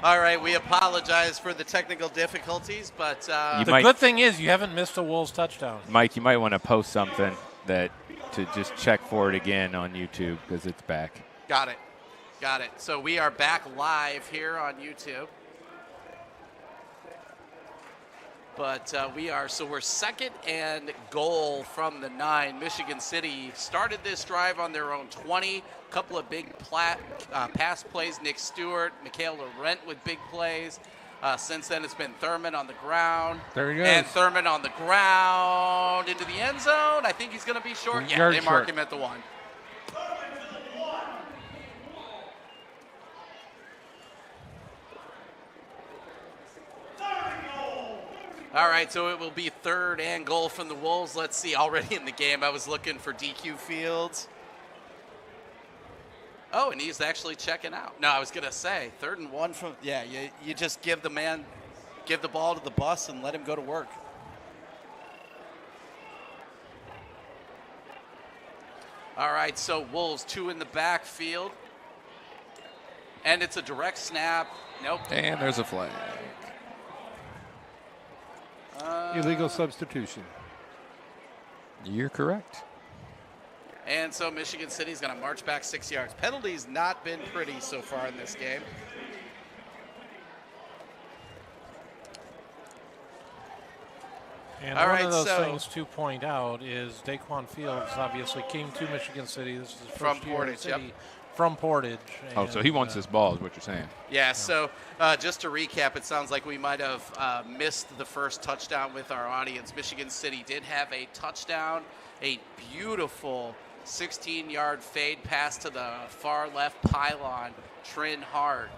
All right, we apologize for the technical difficulties, but The good thing is you haven't missed a Wolves touchdown. Mike, you might want to post something to just check for it again on YouTube because it's back. Got it. So we are back live here on YouTube. But we're second and goal from the 9. Michigan City started this drive on their own 20. Couple of big pass plays. Nick Stewart, Michaela Rent with big plays. Since then, it's been Thurman on the ground. There he goes. And Thurman on the ground into the end zone. I think he's going to be short. Yeah, they mark him at the 1. All right, so it will be 3rd and goal from the Wolves. Let's see, already in the game, I was looking for DQ Fields. Oh, and he's actually checking out. No, I was going to say, 3rd and 1 from, you just give the ball to the bus and let him go to work. All right, so Wolves 2 in the backfield. And it's a direct snap. Nope. And there's a flag. Illegal substitution. You're correct. And so Michigan City's going to march back 6 yards. Penalties not been pretty so far in this game. And one of those things to point out is Daquan Fields obviously came to Michigan City. This is his first year in the city. From Portage. Oh, so he wants this ball is what you're saying. Yeah, so just to recap, it sounds like we might have missed the first touchdown with our audience. Michigan City did have a touchdown, a beautiful 16-yard fade pass to the far left pylon. Trin Hart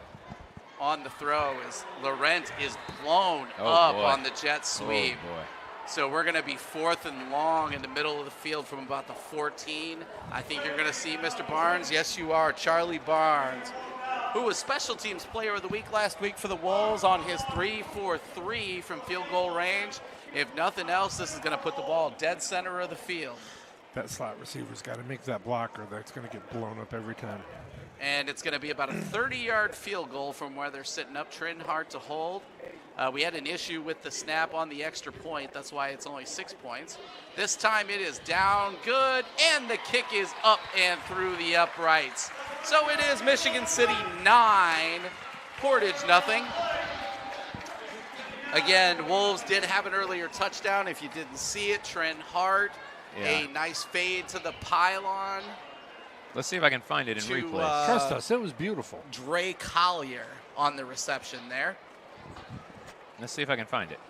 on the throw as Laurent is blown up on the jet sweep. Oh, boy. So we're going to be 4th and long in the middle of the field from about the 14. I think you're going to see Mr. Barnes. Yes, you are. Charlie Barnes, who was Special Teams Player of the Week last week for the Wolves on his 3-for-3 from field goal range. If nothing else, this is going to put the ball dead center of the field. That slot receiver's got to make that blocker. That's going to get blown up every time. And it's going to be about a 30-yard field goal from where they're sitting up. Trin Hart to hold. We had an issue with the snap on the extra point. That's why it's only 6 points. This time it is down good, and the kick is up and through the uprights. So it is Michigan City 9, Portage nothing. Again, Wolves did have an earlier touchdown. If you didn't see it, Trin Hart, a nice fade to the pylon. Let's see if I can find it in replay. Trust us, it was beautiful. Dre Collier on the reception there. Let's see if I can find it.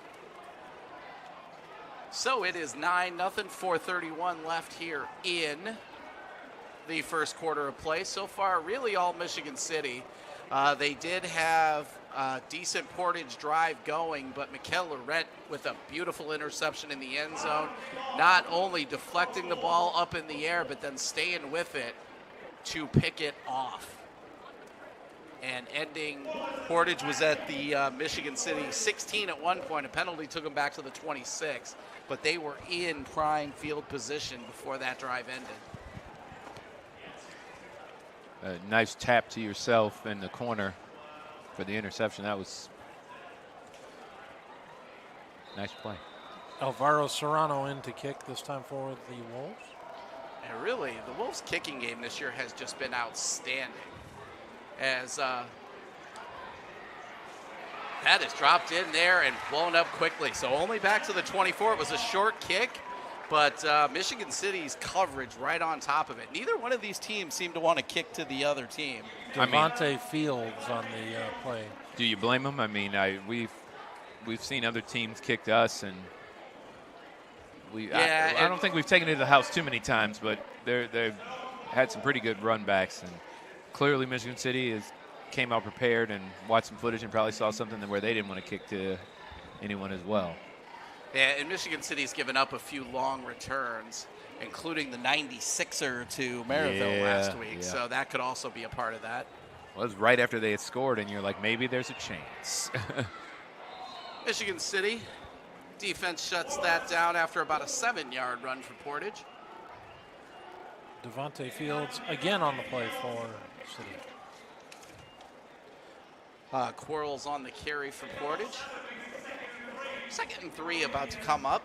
So it is 9-0, 4:31 left here in the first quarter of play. So far, really all Michigan City. They did have a decent Portage drive going, but Mikel Laurent with a beautiful interception in the end zone, not only deflecting the ball up in the air, but then staying with it to pick it off. And ending, Portage was at the Michigan City 16 at one point. A penalty took them back to the 26, but they were in prime field position before that drive ended. A nice tap to yourself in the corner for the interception. That was nice play. Alvaro Serrano in to kick this time for the Wolves. And really, the Wolves' kicking game this year has just been outstanding. As that is dropped in there and blown up quickly. So only back to the 24. It was a short kick, but Michigan City's coverage right on top of it. Neither one of these teams seem to want to kick to the other team. Devontae Fields on the play. Do you blame them? I mean, we've seen other teams kick to us, and I don't think we've taken it to the house too many times, but they've had some pretty good run backs, and clearly Michigan City came out prepared and watched some footage and probably saw something where they didn't want to kick to anyone as well. Yeah, and Michigan City's given up a few long returns, including the 96er to Maryville last week, so that could also be a part of that. Well, it was right after they had scored, and you're like, maybe there's a chance. Michigan City defense shuts that down after about a 7-yard run for Portage. Devontae Fields again on the play for City. Quarles on the carry for Portage. 2nd and 3 about to come up.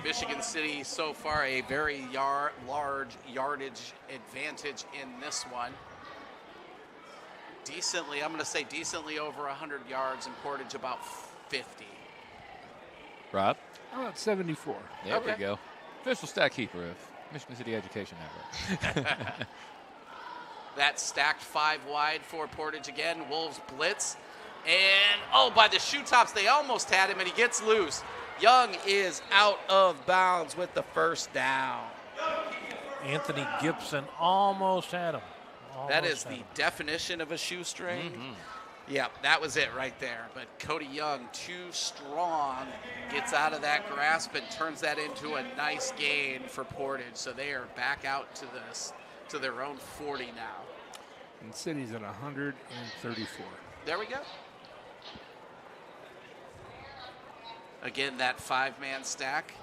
Michigan City so far a very large yardage advantage in this one. Decently, I'm going to say decently over 100 yards, and Portage about 50. Rob? About 74. There Okay. we go. Official stat keeper of Michigan City Education Network. That stacked 5 wide for Portage again. Wolves blitz. And, by the shoe tops, they almost had him, and he gets loose. Young is out of bounds with the first down. Anthony Gibson almost had him. That is the definition of a shoestring. Yeah, that was it right there. But Cody Young, too strong, gets out of that grasp and turns that into a nice gain for Portage. So they are back out to their own 40 now. And City's at 134. There we go. Again, that 5-man stack.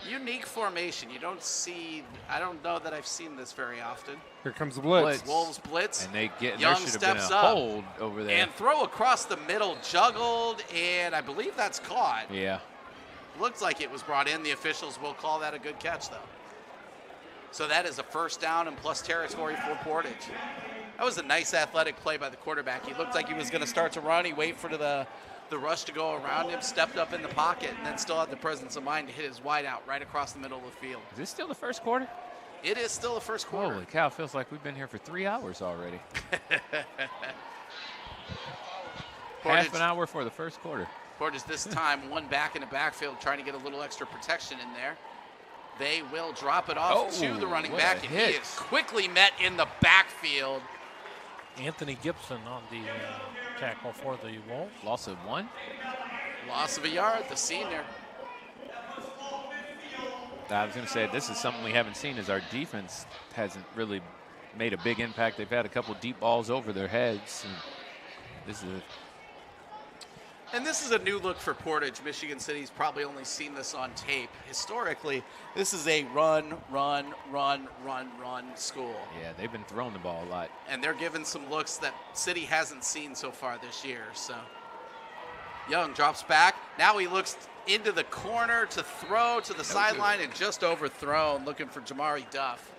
Unique formation. You don't see, I don't know that I've seen this very often. Here comes the blitz. Wolves blitz. And they get Young there should have been steps a up hold over there. and throw across the middle, juggled, and I believe that's caught. Yeah. Looks like it was brought in. The officials will call that a good catch, though. So that is a first down and plus territory for Portage. That was a nice athletic play by the quarterback. He looked like he was going to start to run. He waited for the rush to go around him, stepped up in the pocket, and then still had the presence of mind to hit his wide out right across the middle of the field. Is this still the first quarter? It is still the first quarter. Holy cow, feels like we've been here for 3 hours already. Half an hour for the first quarter. Portage this time one back in the backfield trying to get a little extra protection in there. They will drop it off to the running what a back, and he hit. is quickly met in the backfield. Anthony Gibson on the tackle for the Wolves. Loss of 1. Loss of a yard, the senior. I was going to say, this is something we haven't seen, is our defense hasn't really made a big impact. They've had a couple deep balls over their heads. And this is a new look for Portage. Michigan City's probably only seen this on tape. Historically, this is a run school. Yeah, they've been throwing the ball a lot. And they're giving some looks that City hasn't seen so far this year. So Young drops back. Now he looks into the corner to throw to the sideline and just overthrown, looking for Jamari Duff.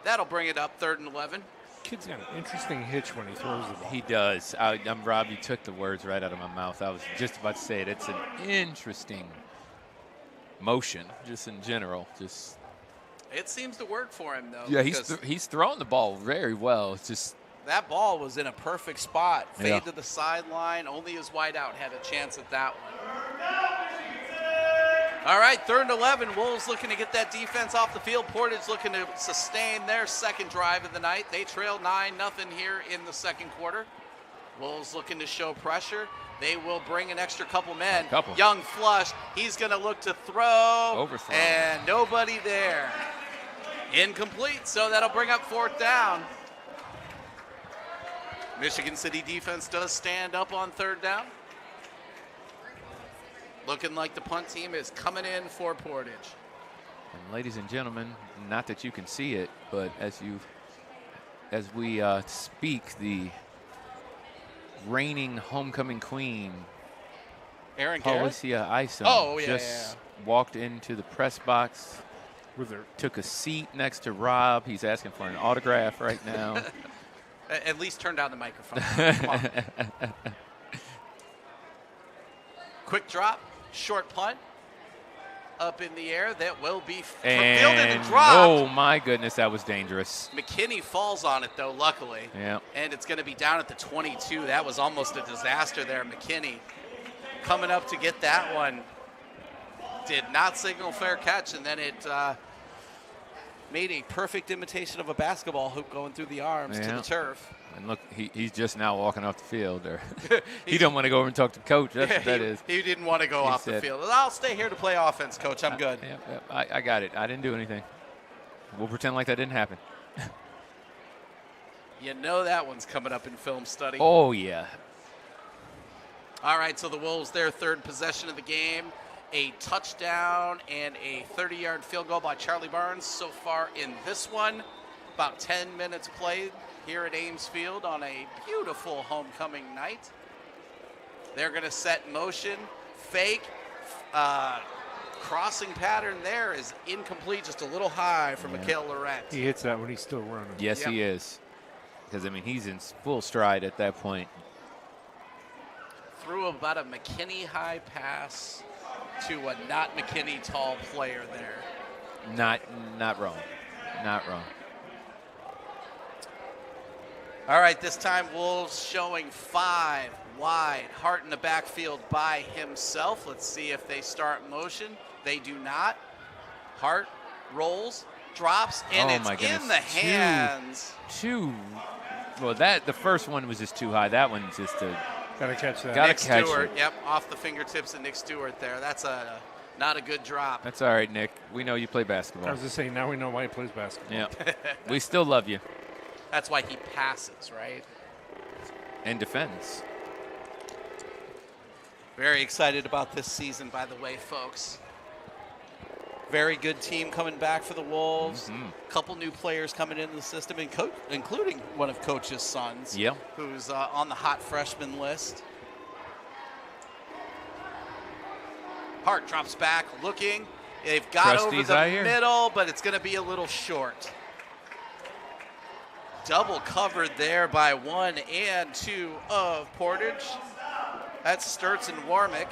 That'll bring it up 3rd and 11. Kid's got an interesting hitch when he throws the ball. He does. Rob, you took the words right out of my mouth. I was just about to say it. It's an interesting motion, just in general. It seems to work for him, though. Yeah, he's throwing the ball very well. It's just that ball was in a perfect spot. Fade Yeah. to the sideline. Only his wideout had a chance at that one. All right, 3rd and 11. Wolves looking to get that defense off the field. Portage looking to sustain their second drive of the night. They trail 9-0 here in the second quarter. Wolves looking to show pressure. They will bring an extra couple men. Young flush. He's going to look to throw. Overthrow. And nobody there. Incomplete, so that'll bring up 4th down. Michigan City defense does stand up on 3rd down. Looking like the punt team is coming in for Portage. And ladies and gentlemen, not that you can see it, but as we speak, the reigning homecoming queen, Aaron Garrett? Policia Isom, yeah, just walked into the press box. Took a seat next to Rob. He's asking for an autograph right now. At least turn down the microphone. Come on. Quick drop, short punt, up in the air. That will be fielded and dropped. Oh, my goodness, that was dangerous. McKinney falls on it, though, luckily. Yeah. And it's going to be down at the 22. That was almost a disaster there. McKinney coming up to get that one. Did not signal fair catch, and then it made a perfect imitation of a basketball hoop going through the arms to the turf. And look, he's just now walking off the field. He don't want to go over and talk to coach. That's what that is. He didn't want to go off the field. I'll stay here to play offense, coach. I'm good. I got it. I didn't do anything. We'll pretend like that didn't happen. You know that one's coming up in film study. Oh, yeah. All right, so the Wolves, their 3rd possession of the game. A touchdown and a 30-yard field goal by Charlie Barnes so far in this one. About 10 minutes played. here at Ames Field on a beautiful homecoming night. They're going to set motion, fake, crossing pattern there is incomplete, just a little high for Mikhail Laurent. He hits that when he's still running. Yes, Yep. he is. Because, I mean, he's in full stride at that point. Threw about a McKinney high pass to a not McKinney tall player there. Not wrong. Not wrong. All right, this time Wolves showing 5 wide. Hart in the backfield by himself. Let's see if they start motion. They do not. Hart rolls, drops, and Oh, it's my goodness. in the hands. Well, the first one was just too high. That one's just a. Gotta catch that. Gotta Nick catch Stewart, it. yep, off the fingertips of Nick Stewart there. That's not a good drop. That's all right, Nick. We know you play I basketball. was just saying, now we know why he plays basketball. Yeah. We still love you. That's why he passes, right? And defends. Very excited about this season, by the way, folks. Very good team coming back for the Wolves. Couple new players coming into the system, including one of Coach's sons, Yeah. who's on the hot freshman list. Hart drops back, looking. They've got over Trustees the out here. middle, but it's going to be a little short. Double covered there by 1 and 2 of Portage. That's Sturts and Warmick.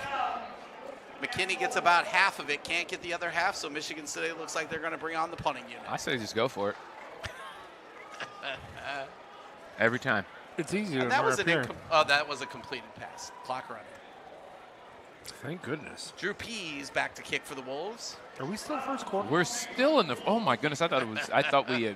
McKinney gets about half of it, can't get the other half, so Michigan City looks like they're going to bring on the punting unit. I say just go for it. Every time. It's easier And than that was up here. that was a completed pass. Clock running. Thank goodness. Drew Pease back to kick for the Wolves. Are we still first quarter? We're still in the. Oh my goodness! I thought we had.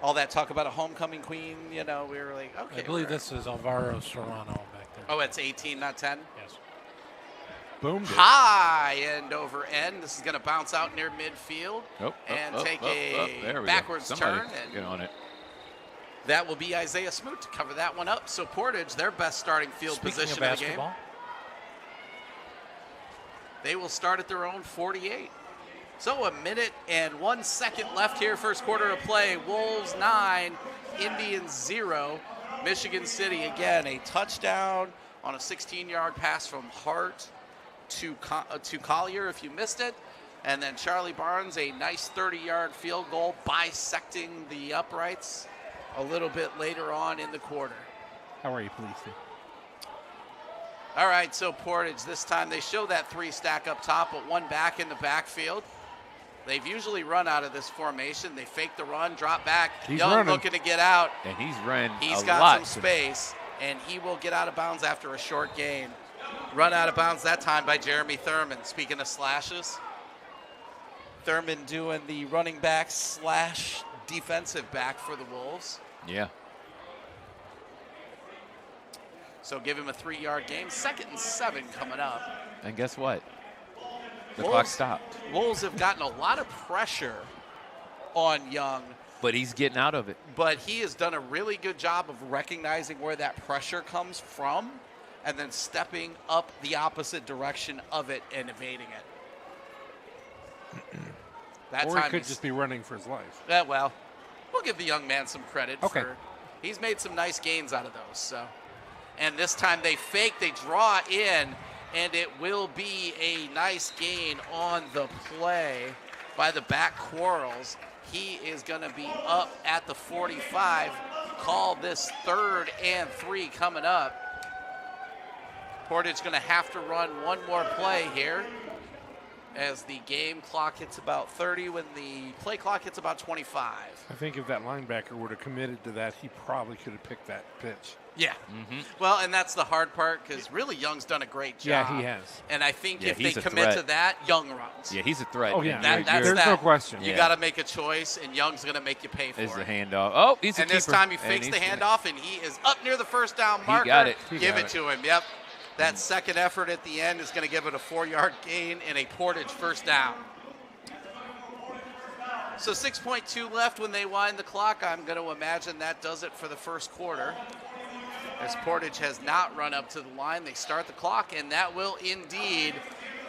All that talk about a homecoming queen, we were like, okay. I believe we're- this is Alvaro Serrano back there. Oh, it's 18, not 10? Yes. Boomed it. High end over end. This is going to bounce out near midfield and take There a we backwards go. Somebody turn. And get on it. that will be Isaiah Smoot to cover that one up. So Portage, their best starting field Speaking position of in the game. basketball, They will start at their own 48. So 1 minute and 1 second left here, first quarter of play. Wolves 9, Indians 0. Michigan City, again, a touchdown on a 16-yard pass from Hart to Collier, if you missed it. And then Charlie Barnes, a nice 30-yard field goal, bisecting the uprights a little bit later on in the quarter. How are you, please? All right, so Portage, this time they show that 3 stack up top, but 1 back in the backfield. They've usually run out of this formation. They fake the run, drop back. He's Young running. looking to get out. And he's ran He's a got lot. some space, and he will get out of bounds after a short gain. Run out of bounds that time by Jeremy Thurman. Speaking of slashes, Thurman doing the running back / defensive back for the Wolves. Yeah. So give him a 3-yard gain. 2nd and 7 coming up. And guess what? The Wolves- clock stopped. Wolves have gotten a lot of pressure on Young, But he's getting out of it. but he has done a really good job of recognizing where that pressure comes from and then stepping up the opposite direction of it and evading it. That Or he time could he's- just be running for his life. well, we'll give the young man some credit Okay. for he's made some nice gains out of those. So, and this time they fake, they draw in, and it will be a nice gain on the play by the back Quarles. He is going to be up at the 45. Call this 3rd and 3 coming up. Portage going to have to run one more play here as the game clock hits about 30 when the play clock hits about 25. I think if that linebacker would have committed to that, he probably could have picked that pitch. Yeah. Well, and that's the hard part because really Young's done a great job. Yeah, he has. And I think Yeah, if they he's a commit threat. to that, Young runs. Yeah, he's a threat. Oh, yeah. And That's There's that. no question. You Yeah. got to make a choice, and Young's going to make you pay for Is the it. handoff. Oh, he's a And this keeper. time he And fakes the he's- handoff, and he is up near the first down marker. got it. He Give got it it. to him. Yep. That second effort at the end is going to give it a 4-yard gain and a Portage first down. So 6.2 left when they wind the clock. I'm going to imagine that does it for the first quarter. As Portage has not run up to the line, they start the clock, and that will indeed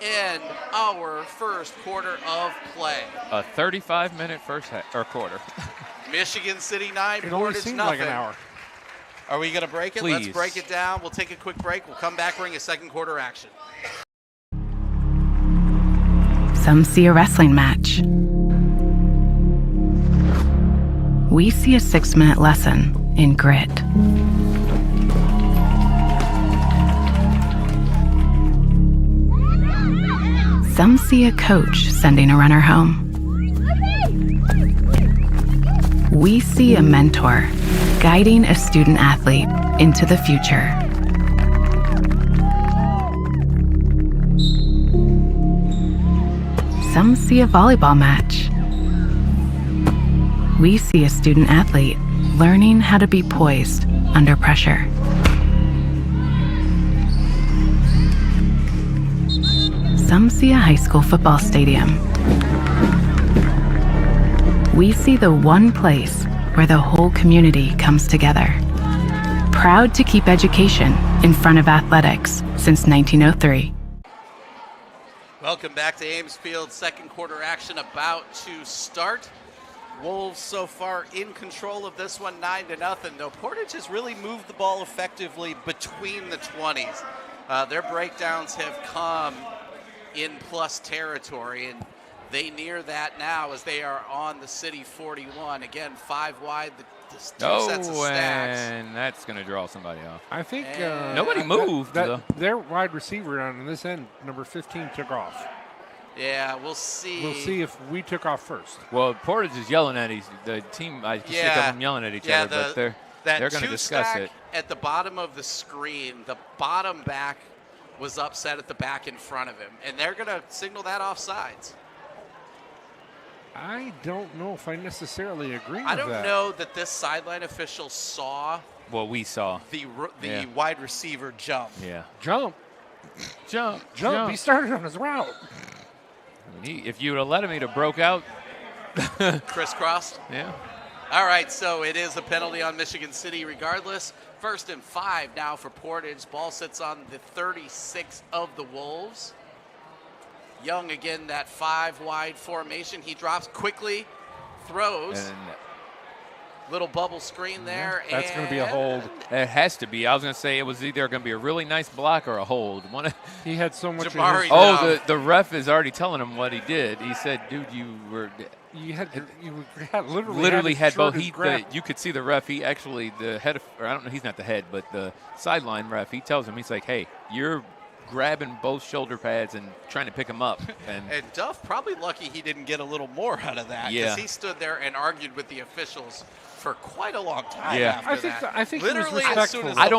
end our first quarter of play. A 35-minute quarter. Michigan City 9, It only Portage seemed nothing. like an hour. Are we going to break it? Please. Let's break it down. We'll take a quick break. We'll come back, bring a second quarter action. Some see a wrestling match. We see a 6-minute lesson in grit. Some see a coach sending a runner home. We see a mentor guiding a student athlete into the future. Some see a volleyball match. We see a student athlete learning how to be poised under pressure. Some see a high school football stadium. We see the one place where the whole community comes together. Proud to keep education in front of athletics since 1903. Welcome back to Ames Field. Second quarter action about to start. Wolves so far in control of this one, 9-0. Though Portage has really moved the ball effectively between the 20s. Their breakdowns have come in plus territory, and they near that now as they are on the city 41. Again, 5 wide, the two sets of stacks. And that's going to draw somebody off. I think Nobody moved, though. Their wide receiver on this end, number 15, took off. Yeah, we'll see. We'll see if we took off first. Well, Portage is yelling at the team. I can see them yelling at each other, but they're going to discuss it. At the bottom of the screen, the bottom back was upset at the back in front of him, and they're going to signal that offsides. I don't know if I necessarily agree with that. I don't know that this sideline official saw what we saw. The wide receiver jump. Yeah. Jump. He started on his route. I mean, if you would have let him, he'd have broke out. Crisscrossed. Yeah. All right, so it is a penalty on Michigan City regardless. 1st and 5 now for Portage. Ball sits on the 36 of the Wolves. Young again, that 5 wide formation. He drops quickly, throws. And little bubble screen there. That's going to be a hold. It has to be. I was going to say it was either going to be a really nice block or a hold. He had so much. The ref is already telling him what he did. He said, "Dude, you literally had both. You could see the ref. He actually the head, or I don't know. He's not the head, but the sideline ref. He tells him, he's like, "Hey, you're grabbing both shoulder pads and trying to pick him up." And Duff probably lucky he didn't get a little more out of that, because he stood there and argued with the officials for quite a long time. Yeah, after I think literally he was respectful. as soon as I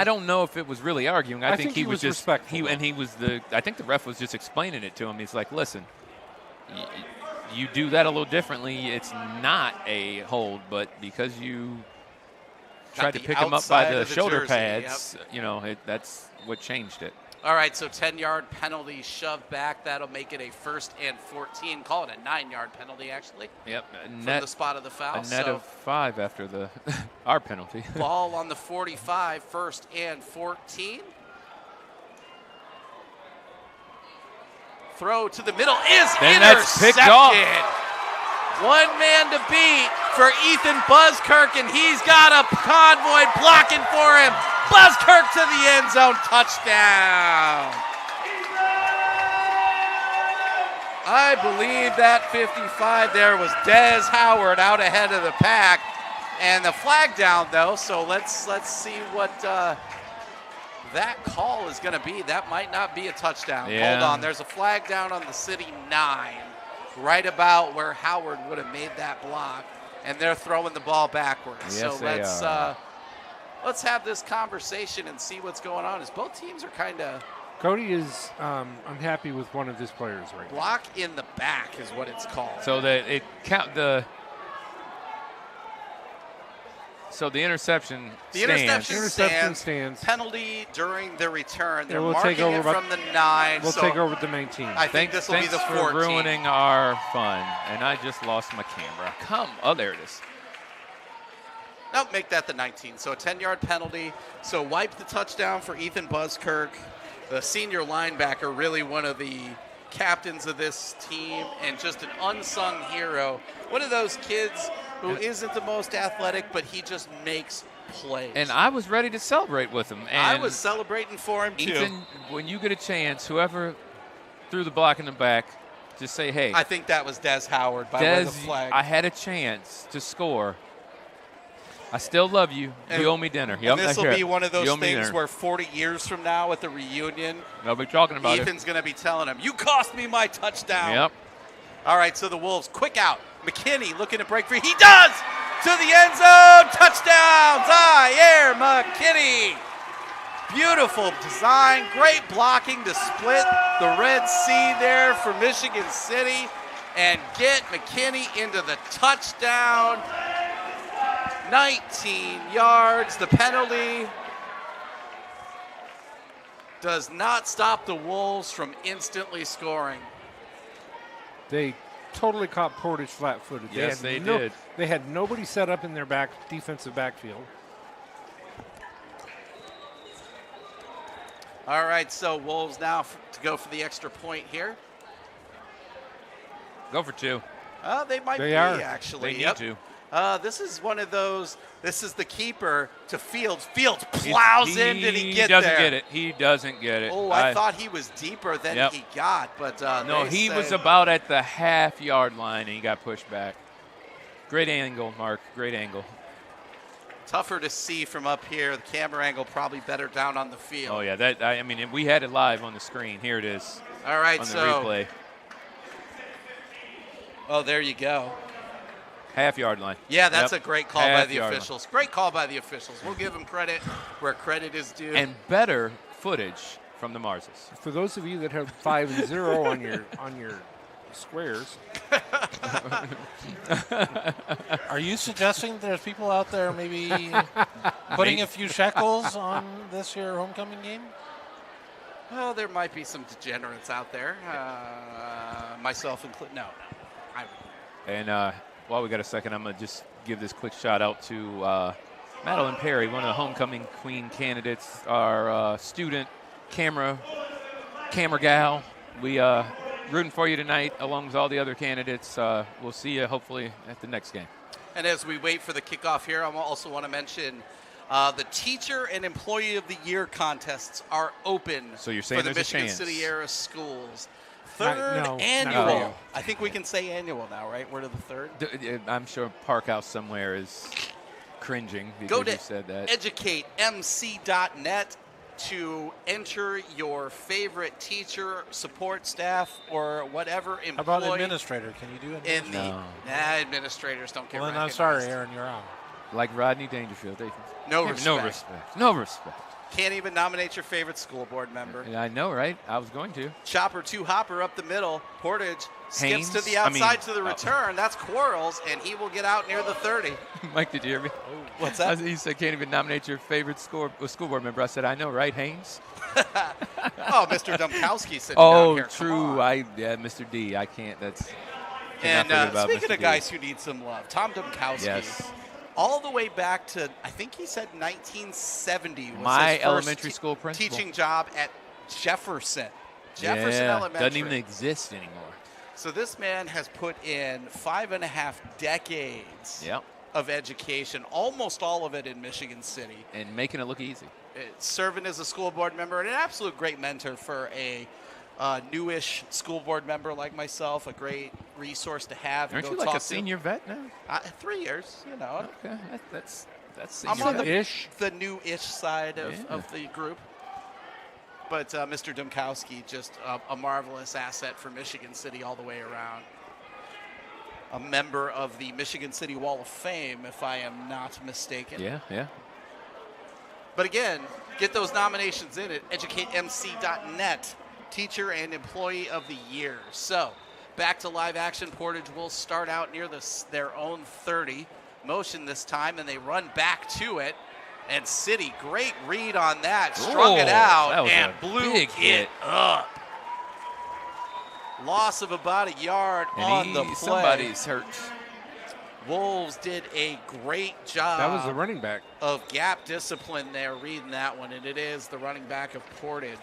don't know if it was really arguing. I think he was just respectful. I think the ref was just explaining it to him. He's like, "Listen, you do that a little differently. It's not a hold, but because you tried to pick him up by the shoulder jersey, pads, that's what changed it." All right, so 10-yard penalty shoved back. That'll make it a 1st and 14. Call it a 9-yard penalty, actually. Yep. From the spot of the foul. A net of 5 after our penalty. Ball on the 45, 1st and 14. Throw to the middle is then intercepted. That's picked off. One man to beat for Ethan Buzzkirk, and he's got a convoy blocking for him. Buzzkirk to the end zone, touchdown. I believe that 55 there was Des Howard out ahead of the pack, and the flag down though. So let's see what that call is going to be. That might not be a touchdown. Yeah. Hold on, there's a flag down on the city 9, right about where Howard would have made that block, and they're throwing the ball backwards. Yes, so let's have this conversation and see what's going on. As both teams are kind of Cody is unhappy with one of his players right now. block in the back is what it's called. So the interception stands. Penalty during the return. They're we'll marking take over it from the 9. We'll take over the main team. I think this will be the 14. Thanks for ruining our fun. And I just lost my camera. There it is. Nope, make that the 19. So a 10-yard penalty. So wipe the touchdown for Ethan Buzzkirk. the senior linebacker, really one of the captains of this team and just an unsung hero. One of those kids who isn't the most athletic, but he just makes plays. And I was ready to celebrate with him. And I was celebrating for him, too. Ethan, when you get a chance, whoever threw the block in the back, just say, hey. I think that was Des Howard by way of the flag. I had a chance to score. I still love you. You owe me dinner. And this will be one of those things where 40 years from now at the reunion, they'll be talking about Ethan's going to be telling him, you cost me my touchdown. Yep. All right, so the Wolves, quick out. McKinney looking to break free. He does! To the end zone. Touchdown, Zaire McKinney. Beautiful design. Great blocking to split the Red Sea there for Michigan City and get McKinney into the touchdown. 19 yards. The penalty does not stop the Wolves from instantly scoring. They totally caught Portage flat-footed. Yes, they did. They had nobody set up in their defensive backfield. All right, so Wolves now to go for the extra point here. Go for two. They might They be, are. actually. They need to. This is one of those, this is the keeper to Fields. Fields plows in. Did he get there? He doesn't get it. He doesn't get it. Oh, I thought he was deeper than he got. But no, he was about at the half-yard line, and he got pushed back. Great angle, Mark. Great angle. Tougher to see from up here. The camera angle probably better down on the field. Oh, yeah. I mean, we had it live on the screen. Here it is. All right, on the so replay. Oh, there you go. Half-yard line. Yeah, that's a great call by the Half-yard officials. Great call by the officials. We'll give them credit where credit is due. And better footage from the Marses. For those of you that have 5 and 0 on your squares, Are you suggesting there's people out there maybe putting a few shekels on this year homecoming game? Oh, there might be some degenerates out there. Myself included. No. And while we got a second, I'm going to just give this quick shout out to Madeline Perry, one of the homecoming queen candidates, our student camera gal. We rooting for you tonight along with all the other candidates. We'll see you hopefully at the next game. And as we wait for the kickoff here, I also want to mention the Teacher and Employee of the Year contests are open So you're saying for the there's a Michigan chance. City area schools. Not- Third no, not annual. for you. I think we can say annual now, right? We're to the third. I'm sure Parkhouse somewhere is cringing because Go to you said that. educatemc.net to enter your favorite teacher, support staff, or whatever employee. How about administrator? Can you do it? in the administrators don't get Well, then I'm recognized. sorry, Aaron, you're out. Like Rodney Dangerfield. No respect. No respect. No respect. Can't even nominate your favorite school board member. I know, right? I was going to. Chopper 2 Hopper up the middle. Portage skips to Haynes? the I mean, outside to the return. That's Quarles, and he will get out near the 30. Mike, did you hear me? What's that? He said, can't even nominate your favorite school board member. I said, I know, right, Haynes? Oh, Mr. Domkowski sitting down here. Come true. on. Mr. D. I can't. That's. And cannot forget about speaking Mr. of D. guys who need some love, Tom Domkowski. Yes. All the way back to, I think he said 1970 was My his first elementary school principal. teaching job at Jefferson. Jefferson Yeah, Elementary. doesn't even exist anymore. So this man has put in 5.5 decades Yep. of education, almost all of it in Michigan City. And making it look easy. Serving as a school board member and an absolute great mentor for a newish school board member like myself, a great resource to have. Aren't and you go like talk a senior vet now? To. 3 years, you know. Okay, that's I'm senior on vet. the new-ish side of the group. But Mr. Domkowski, just a marvelous asset for Michigan City all the way around. A member of the Michigan City Wall of Fame, if I am not mistaken. Yeah. But again, get those nominations in at educatemc.net, Teacher and Employee of the Year. So, back to live action. Portage will start out near their own 30. Motion this time, and they run back to it. And City, great read on that. Strung it out that was and a blew big it hit. up. Loss of about a yard on the play. Somebody's hurt. Wolves did a great job. that was the running back. Of gap discipline there, reading that one, and it is the running back of Portage.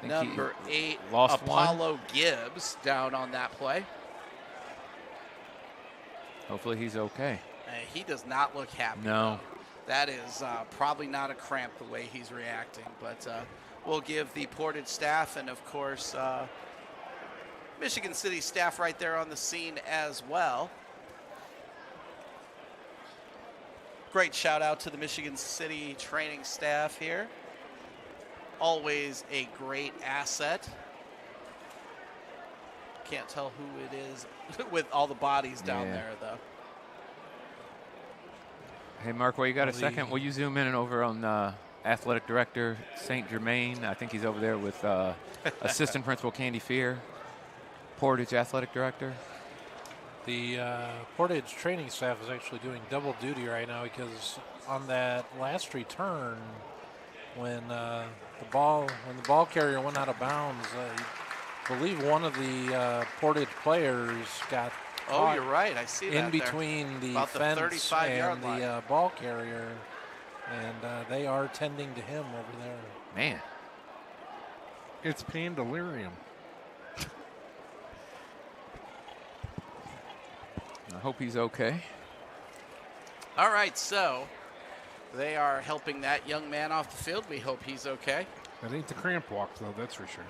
Number 8, lost Apollo Gibbs, down on that play. Hopefully he's okay. He does not look happy. No. That is probably not a cramp the way he's reacting, but we'll give the Portage staff and, of course, Michigan City staff right there on the scene as well. Great shout out to the Michigan City training staff here. Always a great asset. Can't tell who it is with all the bodies down there, though. Hey, Mark, while you got a second, will you zoom in and over on Athletic Director St. Germain? I think he's over there with Assistant Principal Candy Fear, Portage Athletic Director. The Portage training staff is actually doing double duty right now because on that last return, when the ball carrier went out of bounds, I believe one of the Portage players got Oh, you're right. I see that in between the about fence the and the ball carrier, and they are tending to him over there. Man. It's pain delirium. I hope he's okay. All right, so they are helping that young man off the field. We hope he's okay. That ain't the cramp walk, though, that's for sure.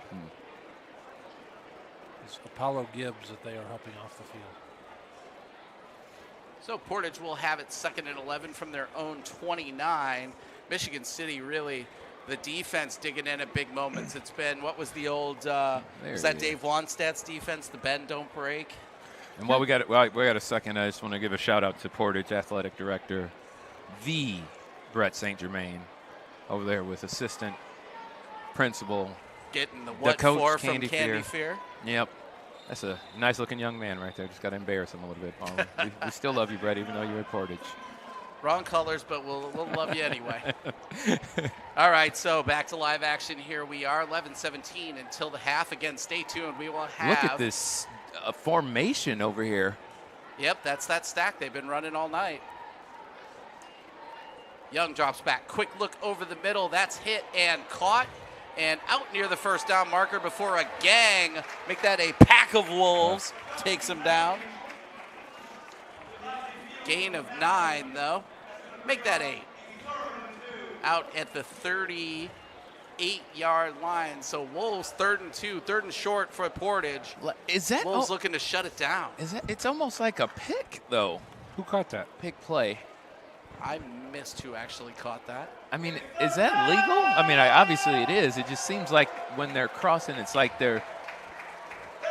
It's Apollo Gibbs that they are helping off the field. So Portage will have it 2nd and 11 from their own 29. Michigan City really, the defense digging in at big moments. It's been, what was the old, was that Dave Wonstadt's defense, the bend, don't break? And while we got a second, I just want to give a shout out to Portage Athletic Director, the Brett St. Germain, over there with Assistant Principal. Getting the coach, for from Candy Fear. Yep. That's a nice-looking young man right there. Just got to embarrass him a little bit. We still love you, Brett, even though you're at Portage. Wrong colors, but we'll love you anyway. All right, so back to live action. Here we are, 11-17 until the half. Again, stay tuned. We will have. Look at this formation over here. Yep, that's that stack they've been running all night. Young drops back. Quick look over the middle. That's hit and caught. And out near the first down marker before a gang, make that a pack of wolves, takes him down. Gain of 9, though. Make that 8. Out at the 38-yard line. So Wolves 3rd and 2, 3rd and short for Portage. Is that Wolves looking to shut it down? It's almost like a pick, though. Who caught that? Pick play. I missed who actually caught that. I mean, is that legal? I mean, obviously it is. It just seems like when they're crossing, it's like they're.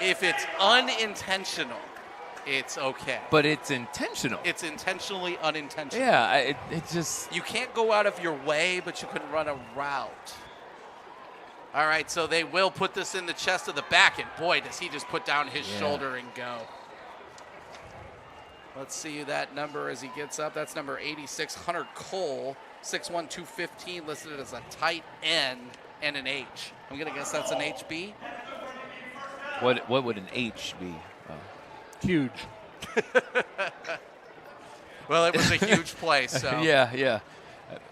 If it's unintentional, it's okay. But it's intentional. It's intentionally unintentional. Yeah, it just. You can't go out of your way, but you can run a route. All right, so they will put this in the chest of the back, and boy, does he just put down his shoulder and go. Let's see that number as he gets up. That's number 86, Hunter Cole, 6'1", 215, listed as a tight end and an H. I'm going to guess that's an HB. What would an H be? Huge. Well, it was a huge play, so. Yeah.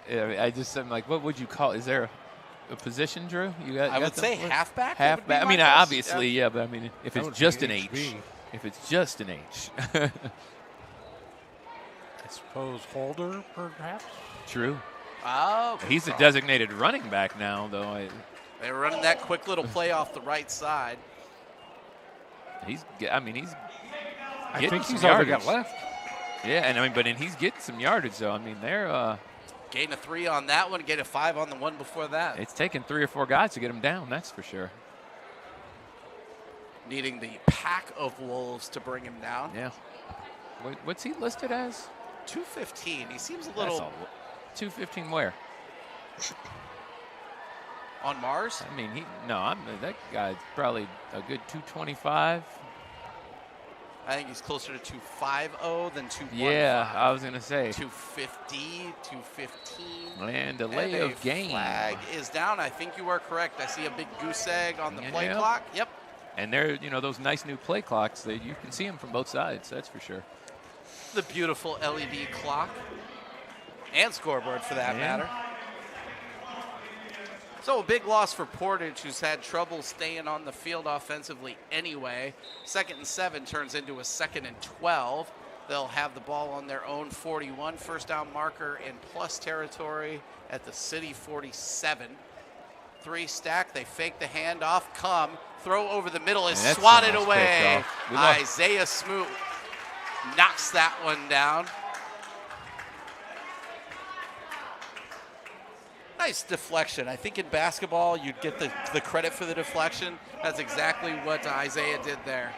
I'm like, what would you call? Is there a position, Drew? I would say halfback. Halfback. I mean, obviously, yeah, but I mean, if That it's would just be an H. HB. If it's just an H. I suppose Holder, perhaps? True. Oh, He's a designated running back now, though. they were running that quick little play off the right side. He's I getting think some he's all they yardage. got left. Yeah, and he's getting some yardage, though. I mean, they're Gain of 3 on that one, gain of 5 on the one before that. it's taken 3 or 4 guys to get him down, that's for sure. Needing the pack of wolves to bring him down. Yeah. What's he listed as? 215. He seems a little 215 where? on Mars. I mean, that guy's probably a good 225. I think he's closer to 250 than 215. Yeah, I was gonna say 250, 215. And delay of game. Flag is down. I think you are correct. I see a big goose egg on the play Yeah. clock. Yep. And they're those nice new play clocks that you can see them from both sides. That's for sure. The beautiful LED clock and scoreboard for that Yeah. matter. So a big loss for Portage, who's had trouble staying on the field offensively anyway. 2nd and 7 turns into a 2nd and 12. They'll have the ball on their own 41, first down marker in plus territory at the City 47. 3 stack, they fake the handoff, throw over the middle is swatted away. Isaiah Smoot knocks that one down. Nice deflection. I think in basketball you'd get the credit for the deflection. That's exactly what Isaiah did there.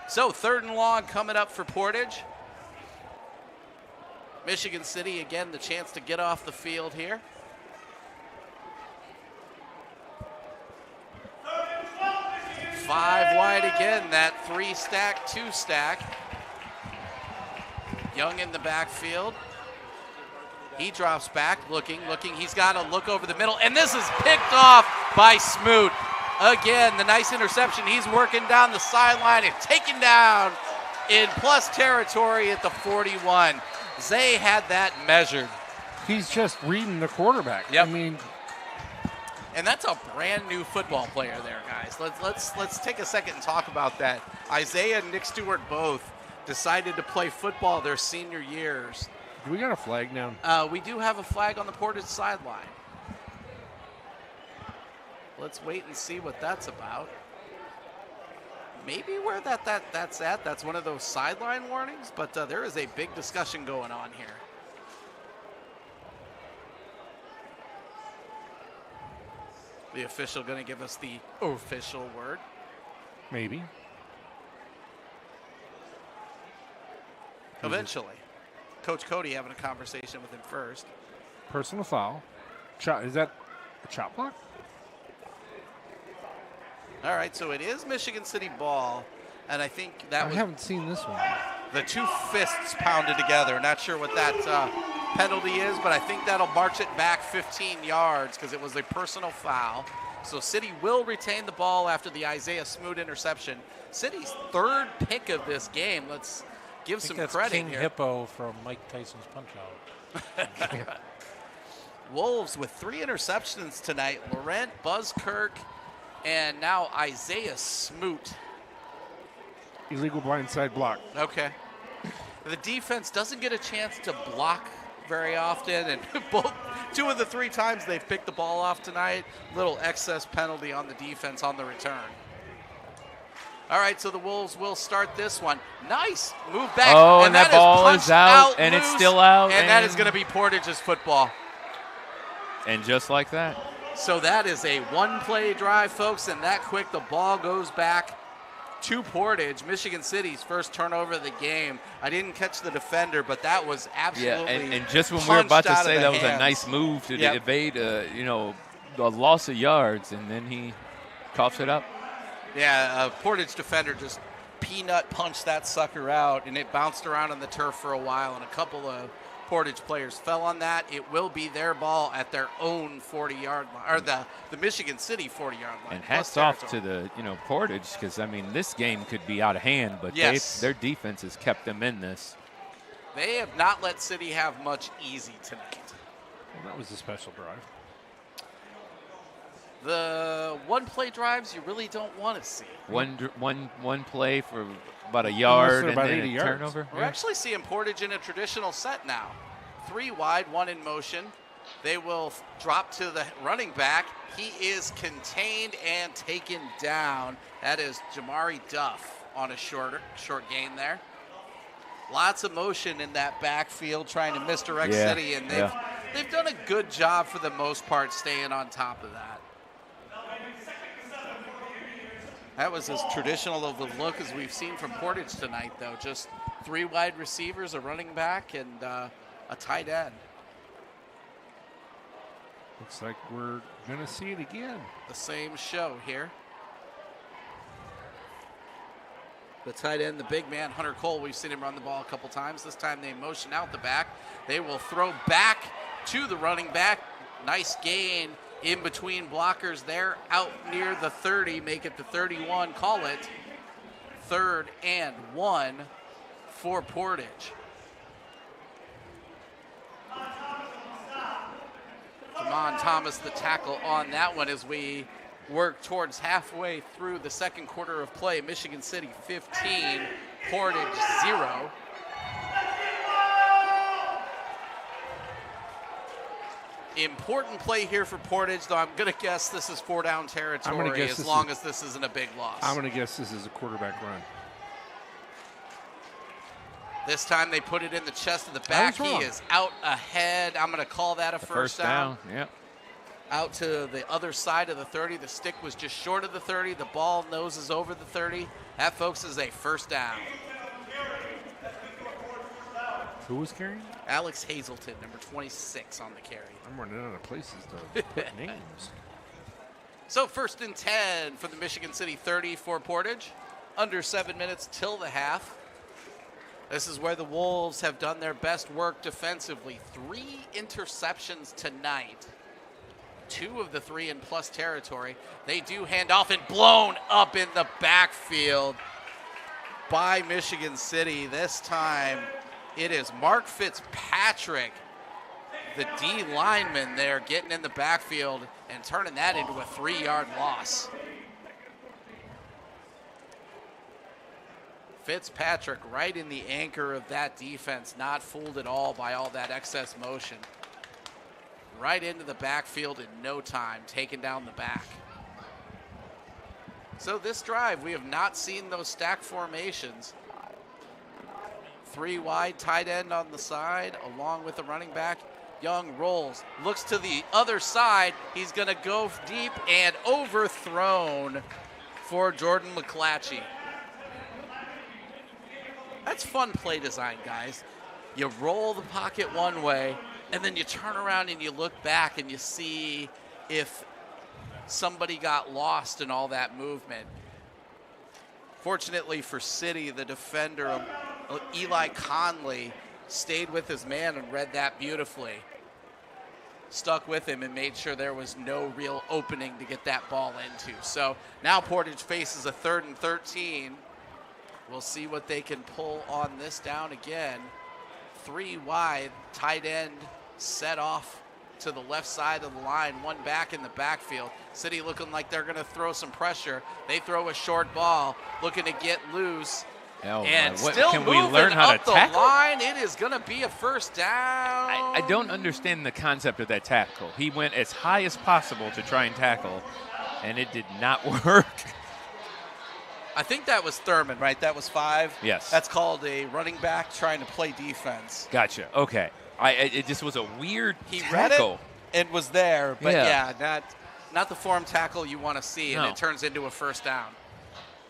So 3rd and long coming up for Portage. Michigan City, again, the chance to get off the field here. Five wide again, that 3-stack, 2-stack. Young in the backfield. He drops back, looking. He's got to look over the middle, and this is picked off by Smoot. Again, the nice interception. He's working down the sideline and taken down in plus territory at the 41. Zay had that measured. He's just reading the quarterback. Yep. I mean, and that's a brand new football player there, guys. Let's take a second and talk about that. Isaiah and Nick Stewart both decided to play football their senior years. do we got a flag down? We do have a flag on the Portage sideline. Let's wait and see what that's about. Maybe where that's at. That's one of those sideline warnings, but there is a big discussion going on here. The official going to give us the official word. Maybe. Eventually. Coach Cody having a conversation with him first. Personal foul. Is that a chop block? All right, so it is Michigan City ball, and I think that I haven't seen this one. the 2 fists pounded together. Not sure what that penalty is, but I think that'll march it back 15 yards because it was a personal foul. So City will retain the ball after the Isaiah Smoot interception. City's 3rd pick of this game. Let's give some credit King here. Hippo from Mike Tyson's Punch-Out. Wolves with 3 interceptions tonight. Laurent, Buzzkirk, and now Isaiah Smoot. Illegal blindside block. Okay. The defense doesn't get a chance to block very often, and 2 of the 3 times they've picked the ball off tonight, little excess penalty on the defense on the return. All right, so the Wolves will start this one. Nice move back. Oh, and that ball is punched out, and loose, it's still out. And that is going to be Portage's football. And just like that. So that is a 1-play drive, folks, and that quick the ball goes back to Portage. Michigan City's first turnover of the game. I didn't catch the defender, but that was absolutely and just when we were about to punched out say of that the was a hands. nice move to evade, a loss of yards, and then he coughs it up. Yeah, Portage defender just peanut punched that sucker out, and it bounced around on the turf for a while, and a couple of Portage players fell on that. It will be their ball at their own 40-yard line, or the Michigan City 40-yard line. And hats off to the Portage, because I mean this game could be out of hand, but their defense has kept them in this. They have not let City have much easy tonight. Well, that was a special drive. The 1-play drives you really don't want to see. One play for about a yard and about then 80 a yards. turnover. We're actually seeing Portage in a traditional set now. 3 wide, 1 in motion. They will drop to the running back. He is contained and taken down. That is Jamari Duff on a short gain there. Lots of motion in that backfield trying to misdirect City, and they've done a good job for the most part staying on top of that. That was as traditional of a look as we've seen from Portage tonight, though. Just 3 wide receivers, a running back, and a tight end. Looks like we're going to see it again. The same show here. The tight end, the big man, Hunter Cole, we've seen him run the ball a couple times. This time they motion out the back. They will throw back to the running back. Nice gain in between blockers there, out near the 30, make it the 31, call it 3rd and 1 for Portage. Devon Thomas the tackle on that one as we work towards halfway through the second quarter of play. Michigan City 15, Portage 0. Important play here for Portage, though I'm going to guess this is 4-down territory as long as this isn't a big loss. I'm going to guess this is a quarterback run. This time they put it in the chest of the back. He is out ahead. I'm going to call that a first down. Yep. Out to the other side of the 30. The stick was just short of the 30. The ball noses over the 30. That, folks, is a first down. Who was carrying? Alex Hazelton, number 26 on the carry. I'm running out of places to put names. So 1st and 10 for the Michigan City 30 for Portage. Under 7 minutes till the half. This is where the Wolves have done their best work defensively. 3 interceptions tonight. 2 of the 3 in plus territory. They do hand off and blown up in the backfield by Michigan City. This time it is Mark Fitzpatrick, the D lineman there, getting in the backfield and turning that into a 3-yard loss. Fitzpatrick right in the anchor of that defense, not fooled at all by all that excess motion. Right into the backfield in no time, taking down the back. So this drive, we have not seen those stack formations. 3 wide, tight end on the side, along with the running back. Young rolls, looks to the other side. He's going to go deep and overthrown for Jordan McClatchy. That's fun play design, guys. You roll the pocket one way, and then you turn around and you look back and you see if somebody got lost in all that movement. Fortunately for City, the defender, Eli Conley, stayed with his man and read that beautifully. Stuck with him and made sure there was no real opening to get that ball into. So now Portage faces a 3rd and 13. We'll see what they can pull on this down again. 3 wide, tight end set off to the left side of the line, 1 back in the backfield. City looking like they're going to throw some pressure. They throw a short ball, looking to get loose. And still can moving we learn how up to the tackle? line. It is going to be a first down. I don't understand the concept of that tackle. He went as high as possible to try and tackle, and it did not work. I think that was Thurman, right? That was 5? Yes. That's called a running back trying to play defense. Gotcha. Okay. It just was a weird He tackle. read it and was there, but Yeah. not the form tackle you want to see, and No. it turns into a first down.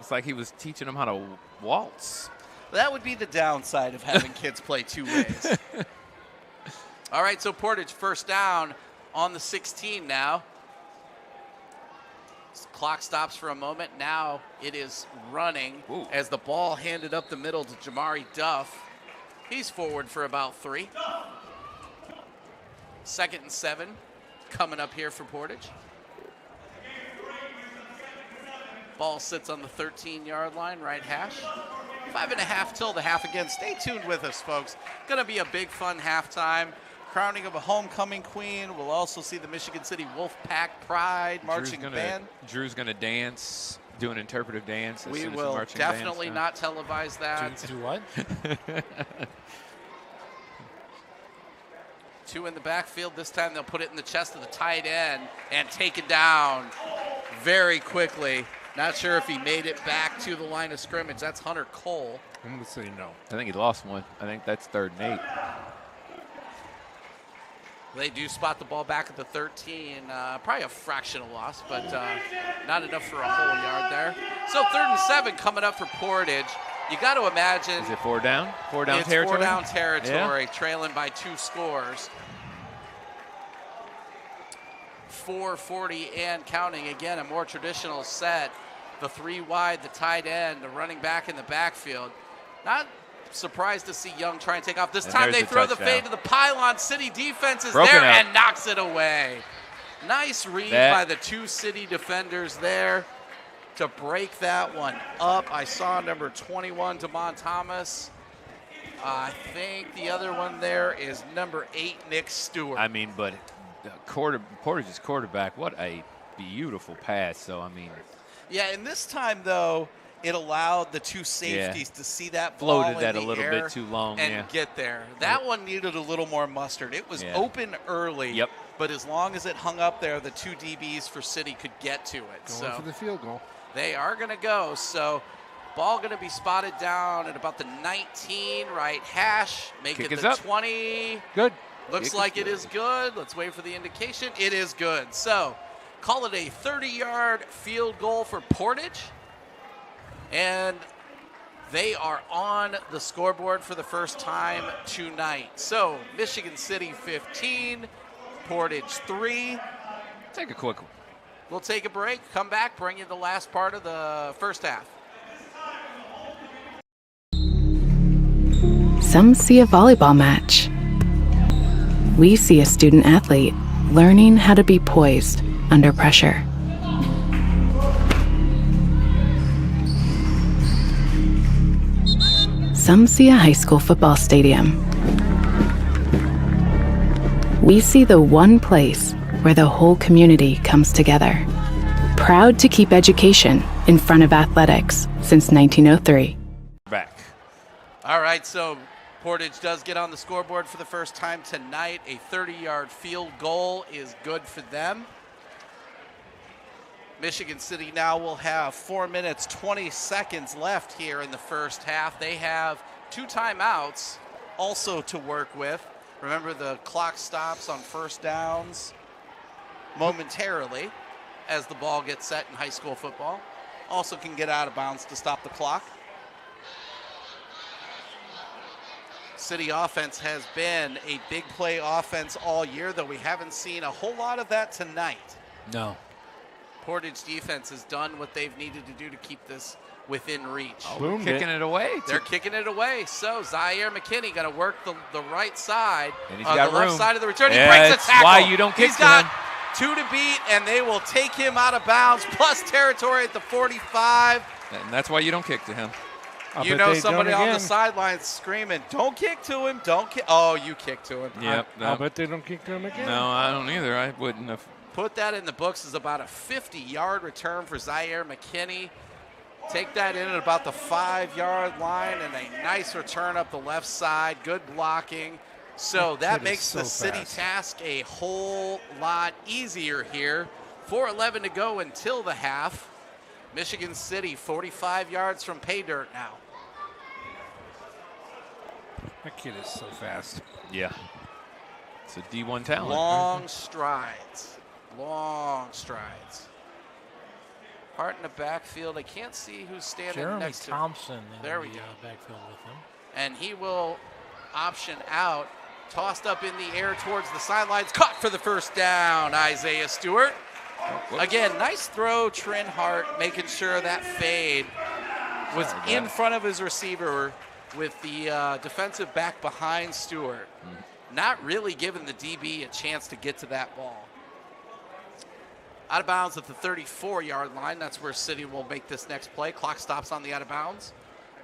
It's like he was teaching them how to waltz. That would be the downside of having kids play 2 ways. All right, so Portage first down on the 16 now. Clock stops for a moment. Now it is running as the ball handed up the middle to Jamari Duff. He's forward for about 3. 2nd and 7 coming up here for Portage. Ball sits on the 13-yard line, right hash. 5.5 till the half again. Stay tuned with us, folks. Going to be a big, fun halftime. Crowning of a homecoming queen. We'll also see the Michigan City Wolfpack Pride marching band. Drew's going to dance, do an interpretive dance. As We soon as will the marching definitely band's not televise that. Do what? 2 in the backfield. This time they'll put it in the chest of the tight end and take it down very quickly. Not sure if he made it back to the line of scrimmage. That's Hunter Cole. I'm going to say no. I think he lost one. I think that's 3rd and 8. They do spot the ball back at the 13. Probably a fractional loss, but not enough for a whole yard there. So 3rd and 7 coming up for Portage. You got to imagine. Is it 4 down? 4 down it's territory? 4 down territory, Yeah. trailing by 2 scores. 4:40 and counting. Again, a more traditional set. The 3 wide, the tight end, the running back in the backfield. Not surprised to see Young try and take off. This And time there's they the throw the touchdown. fade to the pylon. City defense is Broken there up. and knocks it away. Nice read by the 2 City defenders there to break that one up. I saw number 21, Devon Thomas. I think the other one there is number 8, Nick Stewart. I mean, but Portage's quarterback, what a beautiful pass. So, I mean. Yeah, and this time, though, it allowed the two safeties to see that ball Floated that in a the little air bit too long. and get there. That one needed a little more mustard. It was open early. Yep. But as long as it hung up there, the two DBs for City could get to it. Going for the field goal. They are going to go. So ball going to be spotted down at about the 19, right hash. Make Kick it is the up. 20. Good. Looks like it is good. Let's wait for the indication. It is good. So call it a 30-yard field goal for Portage. And they are on the scoreboard for the first time tonight. So Michigan City 15, Portage 3. Take a quick one. We'll take a break, come back, bring you the last part of the first half. Some see a volleyball match. We see a student athlete learning how to be poised under pressure. Some see a high school football stadium. We see the one place where the whole community comes together. Proud to keep education in front of athletics since 1903. Back. All right, so Portage does get on the scoreboard for the first time tonight. A 30-yard field goal is good for them. Michigan City now will have 4 minutes, 20 seconds left here in the first half. They have 2 timeouts also to work with. Remember, the clock stops on first downs momentarily as the ball gets set in high school football. Also can get out of bounds to stop the clock. City offense has been a big play offense all year, though we haven't seen a whole lot of that tonight. No. Portage defense has done what they've needed to do to keep this within reach. Boomed Kicking it away. They're kicking it away. So Zaire McKinney going to work the right side. And he's got the room. left side of the return. Yeah, He breaks a it's tackle. why you don't kick He's to got him. 2 to beat, and they will take him out of bounds, plus territory at the 45. And that's why you don't kick to him. You know somebody on the sidelines screaming, don't kick to him, don't kick. Oh, you kick to him. Yep. I'll bet they don't kick to him again. No, I don't either. I wouldn't have. Put that in the books as about a 50-yard return for Zaire McKinney. Take that in at about the 5-yard line, and a nice return up the left side. Good blocking. So that makes the City task a whole lot easier here. 4:11 to go until the half. Michigan City 45 yards from pay dirt now. That kid is so fast. Yeah. It's a D1 talent. Long strides. Long strides. Hart in the backfield. I can't see who's standing Jeremy next to him. Thompson in There the we go. backfield with him. And he will option out. Tossed up in the air towards the sidelines. Caught for the first down, Isaiah Stewart. Again, nice throw, Trin Hart, making sure that fade was in front of his receiver with the defensive back behind Stewart. Not really giving the DB a chance to get to that ball. Out of bounds at the 34-yard line. That's where City will make this next play. Clock stops on the out of bounds.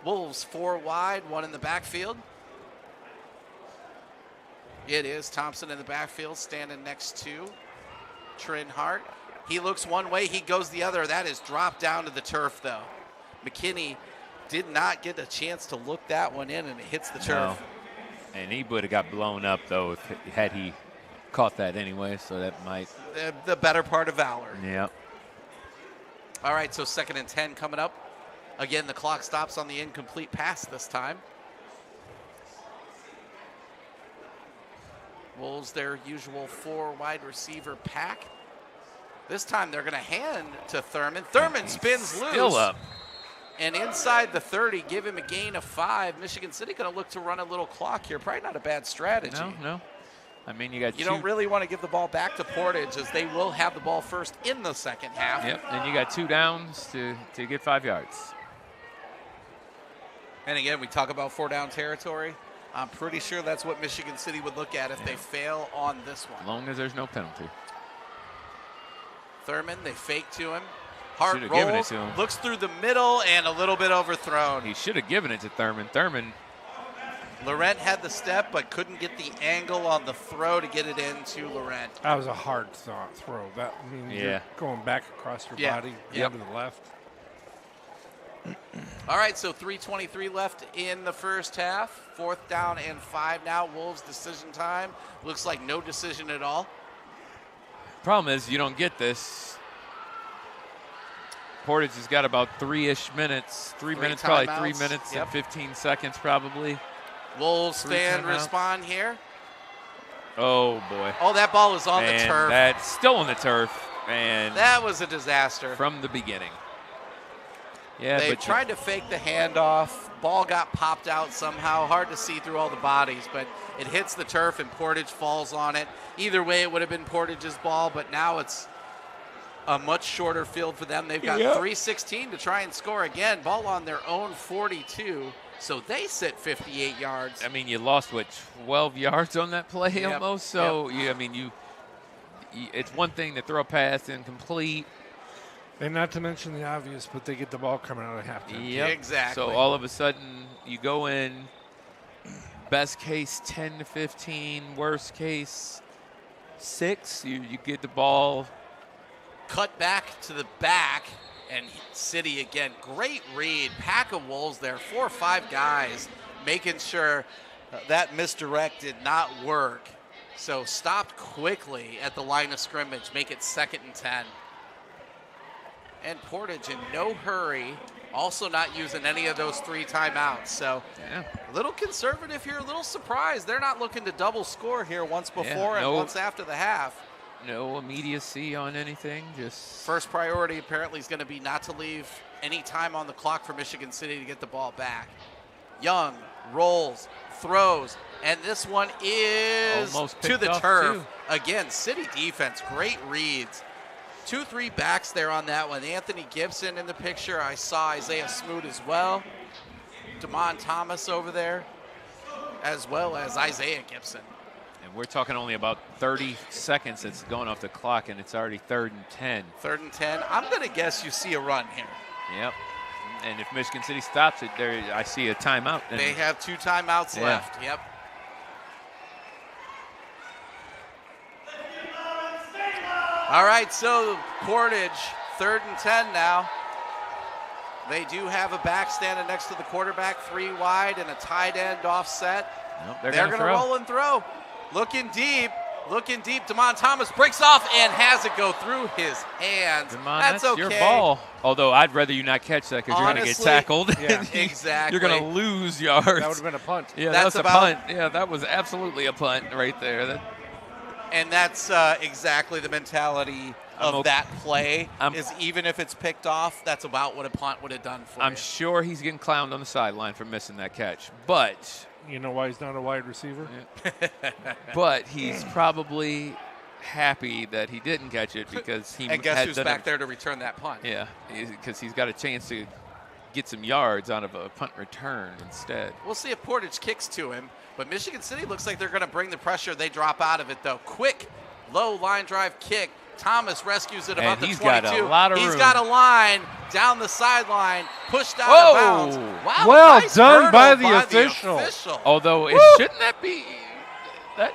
Wolves 4 wide, 1 in the backfield. It is Thompson in the backfield standing next to Trin Hart. He looks one way, he goes the other. That is dropped down to the turf, though. McKinney did not get a chance to look that one in, and it hits the turf. No. And he would have got blown up, though, had he caught that anyway, so that might. The better part of valor. Yeah. All right, so 2nd and 10 coming up. Again, the clock stops on the incomplete pass this time. Wolves, their usual 4 wide receiver pack. This time they're going to hand to Thurman. Thurman spins loose. Still up. And inside the 30, give him a gain of 5. Michigan City going to look to run a little clock here. Probably not a bad strategy. No. I mean, you got You don't really want to give the ball back to Portage, as they will have the ball first in the second half. Yep, and you got 2 downs to get 5 yards. And again, we talk about 4-down territory. I'm pretty sure that's what Michigan City would look at if they fail on this one. As long as there's no penalty. Thurman, they fake to him. Hart Should've given it rolls, to him. looks through the middle, and a little bit overthrown. He should have given it to Thurman. Thurman Laurent had the step, but couldn't get the angle on the throw to get it into Laurent. That was a hard throw. That you're going back across your body, to the left. All right, so 3:23 left in the first half. 4th down and 5 now. Wolves decision time. Looks like no decision at all. Problem is, you don't get this. Portage has got about 3-ish minutes. 3 minutes, probably 3 minutes and 15 seconds, probably. Wolves fan respond here. Oh, boy. Oh, that ball was on the turf. That's still on the turf. And that was a disaster. From the beginning. Yeah, they tried to fake the handoff. Ball got popped out somehow. Hard to see through all the bodies, but it hits the turf and Portage falls on it. Either way, it would have been Portage's ball, but now it's a much shorter field for them. They've got 3:16 to try and score again. Ball on their own 42, so they sit 58 yards. I mean, you lost, 12 yards on that play almost? So, it's one thing to throw a pass incomplete. And not to mention the obvious, but they get the ball coming out of halftime. Yep. Exactly. So all of a sudden, you go in, best case 10 to 15, worst case 6. You get the ball. Cut back to the back, and City again. Great read. Pack of Wolves there. 4 or 5 guys making sure that misdirect did not work. So stopped quickly at the line of scrimmage. Make it 2nd and 10. And Portage in no hurry, also not using any of those 3 timeouts. So a little conservative here, a little surprised. They're not looking to double score here once before and once after the half. No immediacy on anything, just... First priority apparently is going to be not to leave any time on the clock for Michigan City to get the ball back. Young rolls, throws, and this one is almost to the off turf. too. Again, City defense, great reads. 2-3 backs there on that one. Anthony Gibson in the picture. I saw Isaiah Smoot as well. Damon Thomas over there, as well as Isaiah Gibson. And we're talking only about 30 seconds that's going off the clock, and it's already 3rd and 10. 3rd and 10. I'm going to guess you see a run here. Yep. And if Michigan City stops it, I see a timeout. They have 2 timeouts left. Yep. All right, so Portage, 3rd and 10 now. They do have a back standing next to the quarterback, 3 wide and a tight end offset. Nope, they're going to roll and throw. Looking deep. Damon Thomas breaks off and has it go through his hands. Damon, that's okay. Your ball. Although I'd rather you not catch that because you're going to get tackled. Yeah, exactly. You're going to lose yards. That would have been a punt. Yeah, that's a punt. Yeah, that was absolutely a punt right there. And that's exactly the mentality of that play, is even if it's picked off, that's about what a punt would have done for you. I'm sure he's getting clowned on the sideline for missing that catch. But you know why he's not a wide receiver? But he's probably happy that he didn't catch it because he and guess who's back there to return that punt? Yeah, because he's got a chance to get some yards out of a punt return instead. We'll see if Portage kicks to him. But Michigan City looks like they're going to bring the pressure. They drop out of it, though. Quick, low line drive kick. Thomas rescues it about the 22. Got a lot of room. He's got a line down the sideline, pushed out of bounds. Wow, well nice done by the official. Although, shouldn't that be that?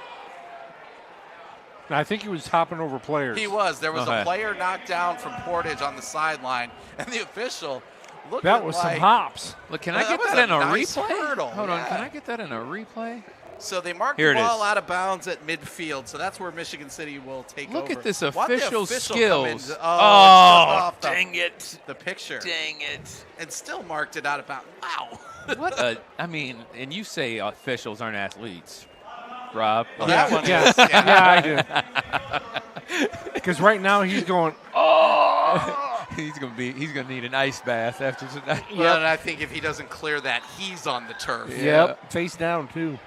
I think he was hopping over players. He was. There was a player knocked down from Portage on the sideline, and the official looked that was like, some hops. Look, can I get that in a nice replay? Hurdle. Hold on, can I get that in a replay? So they marked the ball out of bounds at midfield, so that's where Michigan City will take over. Look at this official skills. Oh, dang it. The picture. Dang it. And still marked it out of bounds. Wow. And you say officials aren't athletes, Rob. Well, that one yes. is. Yeah, I do. Because right now he's going, He's gonna need an ice bath after tonight. Well, and I think if he doesn't clear that, he's on the turf. Yep, face down too.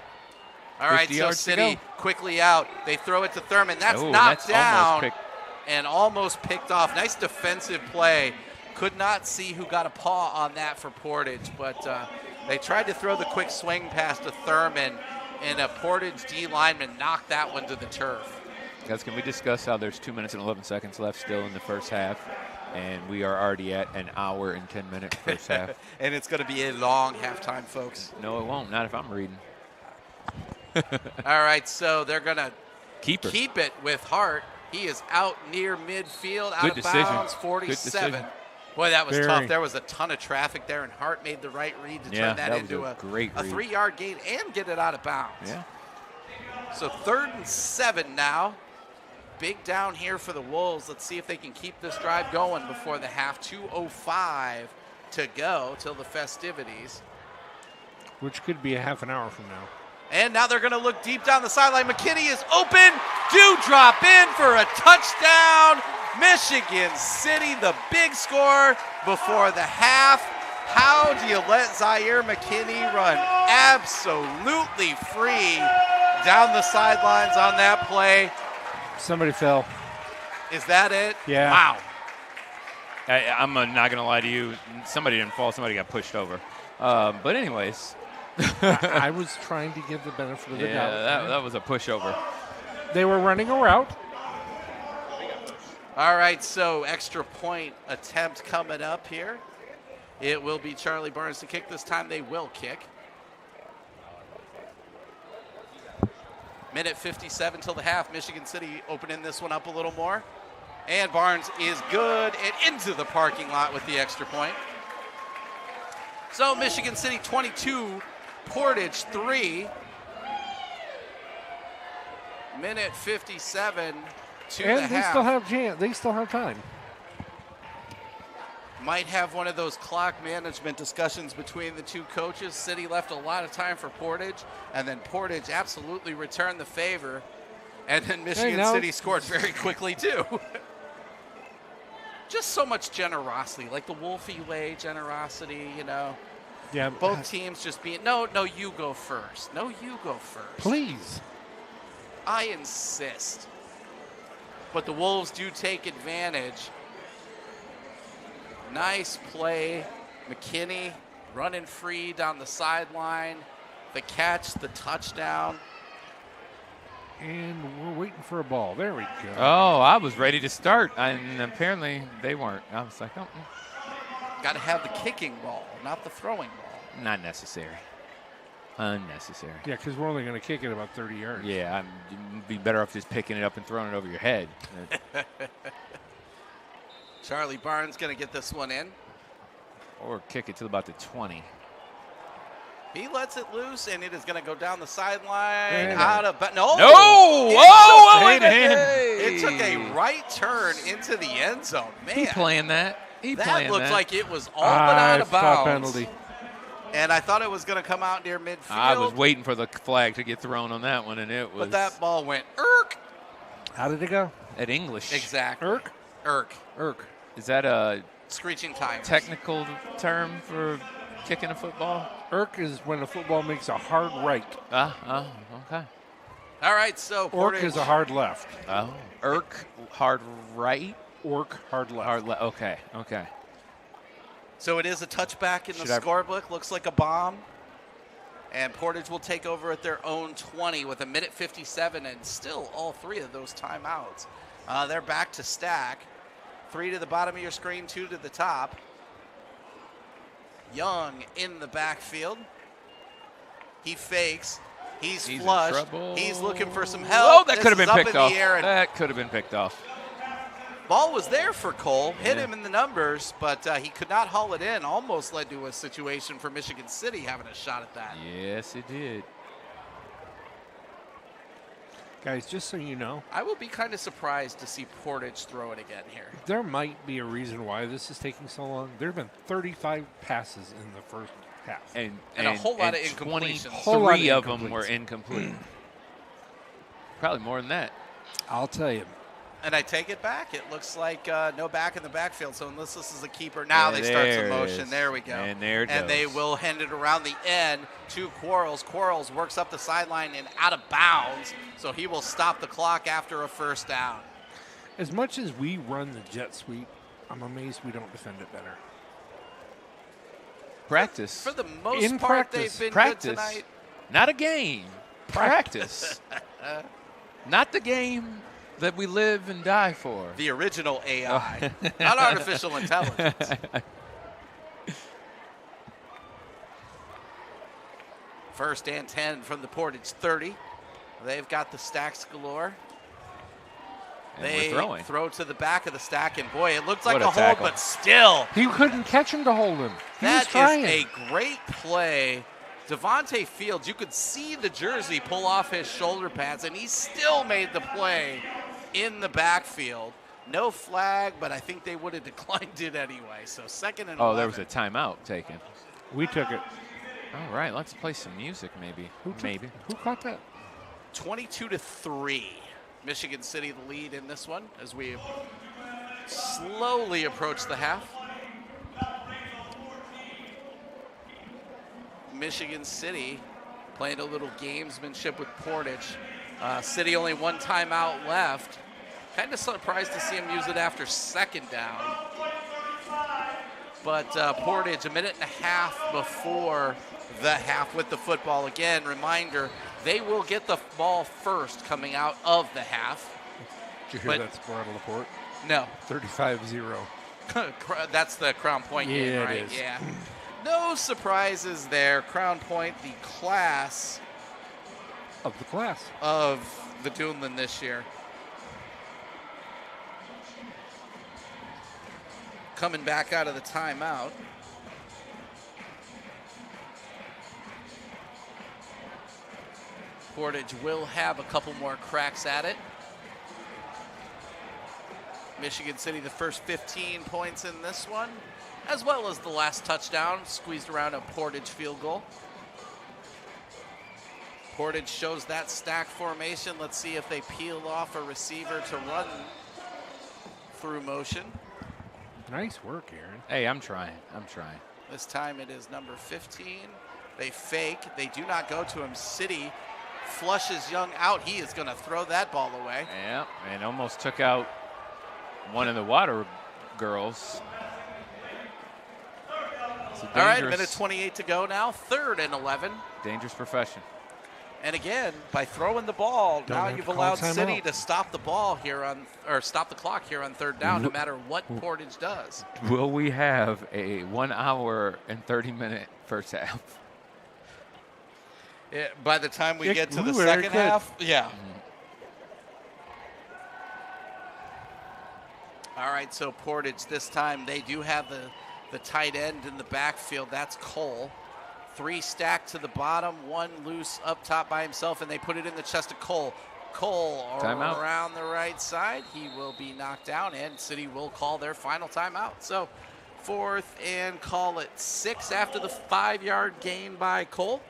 All right, so City quickly out. They throw it to Thurman. That's knocked down and almost picked off. Nice defensive play. Could not see who got a paw on that for Portage, but they tried to throw the quick swing pass to Thurman, and a Portage D lineman knocked that one to the turf. Guys, can we discuss how there's 2 minutes and 11 seconds left still in the first half, and we are already at an hour and 10 minute first half? And it's going to be a long halftime, folks. No, it won't. Not if I'm reading. All right, so they're going to Keeper. keep it with Hart. He is out near midfield, out Good of decision. bounds, Good 47. decision. Boy, that was Very. tough. There was a ton of traffic there, and Hart made the right read to Yeah, turn that that was into a great read. 3-yard gain and get it out of bounds. Yeah. So 3rd and 7 now. Big down here for the Wolves. Let's see if they can keep this drive going before the half. 2:05 to go till the festivities. Which could be a half an hour from now. And now they're going to look deep down the sideline. McKinney is open. Dewdrop in for a touchdown. Michigan City, the big score before the half. How do you let Zaire McKinney run absolutely free down the sidelines on that play? Somebody fell. Is that it? Yeah. Wow. I'm not going to lie to you. Somebody didn't fall. Somebody got pushed over. But anyways, I was trying to give the benefit of the yeah, doubt. that was a pushover. They were running a route. All right, so extra point attempt coming up here. It will be Charlie Barnes to kick. This time they will kick. Minute 57 till the half. Michigan City opening this one up a little more. And Barnes is good and into the parking lot with the extra point. So Michigan City 22, Portage 3. Minute 57 to the And they half. they still have time. Might have one of those clock management discussions between the two coaches. City left a lot of time for Portage, and then Portage absolutely returned the favor. And then Michigan now City scored very quickly, too. Just so much generosity, like the Wolfie way generosity, you know. Yeah. Both teams just being, no, you go first. No, you go first. Please. I insist. But the Wolves do take advantage. Nice play. McKinney running free down the sideline. The catch, the touchdown. And we're waiting for a ball. There we go. Oh, I was ready to start, and apparently they weren't. I was like, oh, Got to have the kicking ball, not the throwing ball. not necessary. Unnecessary. Yeah, because we're only going to kick it about 30 yards. Yeah, you'd be better off just picking it up and throwing it over your head. Charlie Barnes going to get this one in. Or kick it to about the 20. He lets it loose, and it is going to go down the sideline. And Out of no. No! It Oh, took- wait a minute. It took a right turn into the end zone. Man, He playing that. that looked like it was all but out of thought bounds. penalty. And I thought it was going to come out near midfield. I was waiting for the flag to get thrown on that one, and it was But that ball went irk. How did it go? at English. Exactly. Irk? Irk. Is that a Screeching tires. technical term for kicking a football? Irk is when a football makes a hard right. Okay. All right, so Ork Portage. is a hard left. Oh, Irk, hard right? Ork, hard left. Okay. So it is a touchback in the Should I- scorebook. Looks like a bomb. And Portage will take over at their own 20 with a minute 57 and still all three of those timeouts. They're back to stack. 3 to the bottom of your screen, 2 to the top. Young in the backfield. He fakes. He's in flushed. trouble. He's looking for some help. Oh, that This could have is been up picked in off. the air, and That could have been picked off. ball was there for Cole, hit Yeah. him in the numbers, but he could not haul it in. Almost led to a situation for Michigan City having a shot at that. Yes, it did. Guys, just so you know, I will be kind of surprised to see Portage throw it again here. there might be a reason why this is taking so long. There have been 35 passes in the first half. And a whole lot of 23 incompletions. Whole lot of of them incompletes. were incomplete. Probably more than that. I'll tell you. And I take it back. It looks like no back in the backfield. So unless this is a keeper, now Yeah, they start there some it motion. is. There we go. And there it And they goes. will hand it around the end to Quarles. Quarles works up the sideline and out of bounds. So he will stop the clock after a first down. As much as we run the jet sweep, I'm amazed we don't defend it better. Practice. For the most In part, practice. they've been Practice. good tonight. Not a game. Practice. Not the game that we live and die for. The original AI, not artificial intelligence. First and 10 from the Portage 30. They've got the stacks galore. And They we're throwing. throw to the back of the stack, and boy, it looks like What a a hold, tackle. but still. He couldn't catch him to hold him. He was That trying. is a great play. Devontae Fields, you could see the jersey pull off his shoulder pads, and he still made the play in the backfield. No flag, but I think they would have declined it anyway. So 2nd and 11. Oh, there was a timeout taken. We took it. All right, let's play some music maybe. Maybe. Who caught that? 22-3. Michigan City the lead in this one as we slowly approach the half. Michigan City playing a little gamesmanship with Portage. City only one timeout left. Kind of surprised to see him use it after 2nd down. But Portage, a minute and a half before the half with the football. Again, reminder, they will get the ball first coming out of the half. Did you hear that score out of LaPorte? No. 35-0. That's the Crown Point game, Yeah, right? it is. Yeah. No surprises there. Crown Point, the class Of the class. of the Duneland this year. Coming back out of the timeout. Portage will have a couple more cracks at it. Michigan City, the first 15 points in this one, as well as the last touchdown, squeezed around a Portage field goal. Portage shows that stack formation. Let's see if they peel off a receiver to run through motion. Nice work, Aaron. Hey, I'm trying. This time it is number 15. They fake. They do not go to him. City flushes Young out. He is going to throw that ball away. Yeah, and almost took out one of the Water girls. It's a All right, dangerous- minute 28 to go now. 3rd and 11. Dangerous profession. And again, by throwing the ball, Don't now have you've to call allowed timeout. City to stop the ball here stop the clock here on 3rd down, no matter what Portage does. Will we have a 1 hour and 30-minute first half? By the time we get to the very second good. half, yeah. All right, so Portage this time, they do have the tight end in the backfield. That's Cole. 3 stacked to the bottom, 1 loose up top by himself, and they put it in the chest of Cole. Cole Timeout. around the right side. He will be knocked down, and City will call their final timeout. So 4th and call it 6 after the 5-yard gain by Cole.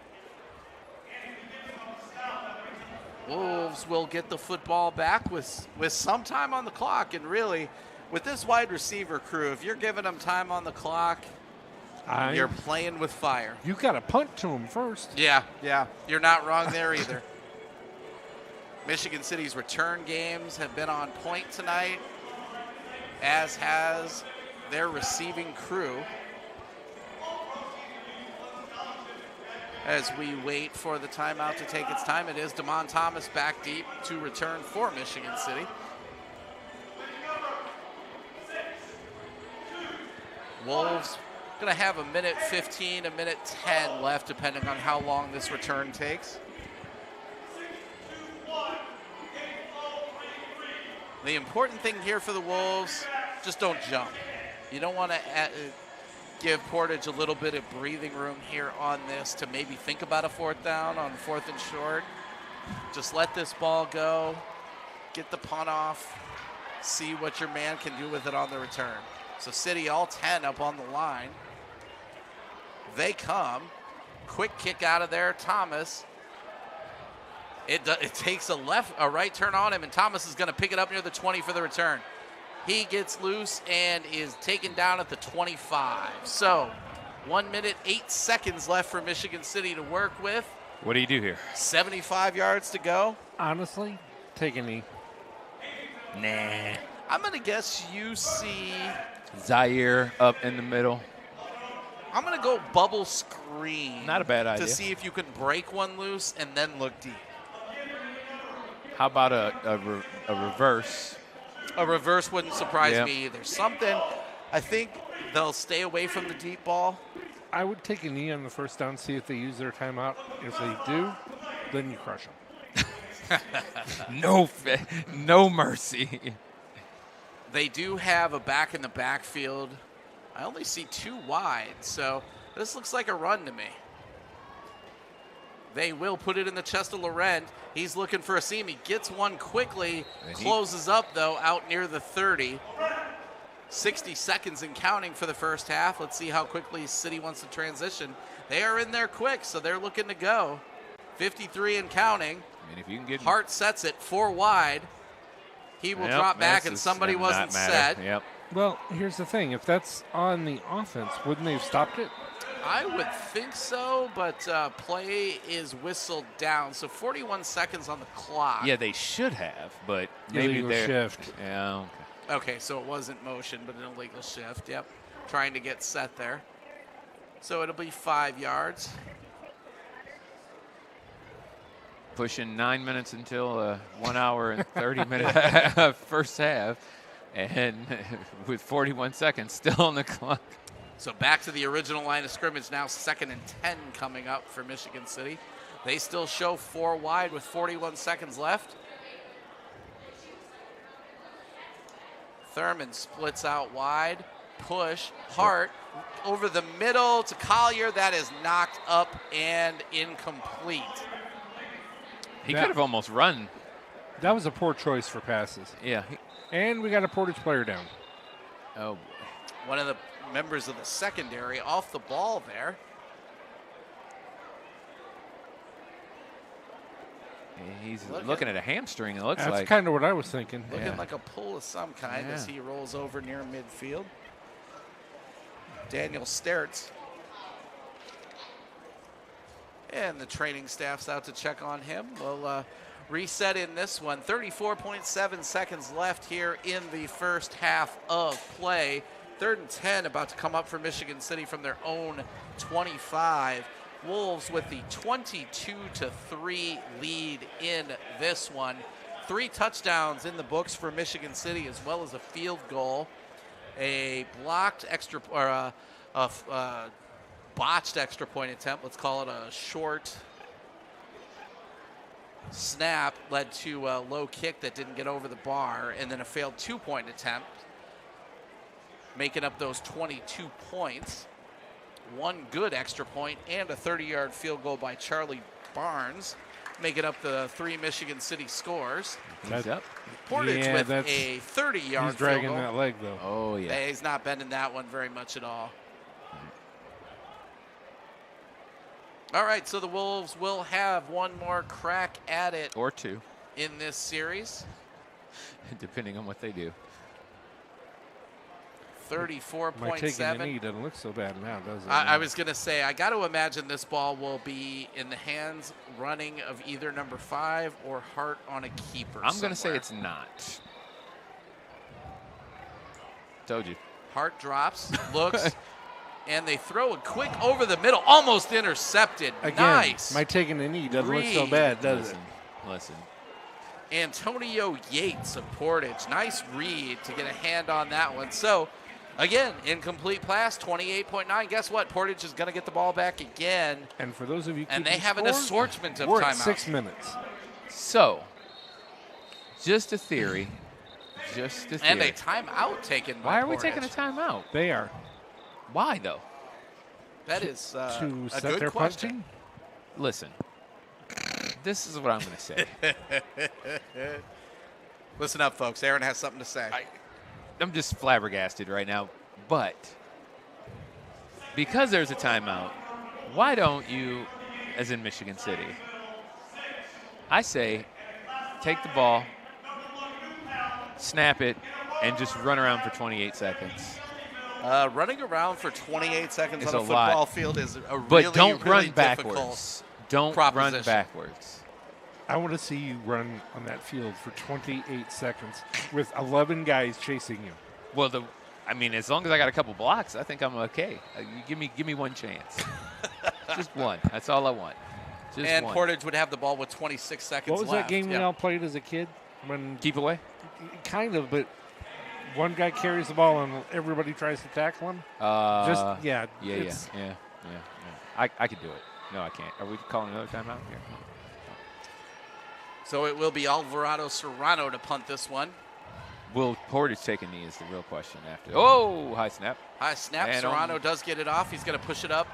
Wolves will get the football back with some time on the clock, and really, with this wide receiver crew, if you're giving them time on the clock, you're playing with fire. You got to punt to him first. Yeah, you're not wrong there either. Michigan City's return games have been on point tonight, as has their receiving crew. As we wait for the timeout to take its time, it is Damon Thomas back deep to return for Michigan City. Wolves going to have a minute 15, a minute 10 left, depending on how long this return takes. The important thing here for the Wolves, just don't jump. You don't want to give Portage a little bit of breathing room here on this to maybe think about a 4th down on 4th and short. Just let this ball go, get the punt off, see what your man can do with it on the return. So City all 10 up on the line. They come, quick kick out of there, Thomas. It takes a right turn on him, and Thomas is going to pick it up near the 20 for the return. He gets loose and is taken down at the 25. So 1 minute, 8 seconds left for Michigan City to work with. What do you do here? 75 yards to go. Honestly, take a knee. Nah. I'm going to guess you see, Zaire up in the middle. I'm going to go bubble screen. Not a bad idea. To see if you can break one loose and then look deep. How about a reverse? A reverse wouldn't surprise Yeah. me either. Something, I think they'll stay away from the deep ball I would take a knee on the first down, see if they use their timeout. If they do, then you crush them. No mercy. They do have a back in the backfield. I only see 2 wide, so this looks like a run to me. They will put it in the chest of Laurent. He's looking for a seam. He gets one quickly, closes up, though, out near the 30. 60 seconds and counting for the first half. Let's see how quickly City wants to transition. They are in there quick, so they're looking to go. 53 and counting. I mean, if you can get Hart sets it 4 wide. He will drop back, and somebody wasn't set. Yep. Well, here's the thing. If that's on the offense, wouldn't they have stopped it? I would think so, but play is whistled down. So 41 seconds on the clock. Yeah, they should have, but maybe Illegal they're shift. Yeah. Okay. Okay, so it wasn't motion, but an illegal shift. Yep. Trying to get set there. So it'll be 5 yards. Pushing 9 minutes until 1 hour and 30 minute first half, and with 41 seconds still on the clock. So back to the original line of scrimmage now, 2nd and 10 coming up for Michigan City. They still show 4 wide with 41 seconds left. Thurman splits out wide, push, Hart over the middle to Collier. That is knocked up and incomplete. He could have almost run. That was a poor choice for passes. Yeah. And we got a Portage player down. Oh, boy. One of the members of the secondary off the ball there. He's looking at a hamstring, it looks That's like. kind of what I was thinking. Looking like a pull of some kind as he rolls over near midfield. Daniel Stertz. And the training staff's out to check on him. We'll reset in this one. 34.7 seconds left here in the first half of play. 3rd and 10 about to come up for Michigan City from their own 25. Wolves with the 22-3 lead in this one. 3 touchdowns in the books for Michigan City, as well as a field goal, a blocked extra or a botched extra point attempt. Let's call it a short snap led to a low kick that didn't get over the bar, and then a failed 2-point attempt, making up those 22 points. 1 good extra point and a 30-yard field goal by Charlie Barnes, making up the 3 Michigan City scores. He's up. Portage with a 30-yard field goal. He's dragging that leg, though. Oh, yeah. He's not bending that one very much at all. All right, so the Wolves will have one more crack at it. Or 2. In this series. Depending on what they do. 34.7. My taking a knee doesn't look so bad now, does it? I was going to say, I got to imagine this ball will be in the hands running of either number 5 or Hart on a keeper. I'm going to say it's not. Told you. Hart drops, looks, and they throw it quick over the middle, almost intercepted. Again, nice. my taking a knee doesn't look so bad, does it? Listen. Antonio Yates of Portage. Nice read to get a hand on that one. So, again, incomplete pass, 28.9. Guess what? Portage is going to get the ball back again. And for those of you and they keeping have an score, assortment of we're at timeouts. 6 minutes. So, just a theory. Just a theory. And a timeout taken by Why are we Portage. taking a timeout? They are. Why, though? That is to a set good their question. punting? Listen. This is what I'm going to say. Listen up, folks. Aaron has something to say. I'm just flabbergasted right now. But because there's a timeout, why don't you, as in Michigan City, I say take the ball, snap it, and just run around for 28 seconds. Running around for 28 seconds It's on a a football lot. field is a But really, don't really run backwards. difficult Don't proposition. run backwards. I want to see you run on that field for 28 seconds with 11 guys chasing you. Well, as long as I got a couple blocks, I think I'm okay. You give me one chance. Just one. That's all I want. Just and one. Portage would have the ball with 26 seconds What was left. that game we Yep. all played as a kid? When Keep away? kind of, but one guy carries the ball and everybody tries to tackle him. Yeah. it's Yeah. I could do it. No, I can't. Are we calling another timeout here? So it will be Alvarado Serrano to punt this one. Will Portage take a knee is the real question after. Oh, high snap. High snap. And Serrano does get it off. He's going to push it up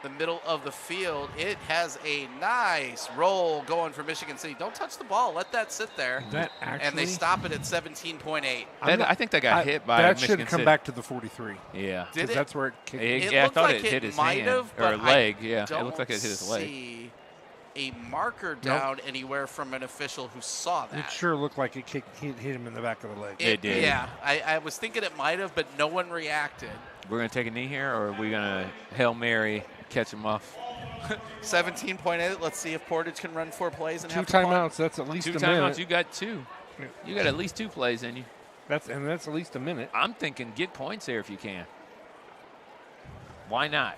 the middle of the field. It has a nice roll going for Michigan City. Don't touch the ball. Let that sit there. That actually, and they stop it at 17.8. I think they got hit by that Michigan should come City. back to the 43. Yeah. Did it? That's where it kicked. I looked thought like it hit his might hand have, or but leg. I Yeah, it don't looked like it hit his leg. see a marker down anywhere from an official who saw that. It sure looked like it hit him in the back of the leg. It did. Yeah, I was thinking it might have, but no one reacted. We're going to take a knee here, or are we going to Hail Mary, catch him off? 17.8. Let's see if Portage can run 4 plays and 2 have to punt. timeouts. That's at least Two a timeouts. minute. You got 2. You got at least 2 plays in you. That's at least a minute. I'm thinking get points there if you can. Why not?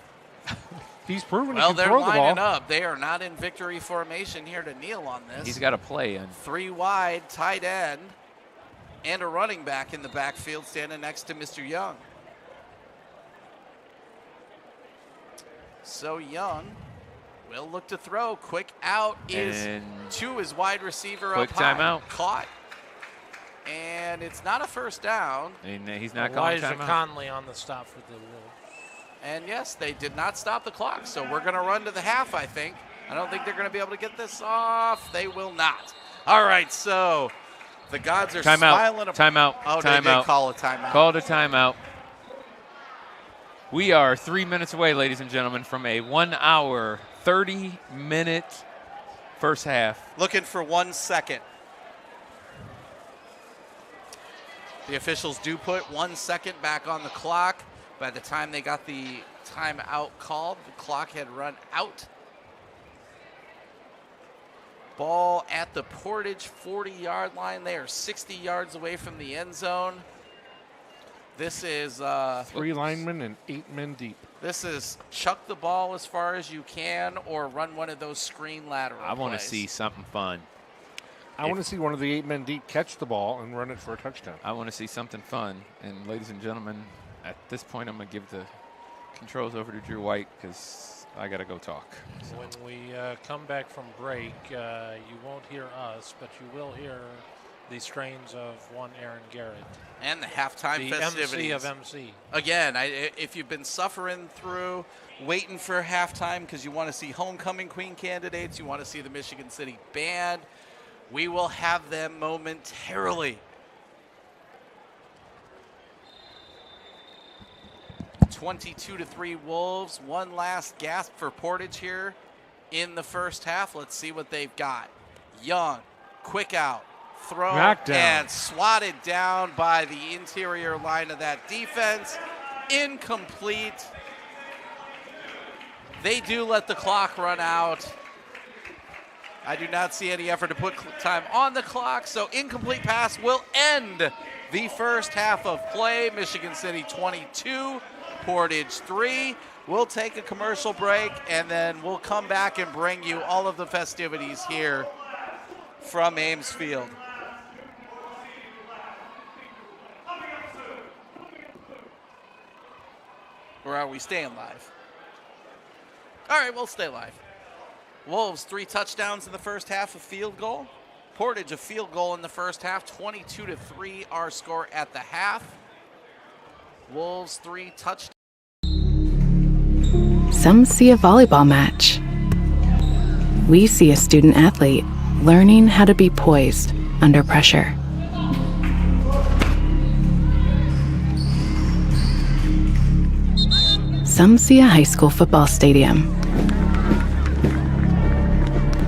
He's proven Well, he can they're throw the lining ball. up. They are not in victory formation here to kneel on this. He's got a play in. 3 wide, tight end, and a running back in the backfield standing next to Mr. Young. So Young will look to throw. Quick out is And to his wide receiver quick up high. timeout. Caught. And it's not a first down. And he's not calling Elijah timeout. Conley on the stop for the Wolves. And yes, they did not stop the clock. So we're going to run to the half, I think. I don't think they're going to be able to get this off. They will not. All right, so the gods are smiling. Timeout. Oh, Timeout. they did call a timeout. Called a timeout. We are 3 minutes away, ladies and gentlemen, from a 1 hour, 30-minute first half. Looking for 1 second. The officials do put 1 second back on the clock. By the time they got the timeout called, the clock had run out. Ball at the Portage 40-yard line. They are 60 yards away from the end zone. This is 3 linemen and 8 men deep. This is chuck the ball as far as you can or run one of those screen lateral I want to plays. see something fun. I want to see one of the 8 men deep catch the ball and run it for a touchdown. I want to see something fun. And ladies and gentlemen, at this point, I'm going to give the controls over to Drew White because I got to go talk. So. When we come back from break, you won't hear us, but you will hear the strains of one Aaron Garrett. And the halftime The festivities. MC of MC. Again, if you've been suffering through waiting for halftime because you want to see homecoming queen candidates, you want to see the Michigan City band, we will have them momentarily. 22-3 Wolves. One last gasp for Portage here in the first half. Let's see what they've got. Young, quick out, throw, Knockdown. and swatted down by the interior line of that defense. Incomplete. They do let the clock run out. I do not see any effort to put time on the clock, so incomplete pass will end the first half of play. Michigan City 22, Portage 3. We'll take a commercial break, and then we'll come back and bring you all of the festivities here from Ames Field. Or are we staying live? All right, we'll stay live. Wolves 3 touchdowns in the first half, a field goal. Portage a field goal in the first half, 22-3 our score at the half. Wolves 3 touchdowns. Some see a volleyball match. We see a student athlete learning how to be poised under pressure. Some see a high school football stadium.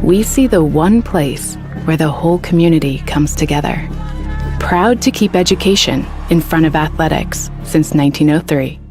We see the one place where the whole community comes together. Proud to keep education in front of athletics since 1903.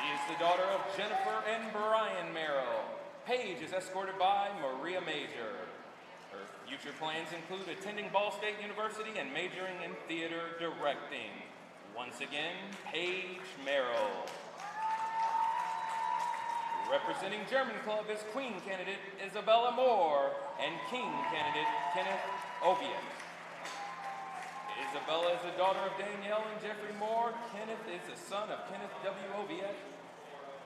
is the daughter of Jennifer and Brian Merrill. Paige is escorted by Maria Major. Her future plans include attending Ball State University and majoring in theater directing. Once again, Paige Merrill. Representing German Club is Queen candidate Isabella Moore and King candidate Kenneth Oviatt. Isabella is the daughter of Danielle and Jeffrey Moore. Kenneth is the son of Kenneth W. Oviatt.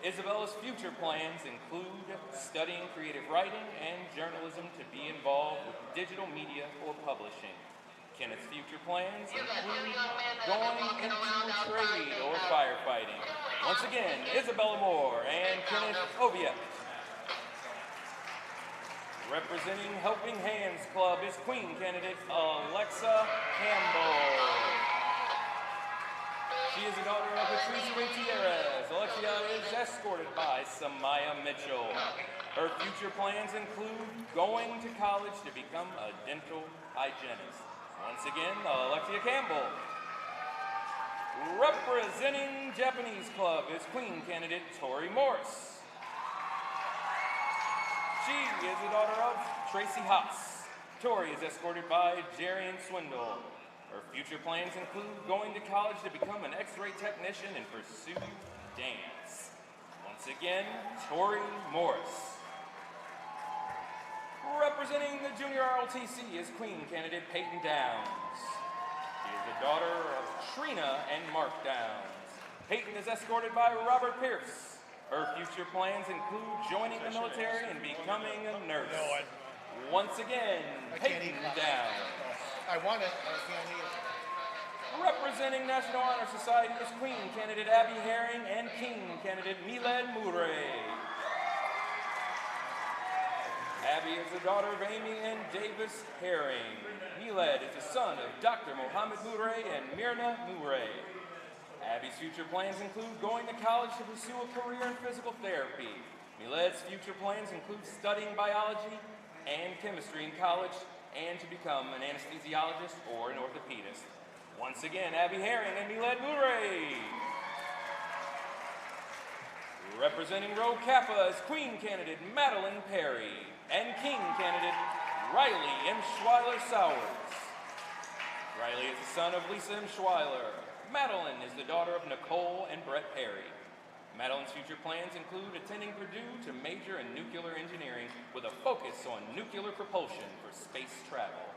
Isabella's future plans include studying creative writing and journalism to be involved with digital media or publishing. Kenneth's future plans include going into trade or firefighting. Once again, Isabella Moore and Kenneth Oviatt. Representing Helping Hands Club is Queen candidate Alexa Campbell. She is the daughter of Patrice Gutierrez. Alexia is escorted by Samaya Mitchell. Her future plans include going to college to become a dental hygienist. Once again, Alexia Campbell. Representing Japanese Club is Queen candidate Tori Morris. She is the daughter of Tracy Haas. Tori is escorted by Jarian Swindle. Her future plans include going to college to become an X-ray technician and pursue dance. Once again, Tori Morris. Representing the Junior ROTC is Queen candidate Peyton Downs. She is the daughter of Trina and Mark Downs. Peyton is escorted by Robert Pierce. Her future plans include joining the military and becoming a nurse. Once again, Peyton Downs. I want it, I can't eat it. Representing National Honor Society is Queen candidate Abby Herring and King candidate Milad Murray. Abby is the daughter of Amy and Davis Herring. Milad is the son of Dr. Mohammed Murray and Myrna Murray. Abby's future plans include going to college to pursue a career in physical therapy. Milad's future plans include studying biology and chemistry in college and to become an anesthesiologist or an orthopedist. Once again, Abby Herring and Milad Murray. Representing Rho Kappa is Queen candidate Madeline Perry and King candidate Riley M. Schweiler Sowers. Riley is the son of Lisa M. Schweiler. Madeline is the daughter of Nicole and Brett Perry. Madeline's future plans include attending Purdue to major in nuclear engineering with a focus on nuclear propulsion for space travel.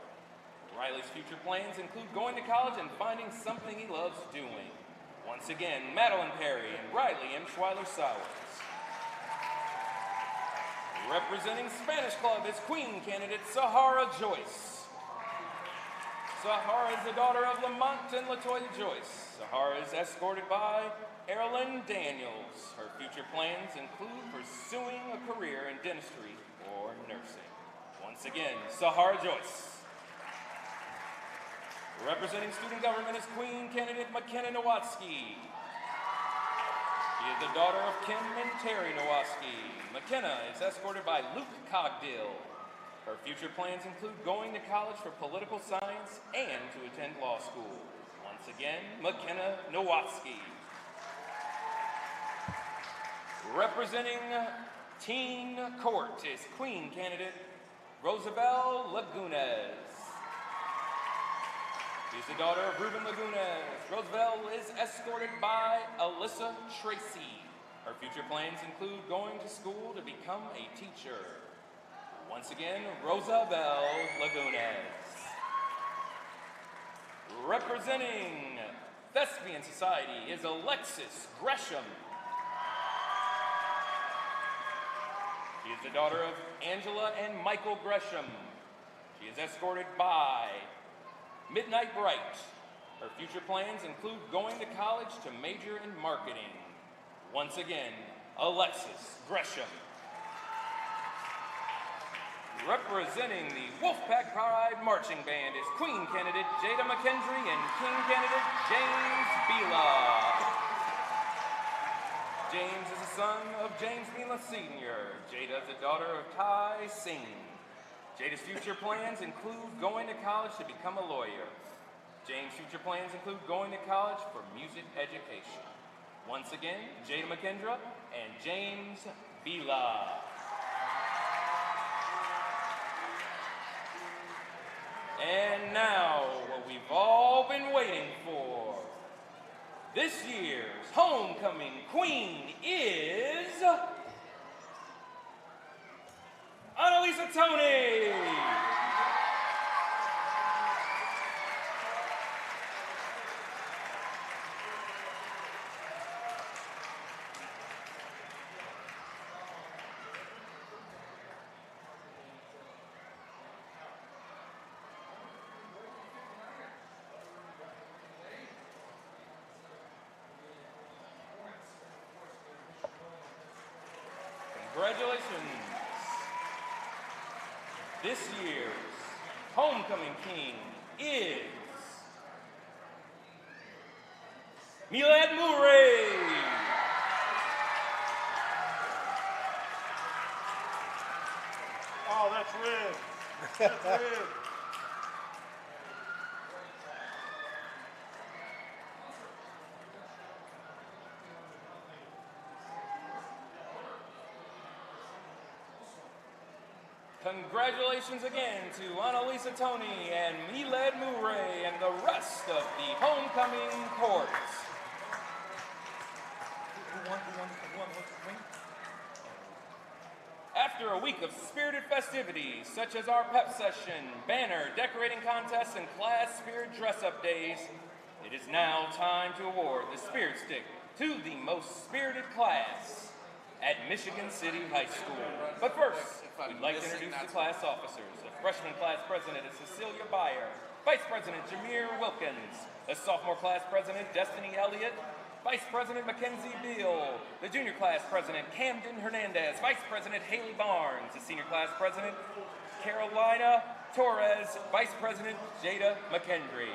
Riley's future plans include going to college and finding something he loves doing. Once again, Madeline Perry and Riley M. Schweiler Sowers. Representing Spanish Club is Queen candidate Sahara Joyce. Sahara is the daughter of Lamont and Latoya Joyce. Sahara is escorted by Erilyn Daniels. Her future plans include pursuing a career in dentistry or nursing. Once again, Sahara Joyce. Representing student government is Queen candidate McKenna Nowatsky. She is the daughter of Kim and Terry Nowatsky. McKenna is escorted by Luke Cogdill. Her future plans include going to college for political science and to attend law school. Once again, McKenna Nowatsky. Representing Teen Court is Queen candidate Rosabelle Lagunes. She's the daughter of Ruben Lagunes. Rosabelle is escorted by Alyssa Tracy. Her future plans include going to school to become a teacher. Once again, Rosabelle Lagunes. Representing Thespian Society is Alexis Gresham. She is the daughter of Angela and Michael Gresham. She is escorted by Midnight Bright. Her future plans include going to college to major in marketing. Once again, Alexis Gresham. Representing the Wolfpack Pride Marching Band is Queen candidate Jada McKendry and King candidate James Bila. James is the son of James Bila Sr. Jada is the daughter of Ty Singh. Jada's future plans include going to college to become a lawyer. James' future plans include going to college for music education. Once again, Jada McKendra and James Vila. And now, what we've all been waiting for. This year's homecoming queen is Annalisa Tony. Congratulations. This year's homecoming king is Milad Murray. Oh, that's rigged. That's rigged. Congratulations again to Annalisa Tony and Milad Murray and the rest of the homecoming court. After a week of spirited festivities, such as our pep session, banner, decorating contests, and class spirit dress-up days, it is now time to award the Spirit Stick to the most spirited class at Michigan City High School. But first, we'd like to introduce the class officers. The freshman class president is Cecilia Beyer, vice president Jameer Wilkins, the sophomore class president Destiny Elliott, vice president Mackenzie Beal, the junior class president Camden Hernandez, vice president Haley Barnes, the senior class president Carolina Torres, vice president Jada McKendry.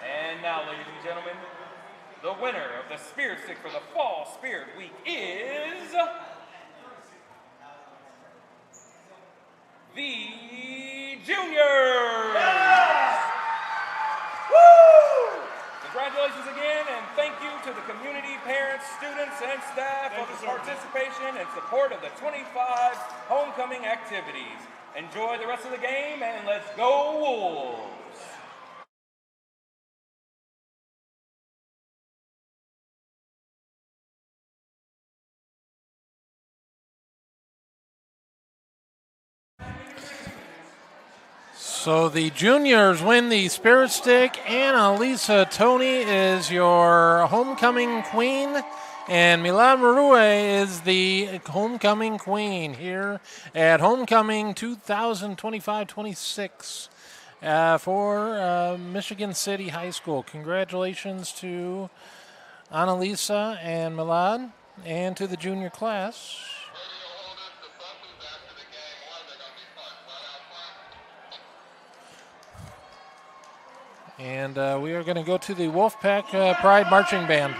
And now, ladies and gentlemen, the winner of the Spirit Stick for the Fall Spirit Week is the Juniors! Yeah! Woo! Congratulations again, and thank you to the community, parents, students, and staff for the participation and support of the 25 homecoming activities. Enjoy the rest of the game, and let's go Wolves! So the juniors win the Spirit Stick. Annalisa Tony is your homecoming queen, and Milad Murray is the homecoming queen here at Homecoming 2025-26 for Michigan City High School. Congratulations to Annalisa and Milad, and to the junior class. And we are going to go to the Wolfpack Pride Marching Band.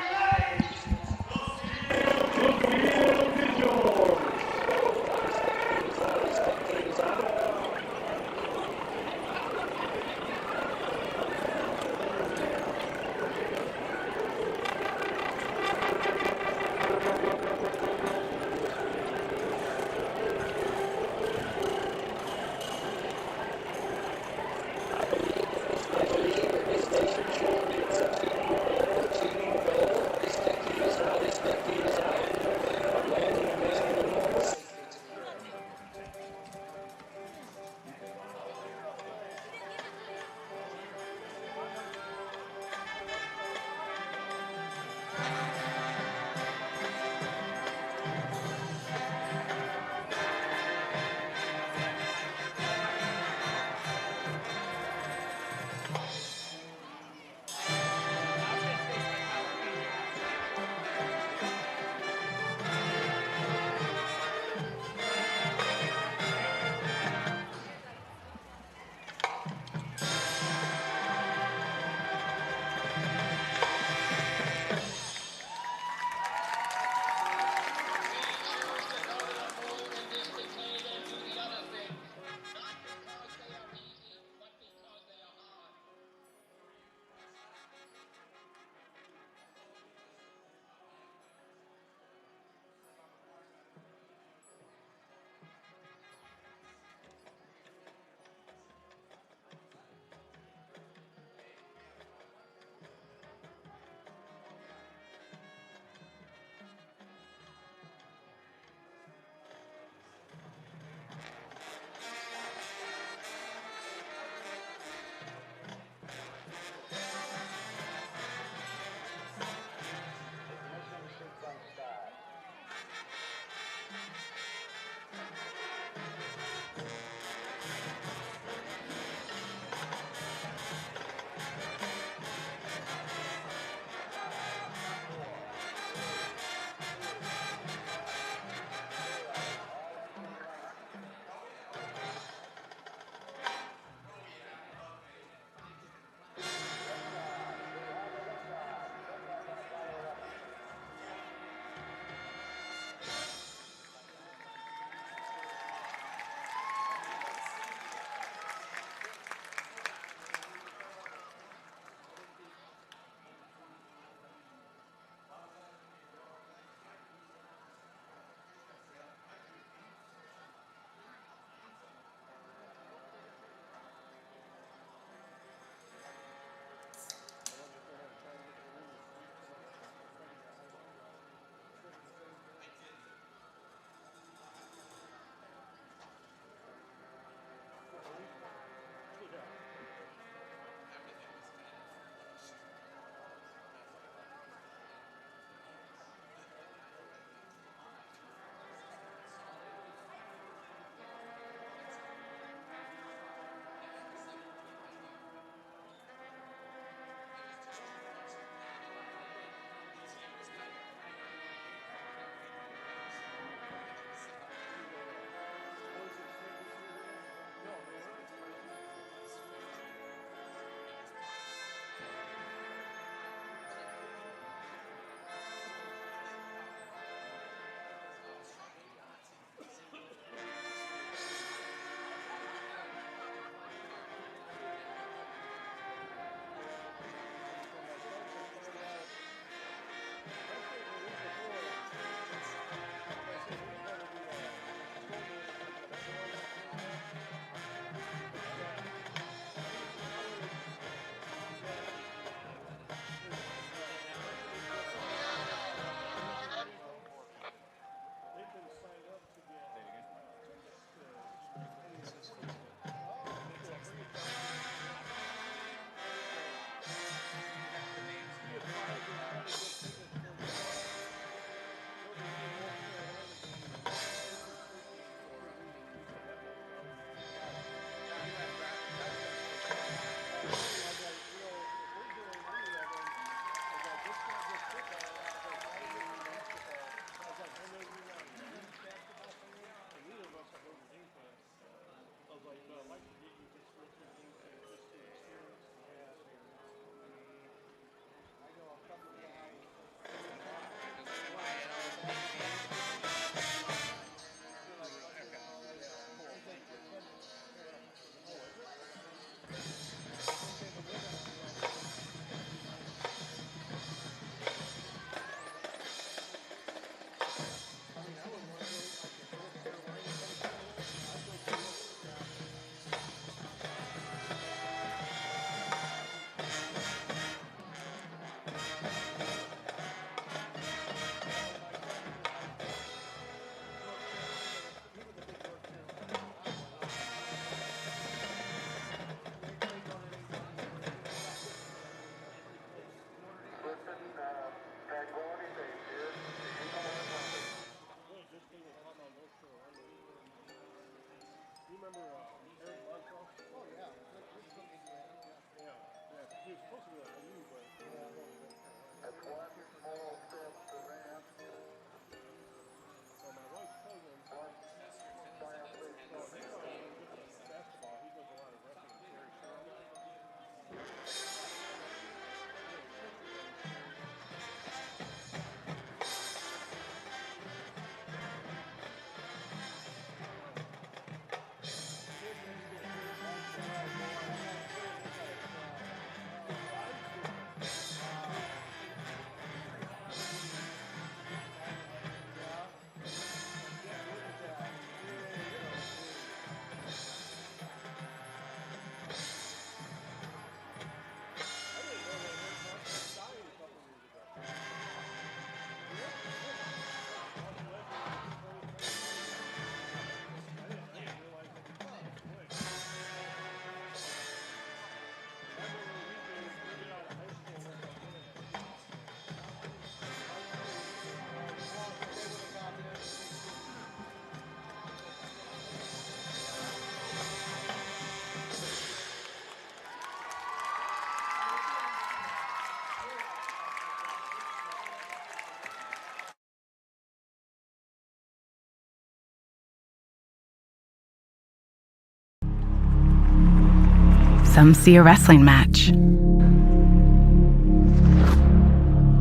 Some see a wrestling match.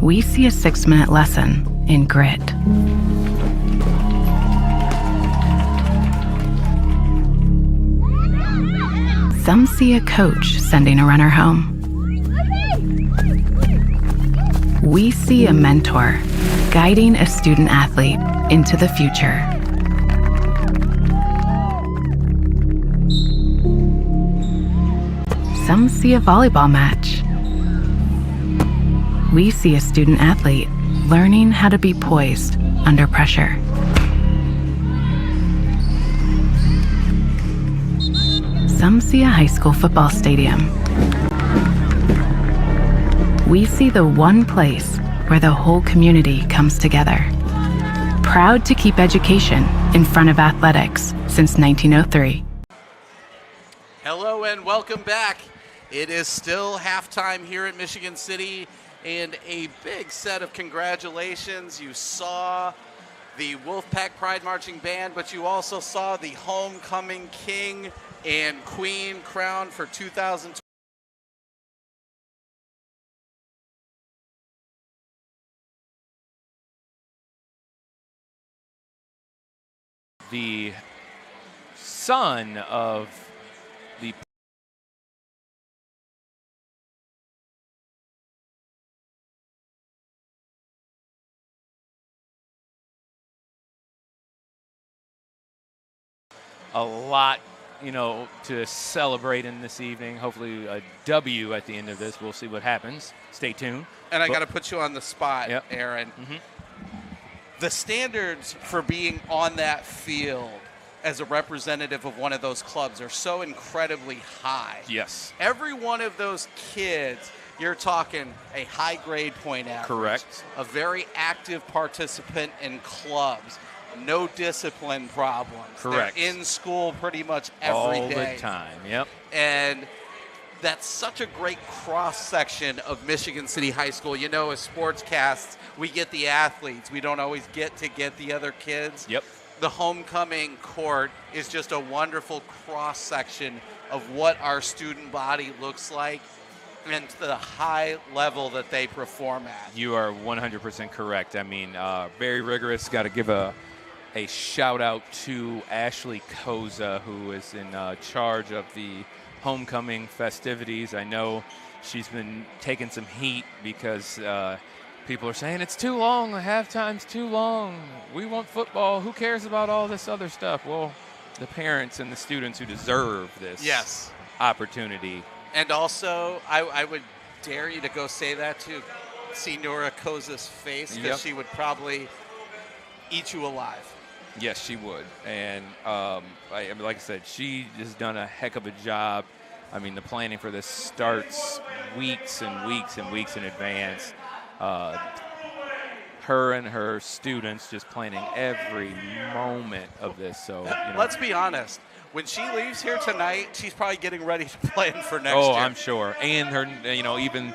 We see a 6-minute lesson in grit. Some see a coach sending a runner home. We see a mentor guiding a student athlete into the future. Some see a volleyball match. We see a student athlete learning how to be poised under pressure. Some see a high school football stadium. We see the one place where the whole community comes together. Proud to keep education in front of athletics since 1903. Hello and welcome back. It is still halftime here at Michigan City, and a big set of congratulations. You saw the Wolfpack Pride Marching Band, but you also saw the homecoming king and queen crowned for 2020. The son of the a lot, to celebrate in this evening. Hopefully a W at the end of this. We'll see what happens. Stay tuned. And I got to put you on the spot, Yep. Aaron. Mhm. The standards for being on that field as a representative of one of those clubs are so incredibly high. Yes. Every one of those kids, you're talking a high grade point average. Correct. A very active participant in clubs. No discipline problems. Correct. They're in school pretty much every day. All the time. Yep. And that's such a great cross-section of Michigan City High School. You know, as sportscasts, we get the athletes. We don't always get the other kids. Yep. The homecoming court is just a wonderful cross-section of what our student body looks like and the high level that they perform at. You are 100% correct. I mean, very rigorous. Got to give a shout out to Ashley Koza, who is in charge of the homecoming festivities. I know she's been taking some heat because people are saying it's too long, the halftime's too long. We want football. Who cares about all this other stuff? Well, the parents and the students who deserve this opportunity. And also, I would dare you to go say that to Senora Koza's face, because she would probably eat you alive. Yes, she would. And like I said, she has done a heck of a job. I mean, the planning for this starts weeks and weeks and weeks in advance. her and her students just planning every moment of this. So, let's be honest. When she leaves here tonight, she's probably getting ready to plan for next year. year. I'm sure. And her, even,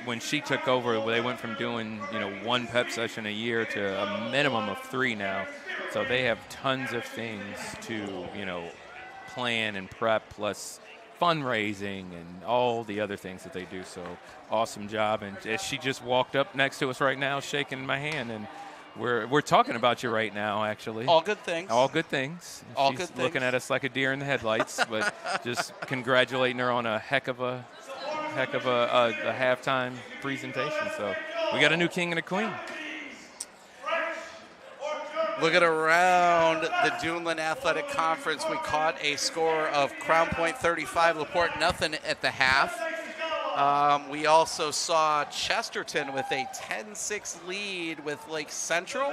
when she took over, they went from doing, one pep session a year to a minimum of 3 now. So they have tons of things to, plan and prep, plus fundraising and all the other things that they do. So awesome job. And she just walked up next to us right now, shaking my hand, and we're talking about you right now, actually. All good things. All good things. All She's good things. Looking at us like a deer in the headlights, but just congratulating her on a heck of a halftime presentation. So we got a new king and a queen. Looking around the Duneland Athletic Conference, we caught a score of Crown Point 35, LaPorte nothing at the half. We also saw Chesterton with a 10-6 lead with Lake Central.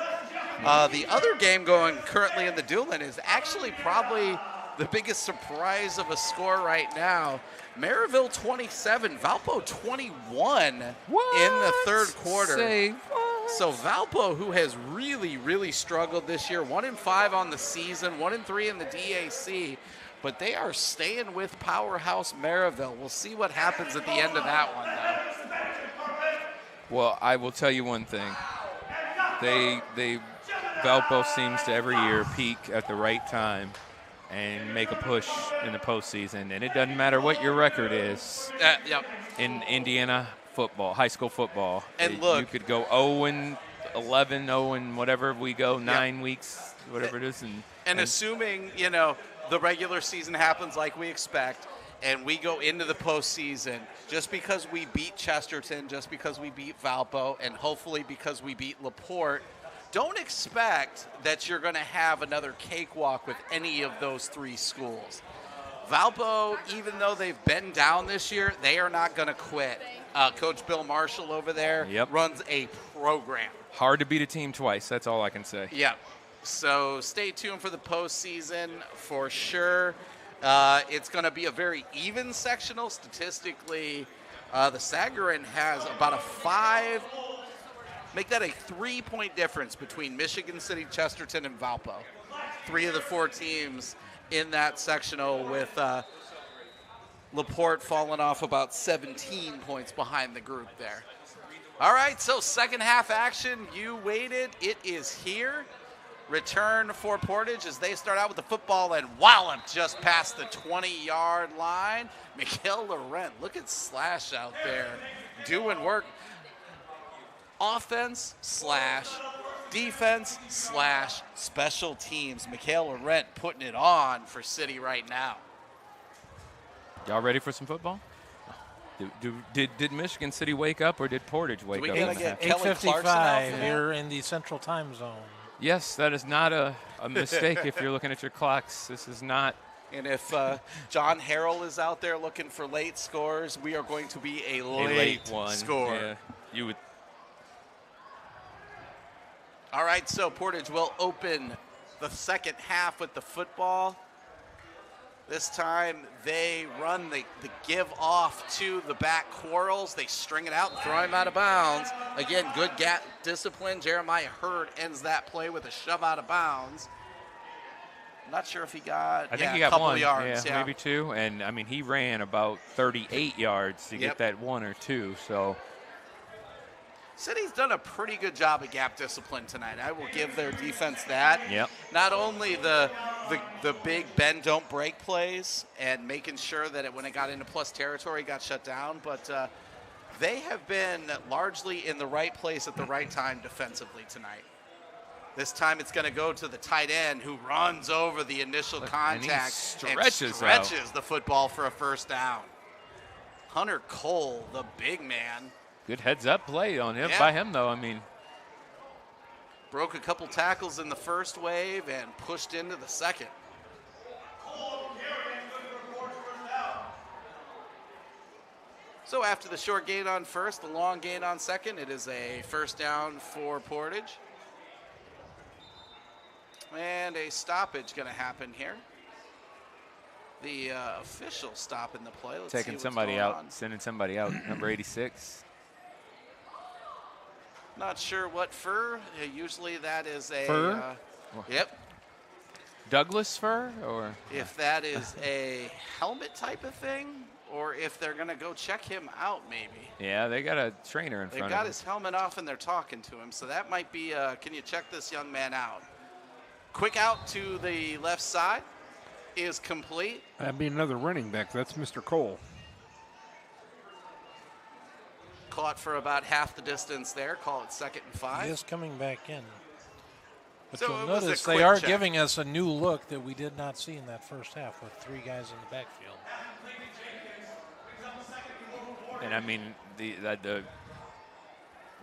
The other game going currently in the Duneland is actually probably the biggest surprise of a score right now. Maryville 27, Valpo 21 in the third quarter. Say what? So Valpo, who has really, really struggled this year, 1-5 on the season, 1-3 in the DAC, but they are staying with powerhouse Maryville. We'll see what happens at the end of that one, though. Well, I will tell you one thing. Valpo seems to every year peak at the right time and make a push in the postseason, and it doesn't matter what your record is in Indiana football, high school football. And look, you could go 0-11, 0 whatever we go, 9 weeks, whatever it is. And assuming, the regular season happens like we expect, and we go into the postseason, just because we beat Chesterton, just because we beat Valpo, and hopefully because we beat LaPorte, don't expect that you're going to have another cakewalk with any of those 3 schools. Valpo, even though they've been down this year, they are not going to quit. Coach Bill Marshall over there runs a program. Hard to beat a team twice. That's all I can say. Yeah. So stay tuned for the postseason for sure. It's going to be a very even sectional. Statistically, the Sagarin has about a 5, make that a 3-point difference between Michigan City, Chesterton, and Valpo. 3 of the 4 teams in that sectional, with LaPorte falling off about 17 points behind the group there. All right, so second half action. You waited. It is here. Return for Portage as they start out with the football and wallop just past the 20-yard line. Mikhail Laurent, look at Slash out there doing work. Offense / defense / special teams. Mikhail Laurent putting it on for City right now. Y'all ready for some football? Did Michigan City wake up, or did Portage wake up? We gotta get 8:55 here in the Central Time Zone. Yes, that is not a mistake if you're looking at your clocks. This is not. And if John Harrell is out there looking for late scores, we are going to be a late one score. Yeah, you would. All right, so Portage will open the second half with the football. This time they run the give off to the back Quarles. They string it out and throw him out of bounds. Again, good gap discipline. Jeremiah Hurd ends that play with a shove out of bounds. I'm not sure if he got, I think he got a couple 1, yards. yeah, maybe 2. And, I mean, he ran about 38 yards to get that 1 or 2. So City's done a pretty good job of gap discipline tonight. I will give their defense that. Yep. Not only the big bend don't break plays and making sure that when it got into plus territory got shut down, but they have been largely in the right place at the right time defensively tonight. This time it's going to go to the tight end who runs over the initial contact and stretches the football for a first down. Hunter Cole, the big man. Good heads-up play on him by him, though. I mean, broke a couple tackles in the first wave and pushed into the second. So after the short gain on first, the long gain on second, it is a first down for Portage. And a stoppage going to happen here. The official stop in the play. Let's taking see somebody out, on. sending somebody out, number 86. Not sure what fur. Usually that is a Fur? Yep. Douglas fir or? If that is a helmet type of thing, or if they're gonna go check him out, maybe. Yeah, they got a trainer in They've front got of his helmet off and they're talking to him, so that might be. Can you check this young man out? Quick out to the left side is complete. That'd be another running back. That's Mr. Cole. Caught for about half the distance there. Call it 2nd and 5. He is coming back in. But So you'll it was a notice they quick are check. giving us a new look that we did not see in that first half with 3 guys in the backfield. And I mean,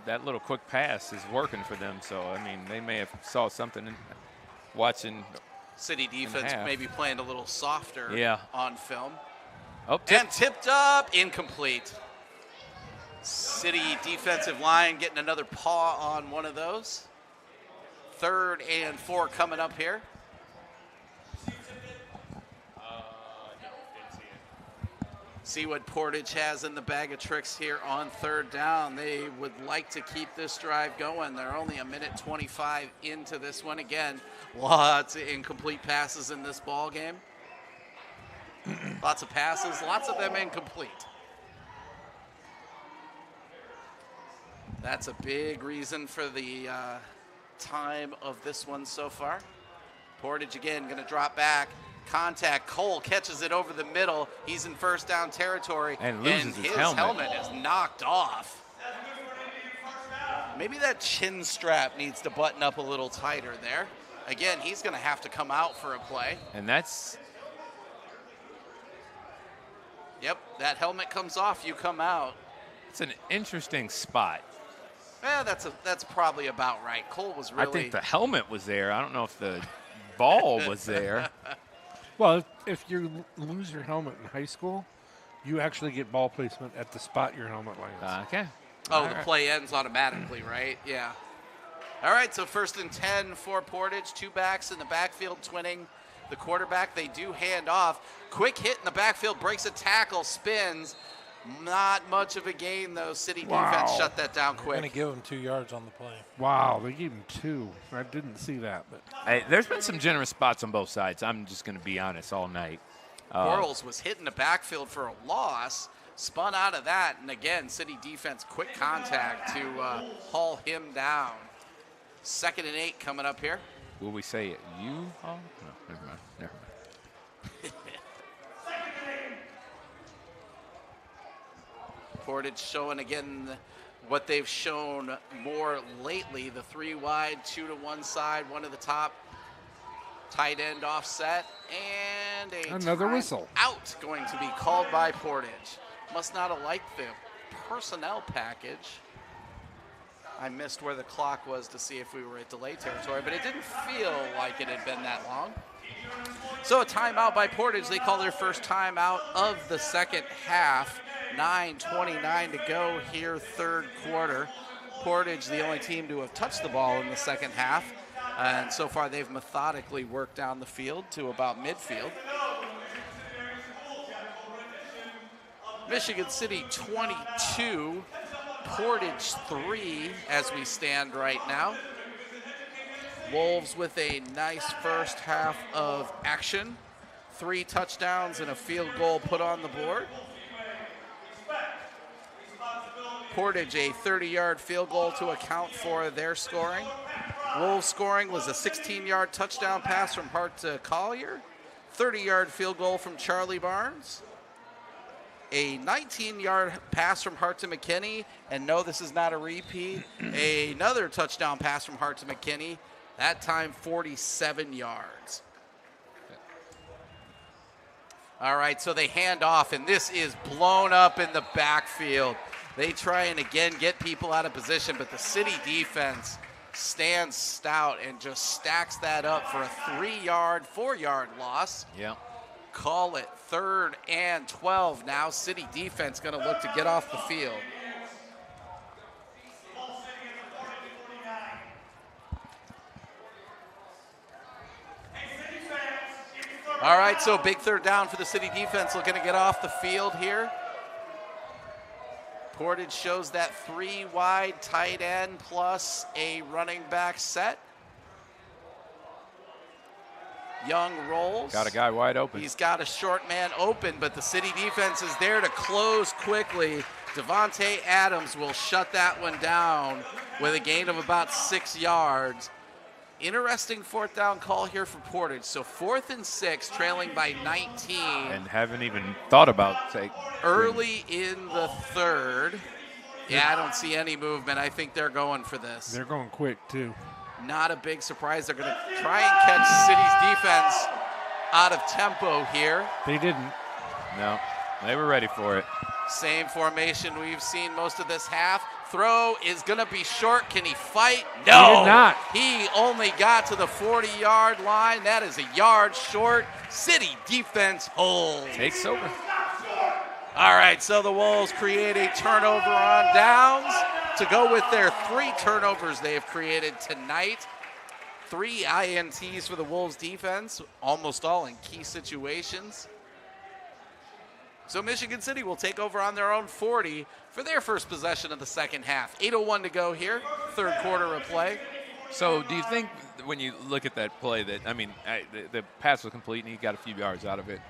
that little quick pass is working for them. So I mean, they may have saw something watching. City defense half. maybe playing a little softer Yeah. on film. Oh, tip. And tipped up, incomplete. City defensive line getting another paw on one of those. 3rd and 4 coming up here. See what Portage has in the bag of tricks here on 3rd down. They would like to keep this drive going. They're only a minute 25 into this one. Again, lots of incomplete passes in this ball game. Lots of passes, lots of them incomplete. That's a big reason for the time of this one so far. Portage again going to drop back. Contact. Cole catches it over the middle. He's in 1st down territory. And loses his his helmet. is knocked off. Maybe that chin strap needs to button up a little tighter there. Again, he's going to have to come out for a play. And that's Yep, that helmet comes off, you come out. it's an interesting spot. That's probably about right. Cole was really. I think the helmet was there. I don't know if the ball was there. Well, if you lose your helmet in high school, you actually get ball placement at the spot your helmet lands. Okay. Oh, All the right. play ends automatically, right? Yeah. All right, so 1st and 10 for Portage. 2 backs in the backfield twinning the quarterback. They do hand off. Quick hit in the backfield, breaks a tackle, spins. Not much of a gain, though. City defense Wow. shut that down We're quick. going to give him 2 yards on the play. Wow, they gave him 2. I didn't see that, but Hey, there's been some generous spots on both sides. I'm just going to be honest all night. Quarles was hit in the backfield for a loss, spun out of that, and again, City defense quick contact to haul him down. 2nd and 8 coming up here. Will we say it? You? Oh, no, never mind. Never mind. Portage showing again what they've shown more lately, the 3 wide, 2 to one side, 1 to the top, tight end offset, and Another time whistle. out going to be called by Portage. Must not have liked the personnel package. I missed where the clock was to see if we were at delay territory, but it didn't feel like it had been that long. So a timeout by Portage. They call their first timeout of the 2nd half. 9:29 to go here, 3rd quarter. Portage, the only team to have touched the ball in the 2nd half. And so far, they've methodically worked down the field to about midfield. Michigan City 22, Portage 3 as we stand right now. Wolves with a nice first half of action. 3 touchdowns and a field goal put on the board. Portage a 30-yard field goal to account for their scoring. Wolves scoring was a 16-yard touchdown pass from Hart to Collier. 30-yard field goal from Charlie Barnes. A 19-yard pass from Hart to McKinney. And no, this is not a repeat. Another touchdown pass from Hart to McKinney. That time 47 yards. All right, so they hand off, and this is blown up in the backfield. They try and again get people out of position, but the City defense stands stout and just stacks that up for a 3-yard, 4-yard loss. Yeah. Call it 3rd and 12 now. City defense going to look to get off the field. All right, so big 3rd down for the City defense, looking to get off the field here. Portage shows that 3 wide tight end plus a running back set. Young rolls. Got a guy wide open. He's got a short man open, but the City defense is there to close quickly. Devontae Adams will shut that one down with a gain of about 6 yards. Interesting 4th down call here for Portage. So 4th and 6, trailing by 19. And haven't even thought about early in the 3rd. Yeah, I don't see any movement. I think they're going for this. They're going quick, too. Not a big surprise. They're going to try and catch City's defense out of tempo here. They didn't. No, they were ready for it. Same formation we've seen most of this half. Throw is going to be short. Can he fight? No. He did not. He only got to the 40-yard line. That is a yard short. City defense holds. Takes over. All right, so the Wolves create a turnover on downs to go with their 3 turnovers they have created tonight. 3 INTs for the Wolves defense, almost all in key situations. So Michigan City will take over on their own 40 for their first possession of the second half. 8:01 to go here, 3rd quarter of play. So do you think when you look at that play that, the pass was complete and he got a few yards out of it,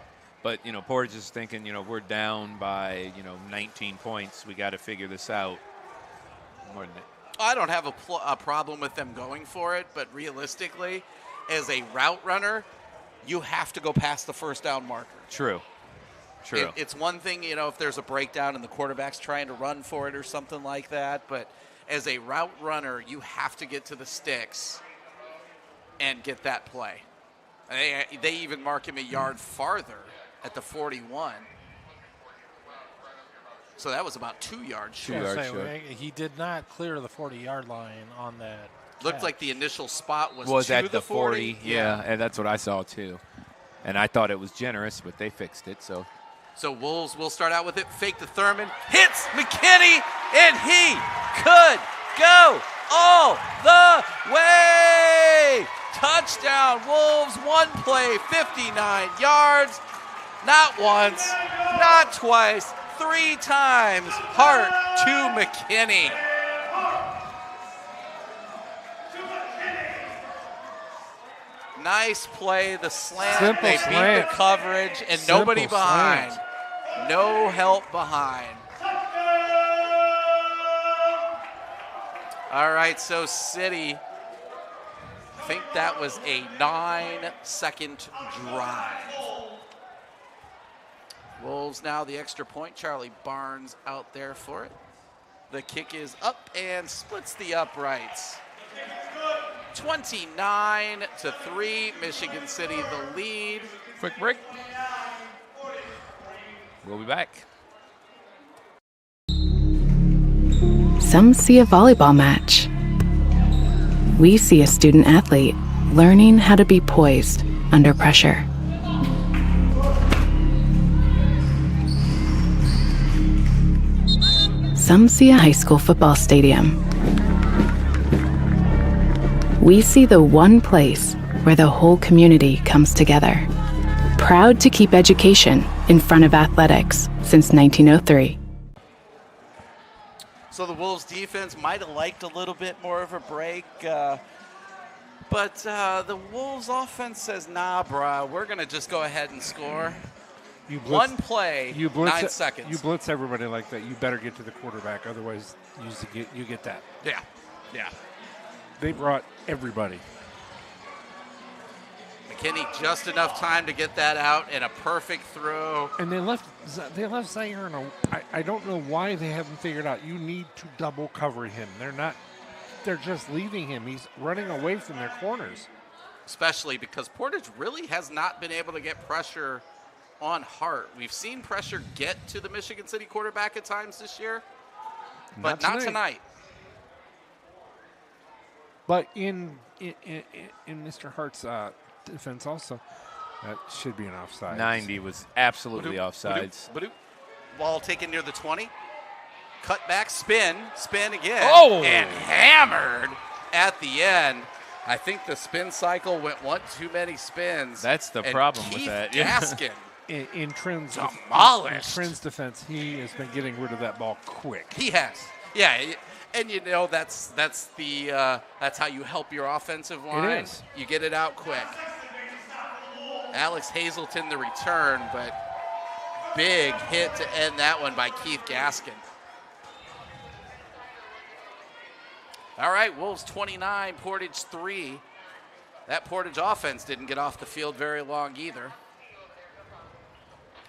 but, Portage is thinking, we're down by, 19 points. We got to figure this out. More than that. I don't have a problem with them going for it, but realistically, as a route runner, you have to go past the 1st down marker. True. It's one thing, if there's a breakdown and the quarterback's trying to run for it or something like that, but as a route runner, you have to get to the sticks and get that play. They even mark him a yard farther at the 41. So that was about 2 yards short. He did not clear the 40-yard line on that. Looked like the initial spot was to at the 40. Yeah, and that's what I saw too. And I thought it was generous, but they fixed it. So Wolves will start out with it. Fake to Thurman. Hits McKinney, and he could go all the way. Touchdown, Wolves. 1 play, 59 yards. Not once, not twice, 3 times. Hart to McKinney. Nice play, the slant. Simple they slant. beat the coverage, and Simple nobody behind. slant. No help behind. All right, so City, I think that was a 9-second drive. Wolves now the extra point. Charlie Barnes out there for it. The kick is up and splits the uprights. 29-3, Michigan City the lead. Quick break. We'll be back. Some see a volleyball match. We see a student athlete learning how to be poised under pressure. Some see a high school football stadium. We see the one place where the whole community comes together. Proud to keep education in front of athletics since 1903. So the Wolves defense might have liked a little bit more of a break, but the Wolves offense says, nah, brah, we're going to just go ahead and score. One play, 9 seconds. You blitz everybody like that, you better get to the quarterback. Otherwise, you get that. Yeah. They brought everybody. McKinney just enough time to get that out and a perfect throw. And they left Zaire in a. I don't know why they haven't figured out. You need to double cover him. They're just leaving him. He's running away from their corners. Especially because Portage really has not been able to get pressure on Hart. We've seen pressure get to the Michigan City quarterback at times this year, but not tonight. But in Mr. Hart's defense also, that should be an offside. 90 was absolutely offsides. Ball taken near the 20. Cut back, spin again. Oh! And hammered at the end. I think the spin cycle went one too many spins. That's the problem with Keith that. Gaskin in Trent's defense, he has been getting rid of that ball quick. He has. Yeah, and that's how you help your offensive line. It is. You get it out quick. Alex Hazelton the return, but big hit to end that one by Keith Gaskin. All right, Wolves 29, Portage 3. That Portage offense didn't get off the field very long either.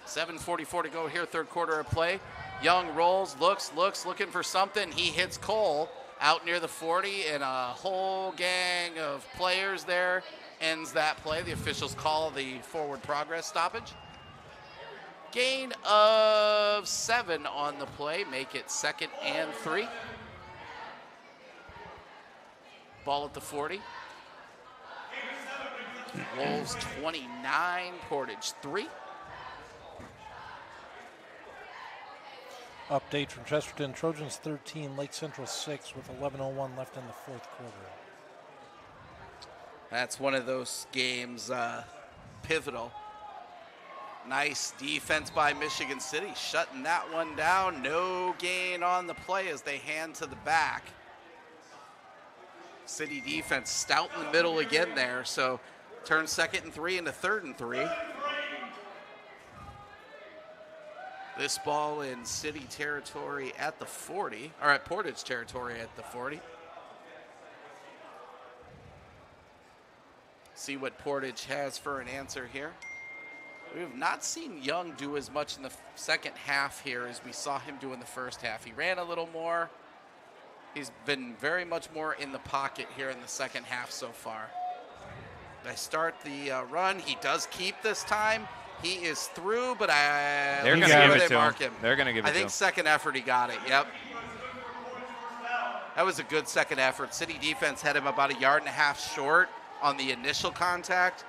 7:44 to go here, third quarter of play. Young rolls, looks, looking for something. He hits Cole out near the 40, and a whole gang of players there ends that play. The officials call the forward progress stoppage. Gain of 7 on the play, make it 2nd and 3. Ball at the 40. Wolves 29, Portage 3. Update from Chesterton. Trojans 13, Lake Central 6 with 11:01 left in the fourth quarter. That's one of those games, pivotal. Nice defense by Michigan City, shutting that one down. No gain on the play as they hand to the back. City defense stout in the middle again there, so turn 2nd and 3 into 3rd and 3. This ball in City territory at the 40, or at Portage territory at the 40. See what Portage has for an answer here. We have not seen Young do as much in the second half here as we saw him do in the first half. He ran a little more. He's been very much more in the pocket here in the second half so far. They start the run. He does keep this time. He is through, but They're going to give it to him. They're going to give it to him. I think second effort he got it, yep. That was a good second effort. City defense had him about 1.5 yards short on the initial contact,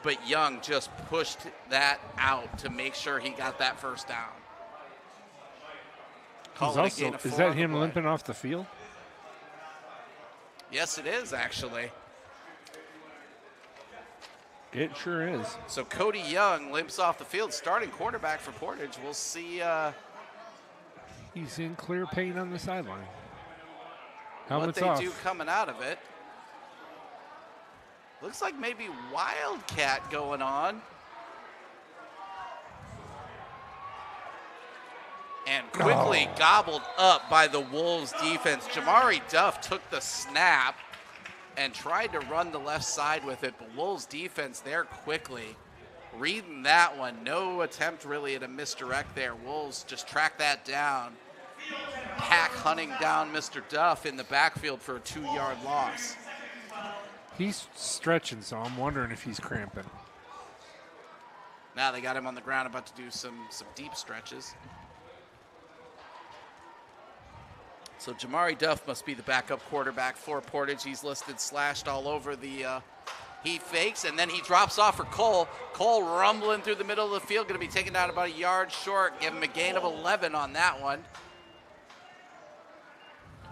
but Young just pushed that out to make sure he got that first down. Is that him limping off the field? Yes, it is, actually. It sure is. So Cody Young limps off the field, starting quarterback for Portage. We'll see. He's in clear pain on the sideline. What they do coming out of it. Looks like maybe Wildcat going on. And quickly gobbled up by the Wolves defense. Jamari Duff took the snap and tried to run the left side with it, but Wolves defense there quickly reading that one. No attempt really at a misdirect there. Wolves just track that down. Pack hunting down Mr. Duff in the backfield for a 2-yard loss. He's stretching, so I'm wondering if he's cramping. Now they got him on the ground, about to do some deep stretches. So Jamari Duff must be the backup quarterback for Portage. He's listed slashed all over the he fakes, and then he drops off for Cole. Cole rumbling through the middle of the field, going to be taken down about 1 yard short. Give him a gain of 11 on that one.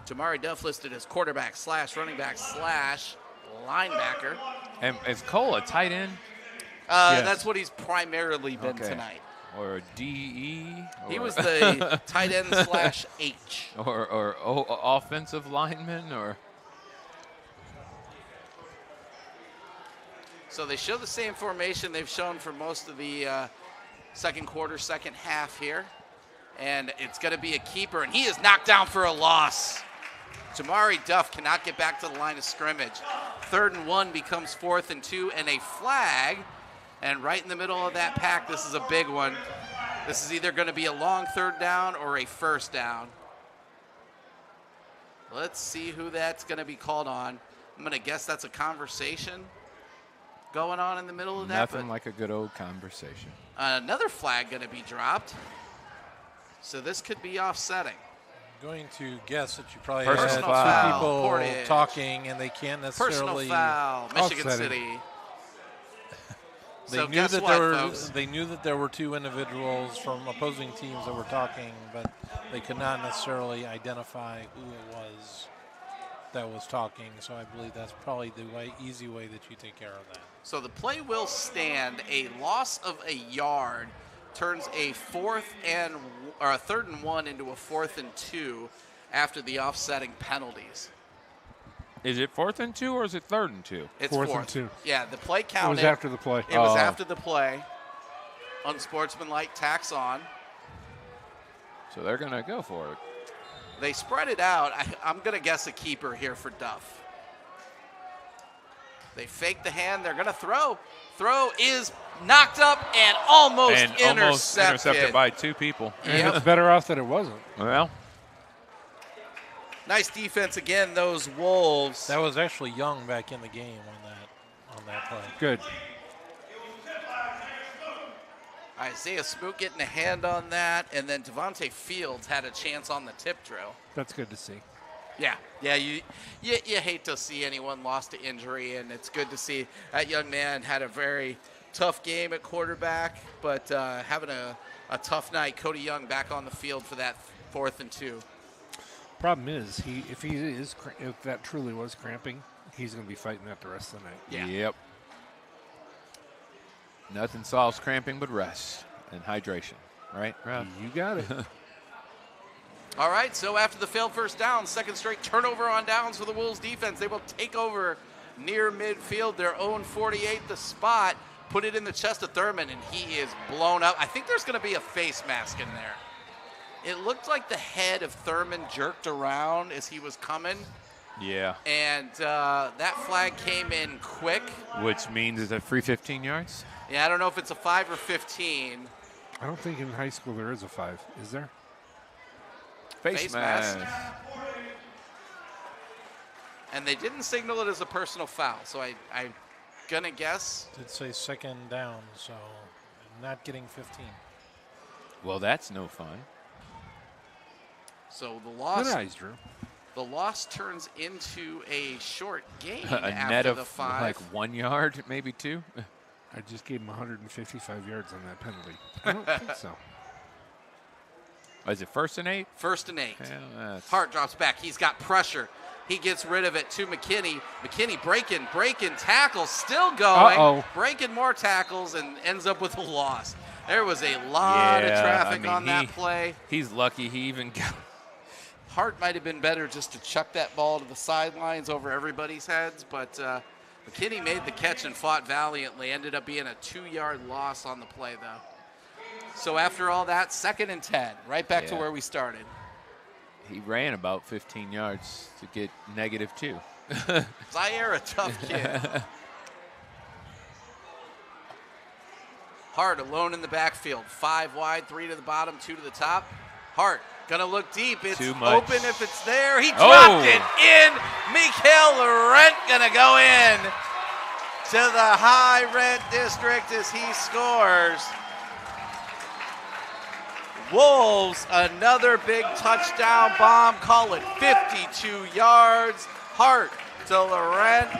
Jamari Duff listed as quarterback / running back / linebacker. And is Cole a tight end? Yes. That's what he's primarily been tonight. Or a DE? He was the tight end / H. Or offensive lineman? Or So they show the same formation they've shown for most of the second quarter, second half here. And it's going to be a keeper, and he is knocked down for a loss. Jamari Duff cannot get back to the line of scrimmage. 3rd and 1 becomes 4th and 2, and a flag. And right in the middle of that pack, this is a big one. This is either going to be a long 3rd down or a 1st down. Let's see who that's going to be called on. I'm going to guess that's a conversation going on in the middle of that. nothing like a good old conversation. Another flag going to be dropped. So this could be offsetting. I'm going to guess that you probably Personal had foul. two people Portage. talking, and they can't necessarily. Personal foul, Michigan Offsetting. City. They So knew guess that what, there were. folks? They knew that there were 2 individuals from opposing teams that were talking, but they could not necessarily identify who it was. that was talking, so I believe that's probably the easy way that you take care of that. So the play will stand. A loss of a yard turns a third and 1 into a 4th and 2 after the offsetting penalties. Is it 4th and 2 or is it 3rd and 2? It's 4th fourth. and 2. Yeah, the play It counted. was after the play. It was after the play. Unsportsmanlike tax on. So they're going to go for it. They spread it out. I'm going to guess a keeper here for Duff. They fake the hand. They're going to throw. Throw is knocked up and almost intercepted. By 2 people. And it's better off that it wasn't. Well, nice defense again, those Wolves. That was actually Young back in the game on that play. Good. Isaiah Smoot getting a hand on that, and then Devontae Fields had a chance on the tip drill. That's good to see. Yeah, you hate to see anyone lost to injury, and it's good to see that young man had a very tough game at quarterback, but having a tough night. Cody Young back on the field for that 4th and 2. Problem is, if that truly was cramping, he's going to be fighting that the rest of the night. Yeah. Yep. Nothing solves cramping but rest and hydration, right, Rob? You got it. All right, so after the failed first down, second straight turnover on downs for the Wolves defense. They will take over near midfield, their own 48, the spot, put it in the chest of Thurman, and he is blown up. I think there's going to be a face mask in there. It looked like the head of Thurman jerked around as he was coming. Yeah. And that flag came in quick. Which means it's a free 15 yards? Yeah, I don't know if it's a 5 or 15. I don't think in high school there is a 5. Is there? Face mask. mask. And they didn't signal it as a personal foul, so I'm going to guess. Did say second down, so not getting 15. Well, that's no fun. So the loss. Good eyes, Drew. The loss turns into a short gain A after net of the 5. like 1 yard, maybe 2. I just gave him 155 yards on that penalty. I don't think so. Is it 1st and 8? 1st and 8. Yeah, that's Hart drops back. He's got pressure. He gets rid of it to McKinney. McKinney breaking tackles, still going. Breaking more tackles and ends up with a loss. There was a lot of traffic on that play. He's lucky he even got. Hart might have been better just to chuck that ball to the sidelines over everybody's heads, but McKinney made the catch and fought valiantly. Ended up being a 2-yard loss on the play, though. So after all that, 2nd and 10, right back to where we started. He ran about 15 yards to get -2. Zaire, a tough kid. Hart alone in the backfield. 5 wide, 3 to the bottom, 2 to the top. Hart gonna look deep. It's Too much. open if it's there. He dropped it in. Mikael Laurent gonna go in to the high rent district as he scores. Wolves, another big touchdown bomb. Call it 52 yards. Hart to Laurent.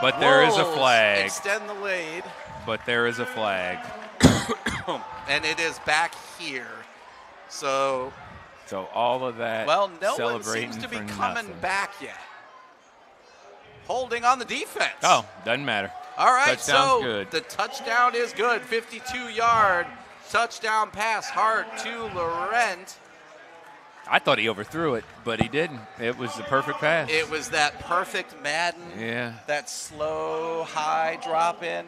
But there is a Wolves flag. extend the lead. But there is a flag. And it is back here. So all of that. well, no one celebrating seems to be for coming nothing. back yet. Holding on the defense. Oh, doesn't matter. All right, Touchdown's so good. the touchdown is good. 52-yard touchdown pass. Hart to Laurent. I thought he overthrew it, but he didn't. It was the perfect pass. It was that perfect Madden. Yeah. That slow, high drop in.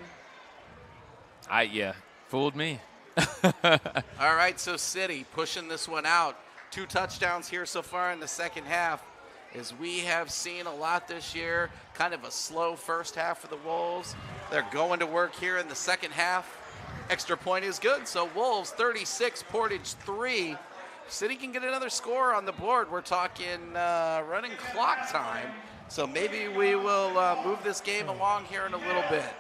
Fooled me. All right, so City pushing this one out. 2 touchdowns here so far in the second half. As we have seen a lot this year, kind of a slow first half for the Wolves. They're going to work here in the second half. Extra point is good, so Wolves 36, Portage 3. City can get another score on the board. We're talking running clock time, so maybe we will move this game along here in a little bit.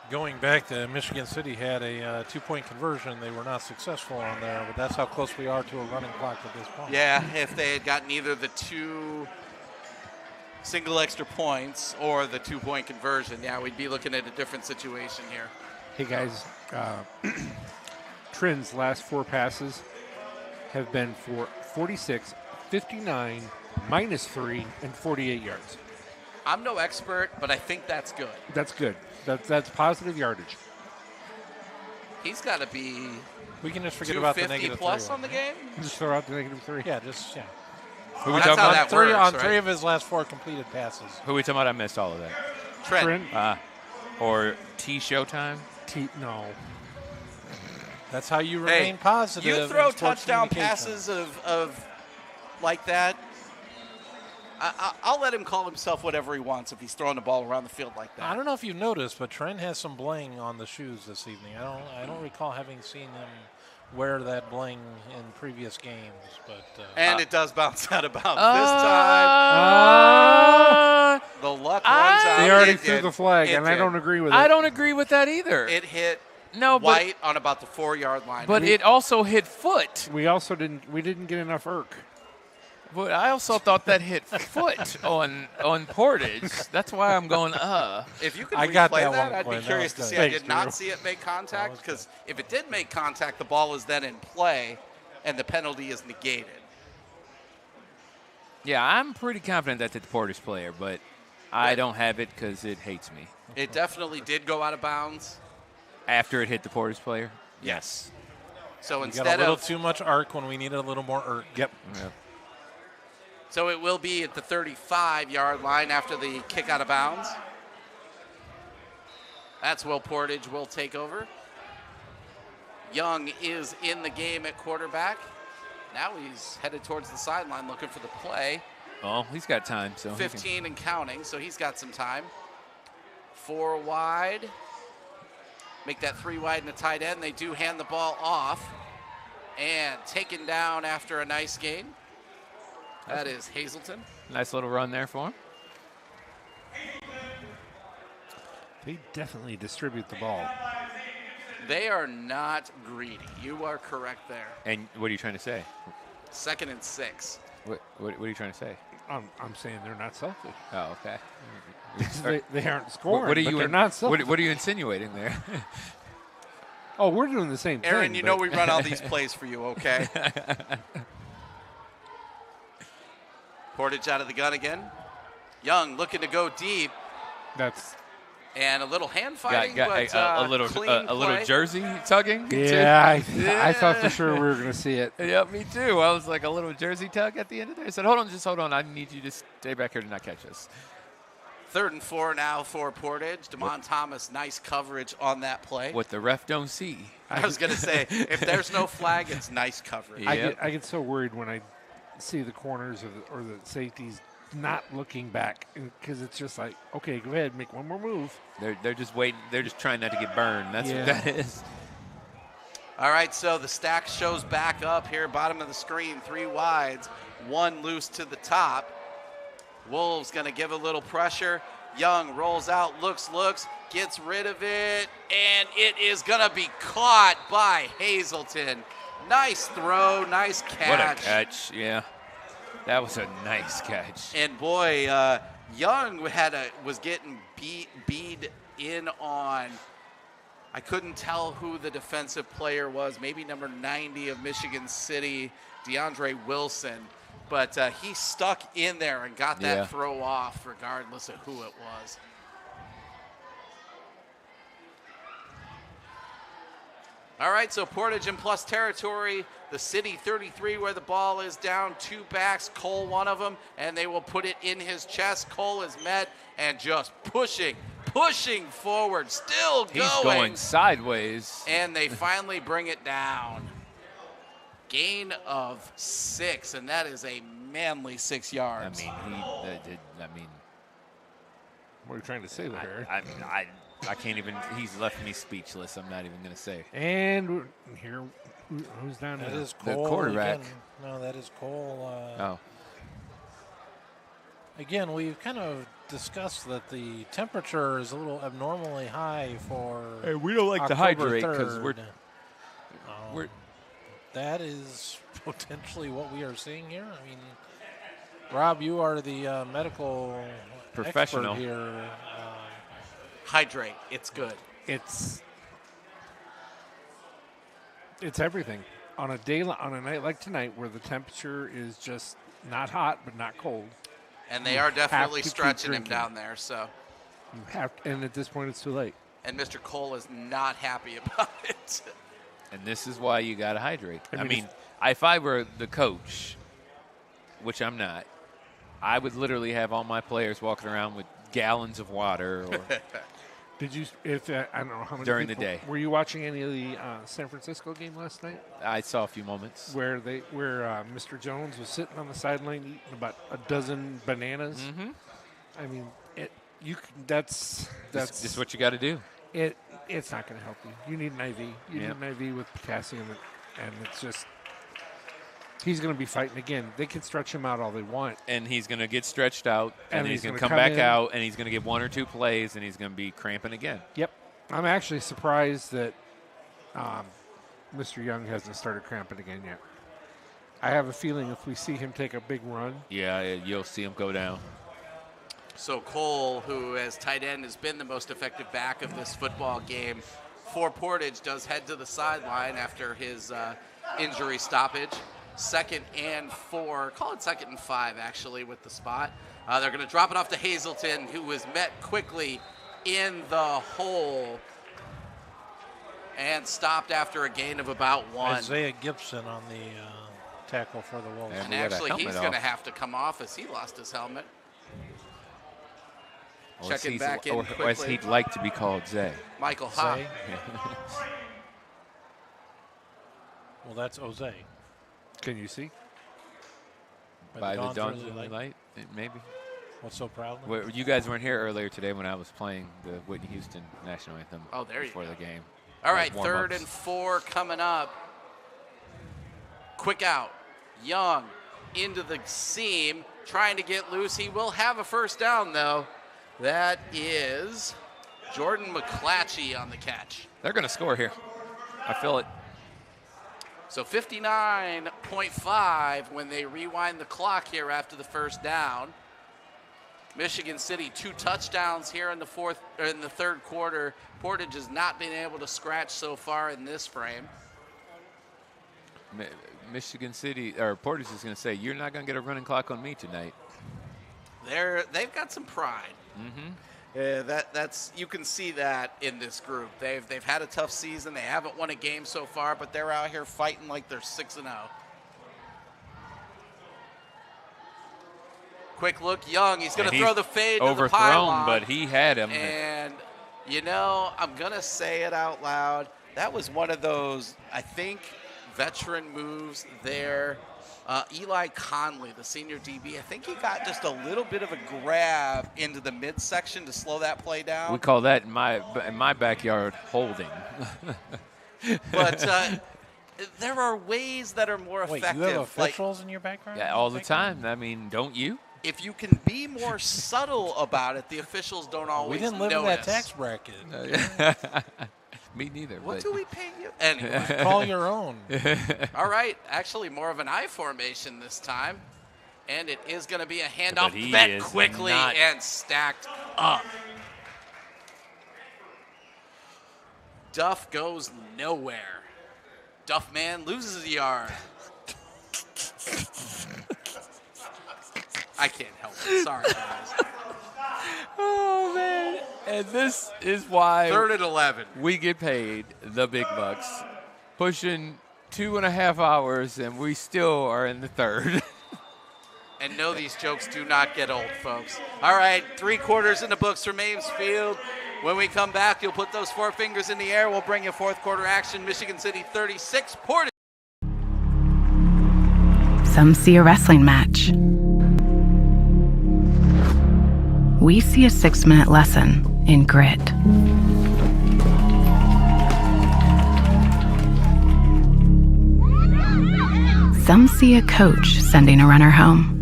Going back to Michigan City had a 2-point conversion. They were not successful on there, but that's how close we are to a running clock at this point. Yeah, if they had gotten either the 2 single extra points or the 2-point conversion, we'd be looking at a different situation here. Hey, guys. Trin's last 4 passes, have been for 46, 59, -3, and 48 yards. I'm no expert, but I think that's good. That's good. That's positive yardage. He's got to be We can just forget about the 250 negative plus 3 on the game. Just throw out the -3. Yeah, just Who we That's talking how about? that works, on right? 3 of his last 4 completed passes. Who we talking about? I missed all of that. Trent. Or T Showtime? No. That's how you Hey, remain positive. you in throw sports touchdown communication. passes of like that. I'll let him call himself whatever he wants if he's throwing the ball around the field like that. I don't know if you noticed, but Trent has some bling on the shoes this evening. I don't recall having seen him wear that bling in previous games, but And it does bounce out of bounds Uh, this time. The luck runs out. They already It threw did. the flag, It and I did. don't agree with it. I don't agree with that either. It hit No, but- White on about the 4-yard line. but it also hit foot. We also didn't get enough irk. But I also thought that hit foot on Portage. That's why I'm going, If you could I replay got that, that one I'd be point. That curious was to good. see. I Thanks, did not Drew. see it make contact was because if it did make contact, the ball is then in play and the penalty is negated. Yeah, I'm pretty confident that's the Portage player, but I don't have it because it hates me. It definitely did go out of bounds. After it hit the Portage player? Yes. So we got a instead little of too much arc when we needed a little more irk. Yep. Yeah. So it will be at the 35-yard line after the kick out of bounds. That's Will Portage will take over. Young is in the game at quarterback. Now he's headed towards the sideline looking for the play. Oh, he's got time. So he can- 15 and counting, so he's got some time. 4 wide. Make that 3 wide and a tight end. They do hand the ball off. And taken down after a nice gain. That is Hazleton. Nice little run there for him. They definitely distribute the ball. They are not greedy. You are correct there. And what are you trying to say? 2nd and 6. What are you trying to say? I'm saying they're not selfish. Oh, okay. They aren't scoring, What are but you they're not selfish. what are you insinuating there? Oh, we're doing the same thing. Aaron, you know but- we run all these plays for you, okay? Portage out of the gun again. Young looking to go deep. That's And a little hand fighting, got but a little clean a little play. jersey tugging. too? yeah. I thought for sure we were going to see it. Yeah, me too. I was like a little jersey tug at the end of there. I said, hold on. I need you to stay back here to not catch us. 3rd and 4 now for Portage. Damon Thomas, nice coverage on that play. What the ref don't see. I was going to say, if there's no flag, it's nice coverage. Yeah. I get so worried when I see the corners or the safeties not looking back because it's just like, okay, go ahead, make one more move. They're just waiting. They're just trying not to get burned. That's what Yeah. that is. All right, so the stack shows back up here, bottom of the screen, 3 wides, 1 loose to the top. Wolves going to give a little pressure. Young rolls out, looks, gets rid of it, and it is going to be caught by Hazleton. Nice throw, nice catch. What a catch! Yeah, that was a nice catch. And boy, Young was getting beat in on. I couldn't tell who the defensive player was. Maybe number 90 of Michigan City, DeAndre Wilson. But he stuck in there and got that Yeah. throw off regardless of who it was. All right, so Portage in plus territory. The City 33 where the ball is down. 2 backs, Cole one of them, and they will put it in his chest. Cole is met and just pushing forward, still going. He's going sideways. And they finally bring it down. Gain of 6, and that is a manly 6 I yards. mean, What are you trying to say there? I can't even. He's left me speechless. I'm not even going to say. And here, who's down That there? is The Cole. quarterback. Again. No, that is Cole. Oh, Again, we've kind of discussed that the temperature is a little abnormally high for hey, we don't like to October hydrate because 3rd. we're That is potentially what we are seeing here. I mean, Rob, you are the medical Professional. expert here. Hydrate. It's good. It's everything. on a night like tonight where the temperature is just not hot but not cold. And they are definitely to keep stretching him drinking. down there. So, You have, and at this point, it's too late. and Mr. Cole is not happy about it. And this is why you got to hydrate. I I mean, mean, if I were the coach, which I'm not, I would literally have all my players walking around with gallons of water. Or Did you? I don't know how many During the people- day. Were you watching any of the San Francisco game last night, I saw a few moments. where Mr. Jones was sitting on the sideline eating about a dozen bananas? Mm-hmm. I mean, that's This is what you got to do. It's not going to help you. You need an IV. You Yep. need an IV with potassium, and it's just he's going to be fighting again. They can stretch him out all they want. And he's going to get stretched out, and he's going to gonna come back in. out, and he's going to get 1 or 2 plays, and he's going to be cramping again. Yep. I'm actually surprised that Mr. Young hasn't started cramping again yet. I have a feeling if we see him take a big run, Yeah, you'll see him go down. So Cole, who as tight end has been the most effective back of this football game for Portage, does head to the sideline after his injury stoppage. 2nd and 4, call it 2nd and 5 actually with the spot. They're going to drop it off to Hazelton, who was met quickly in the hole and stopped after a gain of about 1. Isaiah Gibson on the tackle for the Wolves. And And we got a actually, he's helmet going to off. have to come off as he lost his helmet. Or as Checking he's- back in or as quickly. he'd like to be called, Zay. Michael Ha. Zay? Well, that's Jose. can you see? By the dawn through of the light, maybe. What's so proud? Well, you guys weren't here earlier today when I was playing the Whitney Houston national anthem. Oh, there you before go. the game. All right, Warm-ups. 3rd and 4 coming up. Quick out. Young into the seam, trying to get loose. He will have a first down, though. That is Jordan McClatchy on the catch. They're going to score here. I feel it. So 59.5 when they rewind the clock here after the first down. Michigan City 2 touchdowns here in the 3rd quarter. Portage has not been able to scratch so far in this frame. Michigan City, or Portage is going to say, you're not going to get a running clock on me tonight. They've got some pride. That's you can see that in this group. They've had a tough season. They haven't won a game so far, but they're out here fighting like they're 6-0. Quick look, Young. He's going to And throw he's the fade to the overthrown, pylon. but he had him. And, I'm going to say it out loud. That was one of those, I think, veteran moves there. Eli Conley, the senior DB, I think he got just a little bit of a grab into the midsection to slow that play down. We call that in my backyard holding. But there are ways that are more Wait, effective. you have Like, officials in your background? Yeah, all the time. I mean, don't you? if you can be more subtle about it, the officials don't We always didn't live in that notice. tax bracket. Me neither. What but do we pay you? Anyway. Call your own. All right, actually more of an I formation this time. And it is going to be a handoff But he bet is quickly not- and stacked up. Duff goes nowhere. Duff man loses a yard. I can't help it. Sorry, guys. Oh, man. And this is why 3rd and 11. we get paid the big bucks. Pushing 2.5 hours, and we still are in the 3rd. And no, these jokes do not get old, folks. All right, 3 quarters in the books from Ames Field. When we come back, you'll put those 4 fingers in the air. We'll bring you 4th quarter action. Michigan City 36, Portage. Some see a wrestling match. We see a 6-minute lesson in grit. Some see a coach sending a runner home.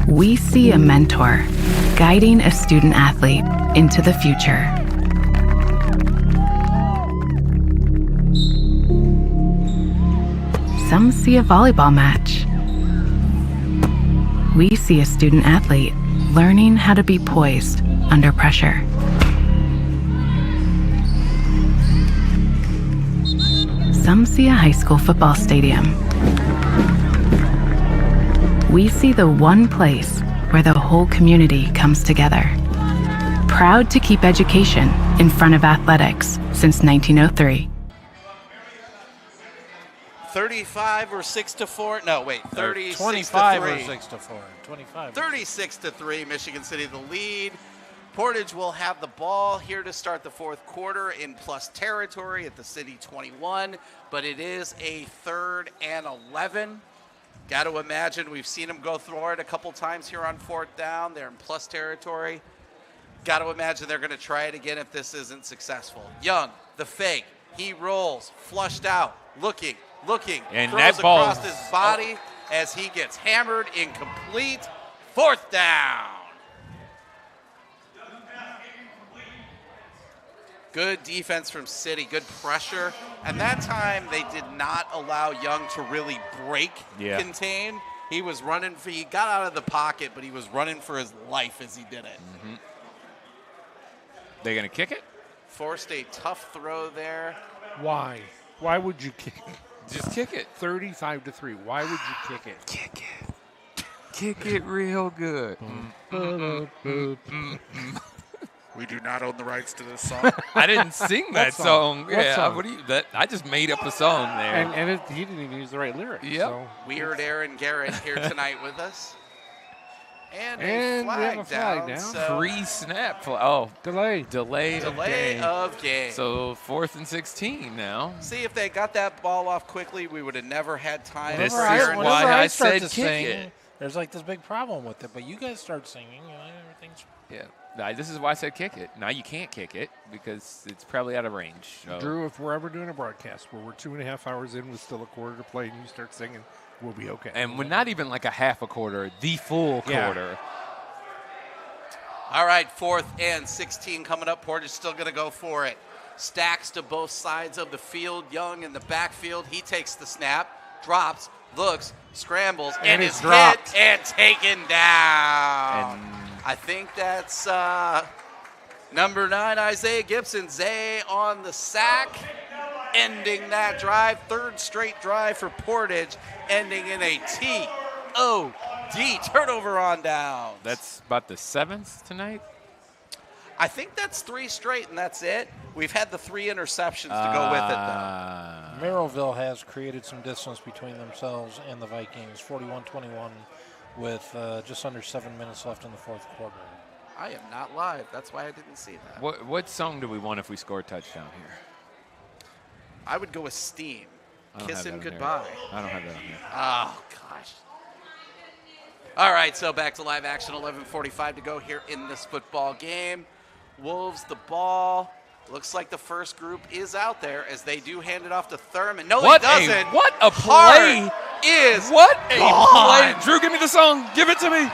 We see a mentor guiding a student athlete into the future. Some see a volleyball match. We see a student athlete learning how to be poised under pressure. some see a high school football stadium. We see the one place where the whole community comes together. Proud to keep education in front of athletics since 1903. 35 or 6-4? No, wait. 36 25 to or 3. 6-4. 25. 36 to 3. Michigan City the lead. Portage will have the ball here to start the fourth quarter in plus territory at the City 21, but it is a 3rd and 11. Got to imagine we've seen them go through it a couple times here on 4th down. They're in plus territory. Got to imagine they're going to try it again if this isn't successful. Young, the fake. He rolls, flushed out, looking, and throws that ball, across his body as he gets hammered, incomplete. 4th down. Good defense from City, good pressure. And that time they did not allow Young to really break contain. He was running he got out of the pocket, but he was running for his life as he did it. Mm-hmm. They going to kick it? Forced a tough throw there. Why? Why would you kick? Just kick it. 35 to 3. Why would you kick it? Kick it. Kick it real good. We do not own the rights to this song. I didn't sing that song? song. What Yeah, song? what do you? I just made up a song there. And he didn't even use the right lyrics. Yep. So Weird Aaron Garrett here tonight with us. And And a we have a flag flag down. down. So Pre-snap. Delay delay. delay of game. So 4th and 16 now. See, if they got that ball off quickly, we would have never had time. This for is Aaron why Whenever I start said to kick sing, it. there's like this big problem with it, but you guys start singing, everything's. Yeah. This is why I said kick it. Now you can't kick it because it's probably out of range. So. Drew, if we're ever doing a broadcast where we're 2.5 hours in with still a quarter to play and you start singing, we'll be okay. And we're not even like a half a quarter, the full quarter. All right, 4th and 16 coming up. Portage still going to go for it. Stacks to both sides of the field. Young in the backfield. He takes the snap, drops, looks, scrambles, and is dropped. hit and taken down. And I think that's number 9, Isaiah Gibson. Zay on the sack, ending that drive. 3rd straight drive for Portage, ending in a TOD, turnover on down. that's about the 7th tonight. I think that's 3 straight, and that's it. We've had the 3 interceptions to go with it, though. Merrillville has created some distance between themselves and the Vikings, 41-21, with just under 7 minutes left in the fourth quarter. I am not live. That's why I didn't see that. What song do we want if we score a touchdown here? I would go with Steam. I don't Kiss have that him on here. goodbye. I don't have that on here. Oh, gosh. All right, so back to live action, 11:45 to go here in this football game. Wolves the ball. Looks like the first group is out there as they do hand it off to Thurman. No, What he doesn't. what a Hart play! is What a gone. play! Drew, give me the song. Give it to me.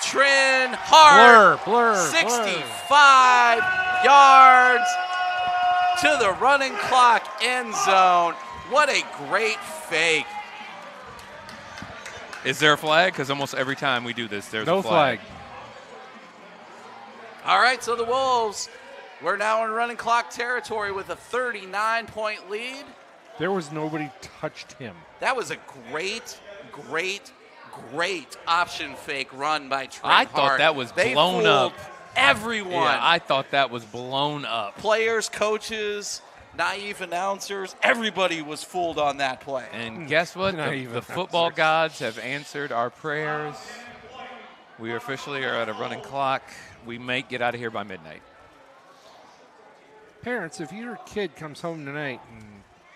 Trin Hart, Blur. 65 yards to the running clock end zone. What a great fake. Is there a flag? Because almost every time we do this, there's No a flag. All right, so the Wolves, we're now in running clock territory with a 39-point lead. There was nobody touched him. That was a great option fake run by Trent I Hart. thought that was They blown fooled up. everyone. Yeah, I thought that was blown up. Players, coaches, naive announcers, everybody was fooled on that play. And guess what? Not The even football answers. gods have answered our prayers. We officially are at a running clock. We may get out of here by midnight. Parents, if your kid comes home tonight and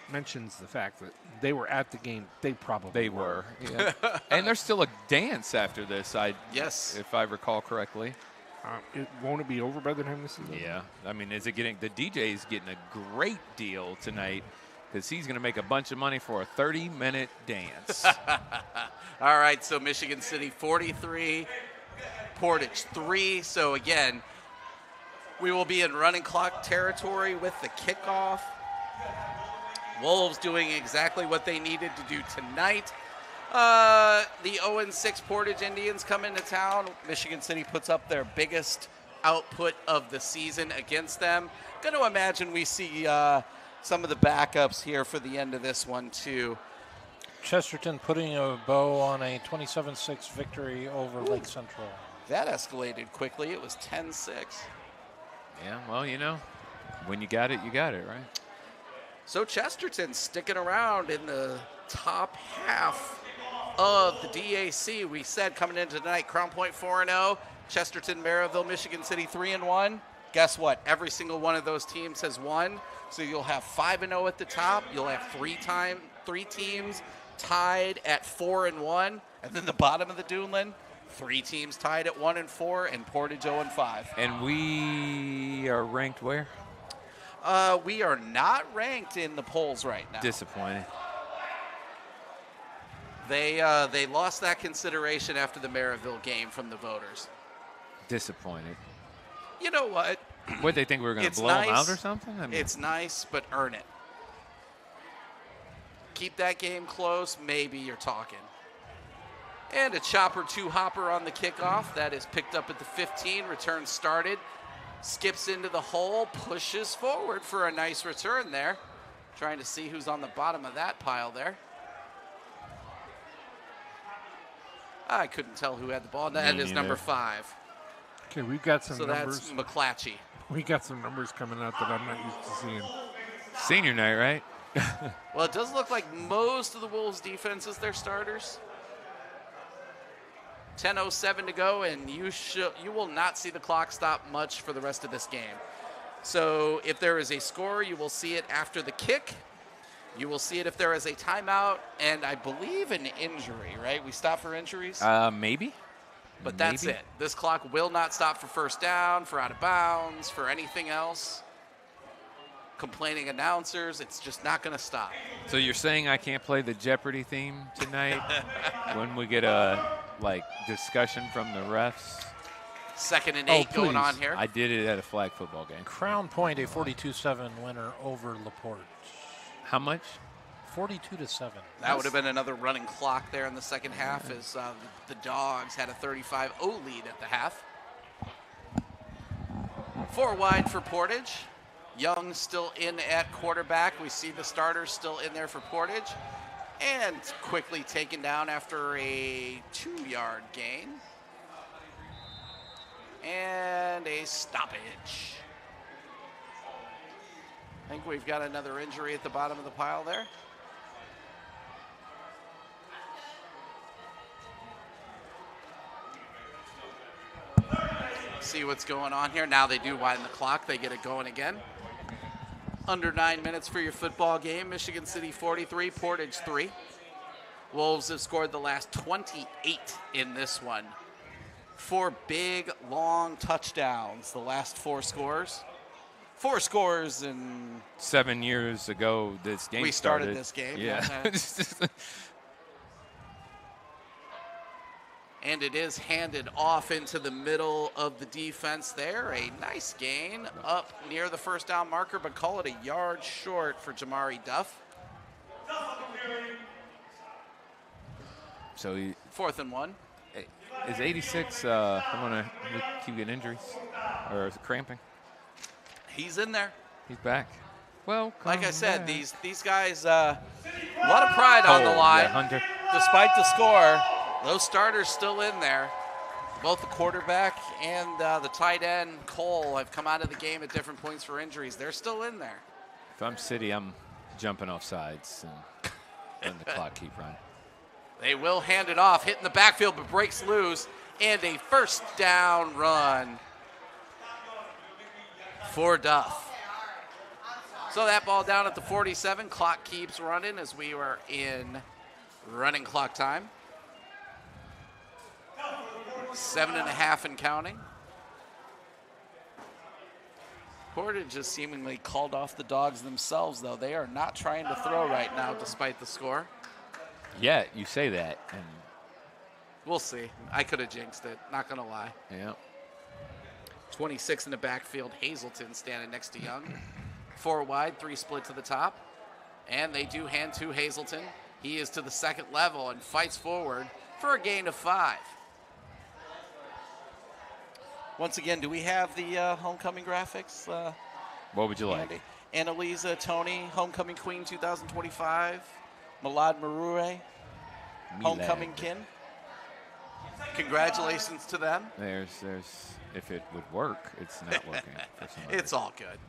mentions the fact that they were at the game, they probably They were. Yeah. And there's still a dance after this, Yes. if I recall correctly. Won't it be over by the time this is over? Yeah. I mean, is it getting the DJ's getting a great deal tonight because he's going to make a bunch of money for a 30-minute dance. All right, so Michigan City 43, Portage 3. So again, we will be in running clock territory with the kickoff. Wolves doing exactly what they needed to do tonight. The 0-6 Portage Indians come into town. Michigan City puts up their biggest output of the season against them. Going to imagine we see some of the backups here for the end of this one, too. Chesterton putting a bow on a 27-6 victory over Lake Central. That escalated quickly. It was 10-6. Yeah, well, when you got it, right? So Chesterton sticking around in the top half of the DAC. We said coming into tonight, Crown Point 4-0, Chesterton, Maryville, Michigan City 3-1. Guess what? Every single one of those teams has won. So you'll have 5-0 at the top. You'll have three teams tied at 4-1, and then the bottom of the Duneland, 3 teams tied at 1-4, and Portage 0-5. And we are ranked where? We are not ranked in the polls right now. Disappointed. They lost that consideration after the Maryville game from the voters. Disappointed. You know what? What, they think we were going to blow them out or something? I mean, It's nice, but earn it. Keep that game close, maybe you're talking. And a chopper 2 hopper on the kickoff. That is picked up at the 15. Return started. Skips into the hole, pushes forward for a nice return there. Trying to see who's on the bottom of that pile there. I couldn't tell who had the ball. That is number 5. Okay, we've got some So numbers. that's McClatchy. We got some numbers coming out that I'm not used to seeing. senior night, right? Well, it does look like most of the Wolves' defenses, their starters. 10:07 to go, and you will not see the clock stop much for the rest of this game. So if there is a score, you will see it after the kick. You will see it if there is a timeout, and I believe an injury, right? We stop for injuries? Maybe. But that's maybe. it. This clock will not stop for first down, for out of bounds, for anything else. Complaining announcers, it's just not going to stop. So you're saying I can't play the Jeopardy theme tonight when we get a discussion from the refs? 2nd and 8 going on here. I did it at a flag football game. Crown Point, a 42-7 winner over LaPorte. How much? 42-7. That would have been another running clock there in the second half as the Dogs had a 35-0 lead at the half. 4 wide for Portage. Young still in at quarterback. We see the starters still in there for Portage. And quickly taken down after a 2-yard gain. And a stoppage. I think we've got another injury at the bottom of the pile there. See what's going on here. Now they do widen the clock. They get it going again. Under 9 minutes for your football game. Michigan City 43, Portage 3. Wolves have scored the last 28 in this one. 4 big, long touchdowns. The last 4 scores. 4 scores in 7 years ago, this game we started this game. Yeah. And it is handed off into the middle of the defense there. A nice gain up near the first down marker, but call it a yard short for Jamari Duff. So 4th and 1. is 86, we keep getting injuries or cramping. He's in there. He's back. Well, Like I said, these guys, a lot of pride on the line. Yeah, Hunter. Despite the score, those starters still in there. Both the quarterback and the tight end, Cole, have come out of the game at different points for injuries. They're still in there. If I'm City, I'm jumping off sides and the clock keep running. They will hand it off, hitting the backfield, but breaks loose, and a first down run for Duff. So that ball down at the 47. Clock keeps running as we are in running clock time. 7.5 and counting. Portage just seemingly called off the Dogs themselves, though. They are not trying to throw right now, despite the score. Yeah, you say that, and We'll see. I could have jinxed it, not going to lie. yeah. 26 in the backfield. Hazelton standing next to Young. 4 wide, 3 split to the top. And they do hand to Hazelton. He is to the second level and fights forward for a gain of 5. Once again, do we have the homecoming graphics? What would you like? Andy? Annalisa Tony, Homecoming Queen 2025. Milad Marue, Homecoming Kin. Congratulations to them. There's if it would work, it's not working for some reason. It's all good.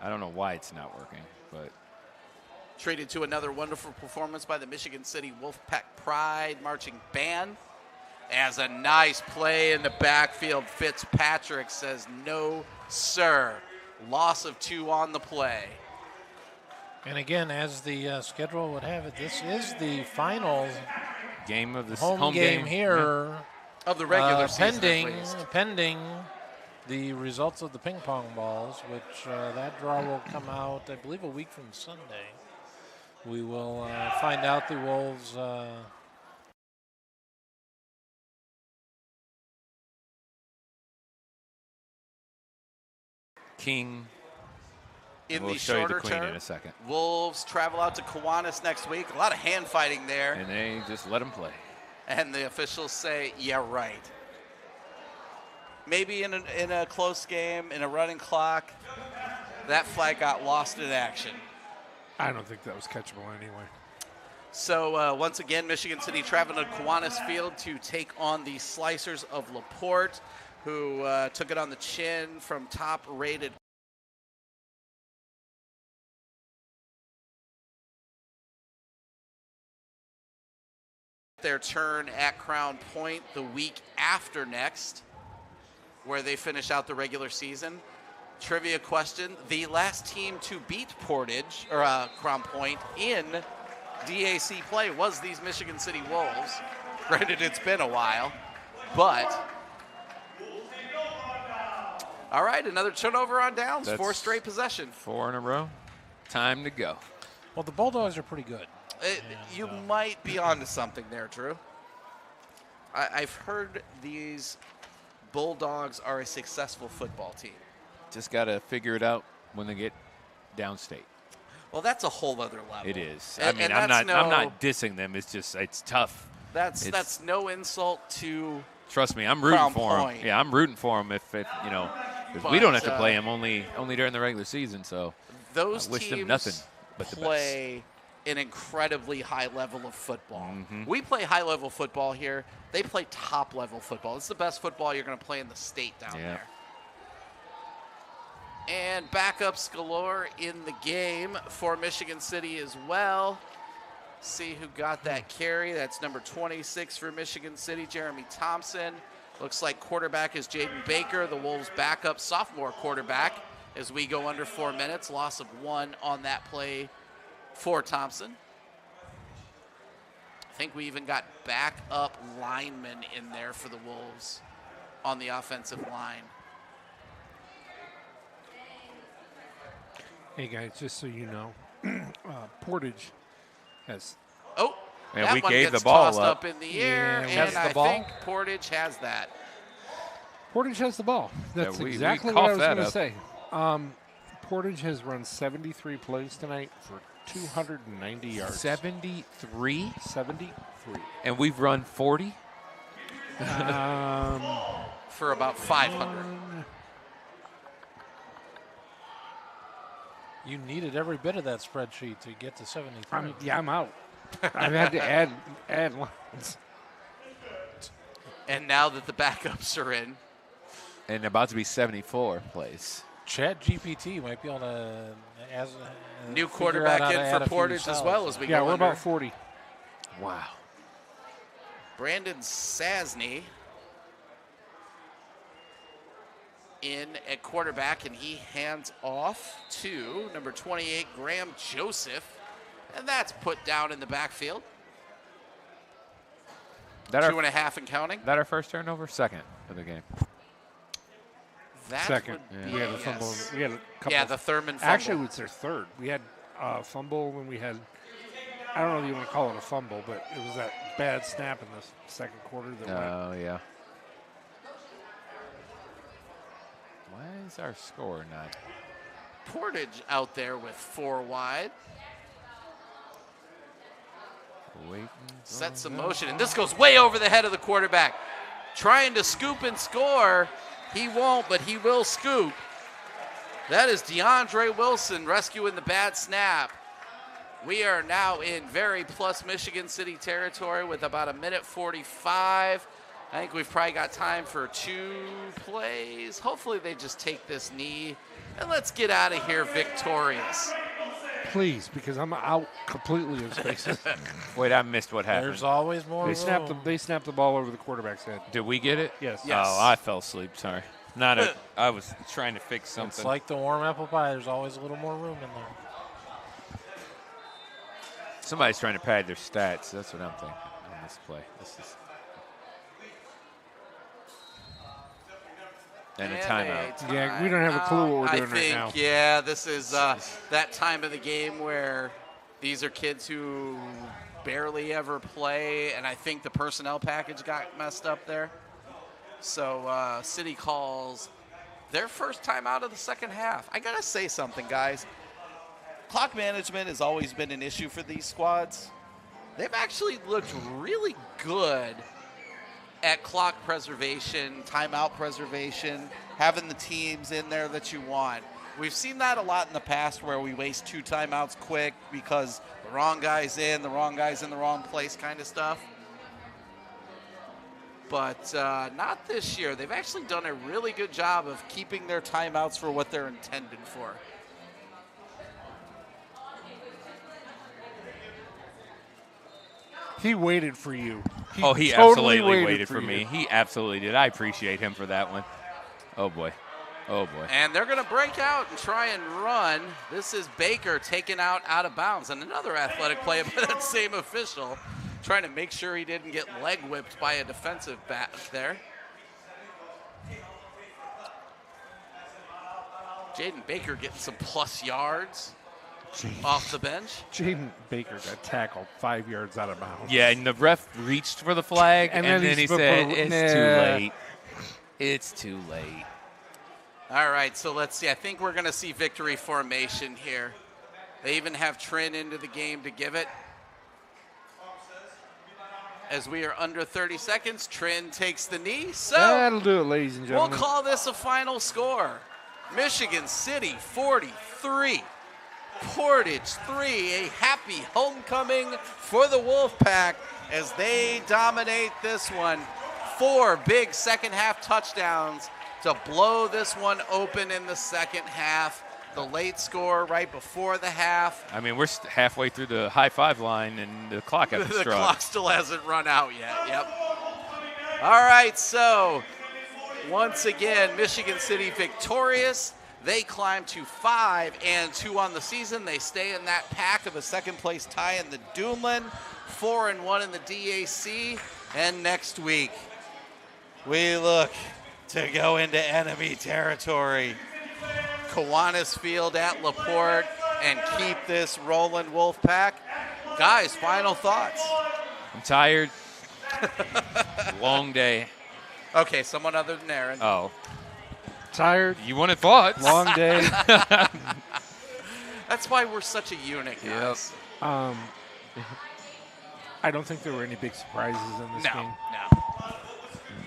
I don't know why it's not working, but Treated to another wonderful performance by the Michigan City Wolfpack Pride Marching Band. As a nice play in the backfield, Fitzpatrick says, no, sir. Loss of 2 on the play. And again, as the schedule would have it, this is the final game of this home game here. Yeah. Of the regular season, at least. Pending the results of the ping pong balls, which that draw will come out, I believe, a week from Sunday. We will find out the Wolves. King. In we'll the show you the shorter Queen term, in a second. Wolves travel out to Kiwanis next week. A lot of hand fighting there. And they just let them play. And the officials say, yeah, right. Maybe in a close game, in a running clock, that flag got lost in action. I don't think that was catchable anyway. So once again, Michigan City traveling to Kiwanis Field to take on the Slicers of LaPorte, who took it on the chin from top-rated. Their turn at Crown Point the week after next, where they finish out the regular season. Trivia question: the last team to beat Portage or Crown Point in DAC play was these Michigan City Wolves. Granted, it's been a while, but all right, another turnover on downs. That's 4 straight possession. 4 in a row. Time to go. Well, the Bulldogs are pretty good. You might be onto something there, Drew. I've heard these Bulldogs are a successful football team. Just got to figure it out when they get downstate. Well, that's a whole other level. It is. And, I mean, and I'm not dissing them. It's just it's tough. That's no insult to. Trust me, I'm rooting Crown for them. Point. Yeah, I'm rooting for them. If you know, if we don't have to play them only during the regular season. So those I wish teams them nothing but the play an incredibly high level of football. Mm-hmm. We play high level football here. They play top level football. It's the best football you're going to play in the state down there. And backups galore in the game for Michigan City as well. See who got that carry. That's number 26 for Michigan City, Jeremy Thompson. Looks like quarterback is Jaden Baker, the Wolves' backup sophomore quarterback, as we go under 4 minutes. Loss of 1 on that play for Thompson. I think we even got backup linemen in there for the Wolves on the offensive line. Hey, guys, just so you know, Portage has. Oh, And that we one gave gets the ball tossed up. in the air, Yeah, and the I ball? think Portage has that. Portage has the ball. That's we exactly what I coughed was that going to up. say. Portage has run 73 plays tonight for 290 yards. 73, 73. and we've run 40. For about 500. You needed every bit of that spreadsheet to get to 73. I'm out. I've had to add lines. And now that the backups are in, And about to be 74 plays. Chat GPT might be able to new figure out quarterback how to in add for a few Portage as cells. well as we Yeah, go we're under. about 40. Wow. Brandon Sasney in at quarterback, and he hands off to number 28, Graham Joseph, and that's put down in the backfield. That 2.5 and counting. that our first turnover? Second of the game. That Second. would be, We had a fumble. yes. We had a couple. Yeah, the Thurman fumble. Actually, it's their third. We had a fumble when we had. I don't know if you want to call it a fumble, but it was that bad snap in the second quarter that went. Oh, yeah. Why is our score not? Portage out there with 4 wide. Waiting. Set some motion, and this goes way over the head of the quarterback. Trying to scoop and score. He won't, but he will scoop. That is DeAndre Wilson rescuing the bad snap. We are now in very plus Michigan City territory with about a minute 45. I think we've probably got time for 2 plays. Hopefully they just take this knee, and let's get out of here victorious. Please, because I'm out completely of spaces. Wait, I missed what happened. There's always more They room. snapped the ball over the quarterback's head. Did we get it? Yes. Yes. Oh, I fell asleep. Sorry. I was trying to fix something. It's like the warm apple pie. There's always a little more room in there. Somebody's trying to pad their stats. That's what I'm thinking on this play. This is. And a timeout. Yeah, we don't have a clue what we're doing I think, right now. yeah, this is that time of the game where these are kids who barely ever play, and I think the personnel package got messed up there. So City calls their first time out of the second half. I got to say something, guys. Clock management has always been an issue for these squads. They've actually looked really good at clock preservation, timeout preservation, having the teams in there that you want. We've seen that a lot in the past where we waste 2 timeouts quick because the wrong guy's in, the wrong guy's in the wrong place kind of stuff. But not this year. They've actually done a really good job of keeping their timeouts for what they're intended for. He waited for you. He totally absolutely waited for you. me. He absolutely did. I appreciate him for that one. Oh, boy. Oh, boy. And they're going to break out and try and run. This is Baker taken out of bounds. And another athletic play by that same official, trying to make sure he didn't get leg whipped by a defensive back there. Jaden Baker getting some plus yards off the bench. Jaden Baker got tackled 5 yards out of bounds. Yeah, and the ref reached for the flag, and then he said, nah. it's too late. It's too late. All right, so let's see. I think we're going to see victory formation here. They even have Trin into the game to give it. As we are under 30 seconds, Trin takes the knee. So That'll do it, ladies and we'll gentlemen. call this a final score. Michigan City 43, Portage 3. A happy homecoming for the Wolfpack as they dominate this one. 4 big second half touchdowns to blow this one open in the second half. The late score right before the half. I mean, we're halfway through the high five line, and the clock hasn't The struck. clock still hasn't run out yet. Yep. All right, so once again, Michigan City victorious. They climb to 5-2 on the season. They stay in that pack of a second-place tie in the Duneland, 4-1 in the DAC. And next week, we look to go into enemy territory. Kiwanis Field at LaPorte and keep this rolling, Wolfpack. Guys, final thoughts. I'm tired. Long day. Okay, someone other than Aaron. Oh, Tired, you wanted thoughts. long day. That's why we're such a unit, guys. I don't think there were any big surprises in this game.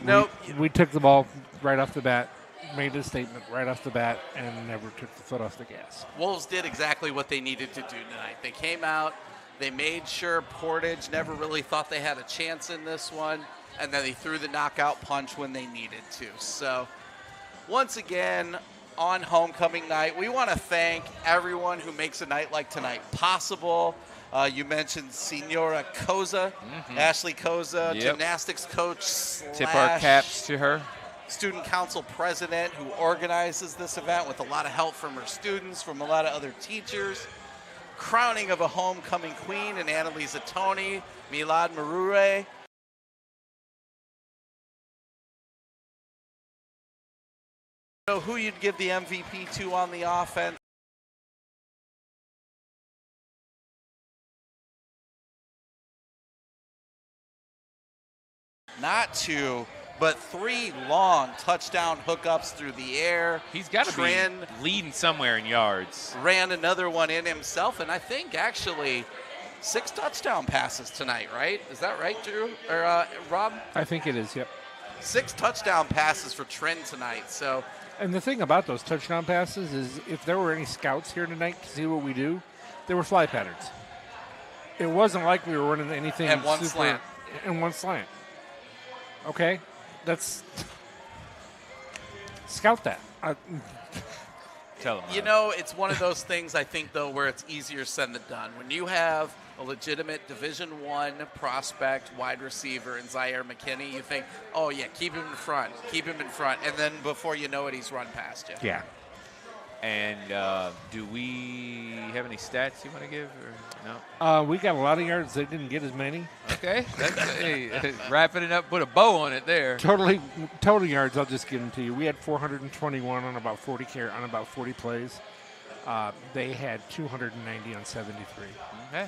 No. We took the ball right off the bat, made a statement right off the bat, and never took the foot off the gas. Wolves did exactly what they needed to do tonight. They came out, they made sure Portage never really thought they had a chance in this one, and then they threw the knockout punch when they needed to. So, once again, on homecoming night, we want to thank everyone who makes a night like tonight possible. You mentioned Senora Koza, Ashley Koza, gymnastics coach Tip our caps to her. student council president who organizes this event with a lot of help from her students, from a lot of other teachers. Crowning of a homecoming queen in Annalisa Tony, Milad Marure. So who you'd give the MVP to on the offense? Not 2, but 3 long touchdown hookups through the air. He's got to be leading somewhere in yards. Ran another one in himself, and I think actually 6 touchdown passes tonight, right? Is that right, Drew? Or Rob? I think it is, yep. 6 touchdown passes for Trent tonight. So And the thing about those touchdown passes is if there were any scouts here tonight to see what we do, they were fly patterns. It wasn't like we were running anything And one super slant. and one slant. Okay? That's scout that. Tell them. You know, it's one of those things, I think, though, where it's easier said than done. When you have a legitimate Division I prospect wide receiver in Zaire McKinney, you think, oh, yeah, keep him in front. And then before you know it, he's run past you. Yeah. And do we have any stats you want to give? Or no? We got a lot of yards. They didn't get as many. Okay. Hey, wrapping it up, put a bow on it there. Total yards, I'll just give them to you. We had 421 on about 40 plays. They had 290 on 73. Okay.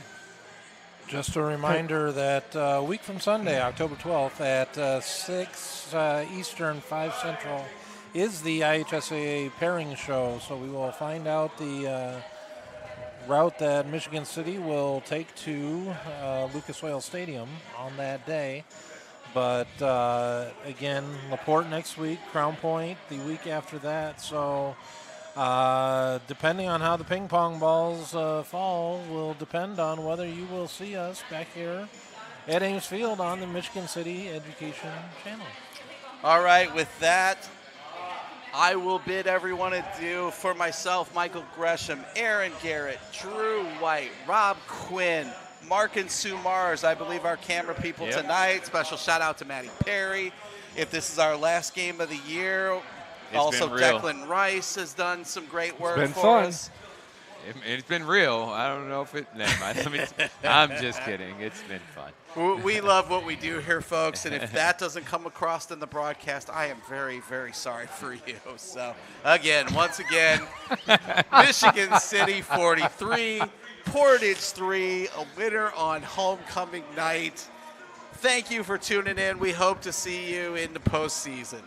Just a reminder that a week from Sunday, October 12th at 6 Eastern, 5 Central, is the IHSAA pairing show. So we will find out the route that Michigan City will take to Lucas Oil Stadium on that day. But again, LaPorte next week, Crown Point the week after that. So depending on how the ping pong balls fall will depend on whether you will see us back here at Ames Field on the Michigan City Education Channel. All right, with that, I will bid everyone adieu. For myself, Michael Gresham, Aaron Garrett, Drew White, Rob Quinn, Mark and Sue Mars, I believe our camera people tonight. Special shout out to Maddie Perry. If this is our last game of the year, also Declan Rice has done some great work for us. It's been real. I don't know if it. Never mind. I'm just kidding. It's been fun. We love what we do here, folks, and if that doesn't come across in the broadcast, I am very, very sorry for you. So, once again, Michigan City 43, Portage 3, a winner on homecoming night. Thank you for tuning in. We hope to see you in the postseason.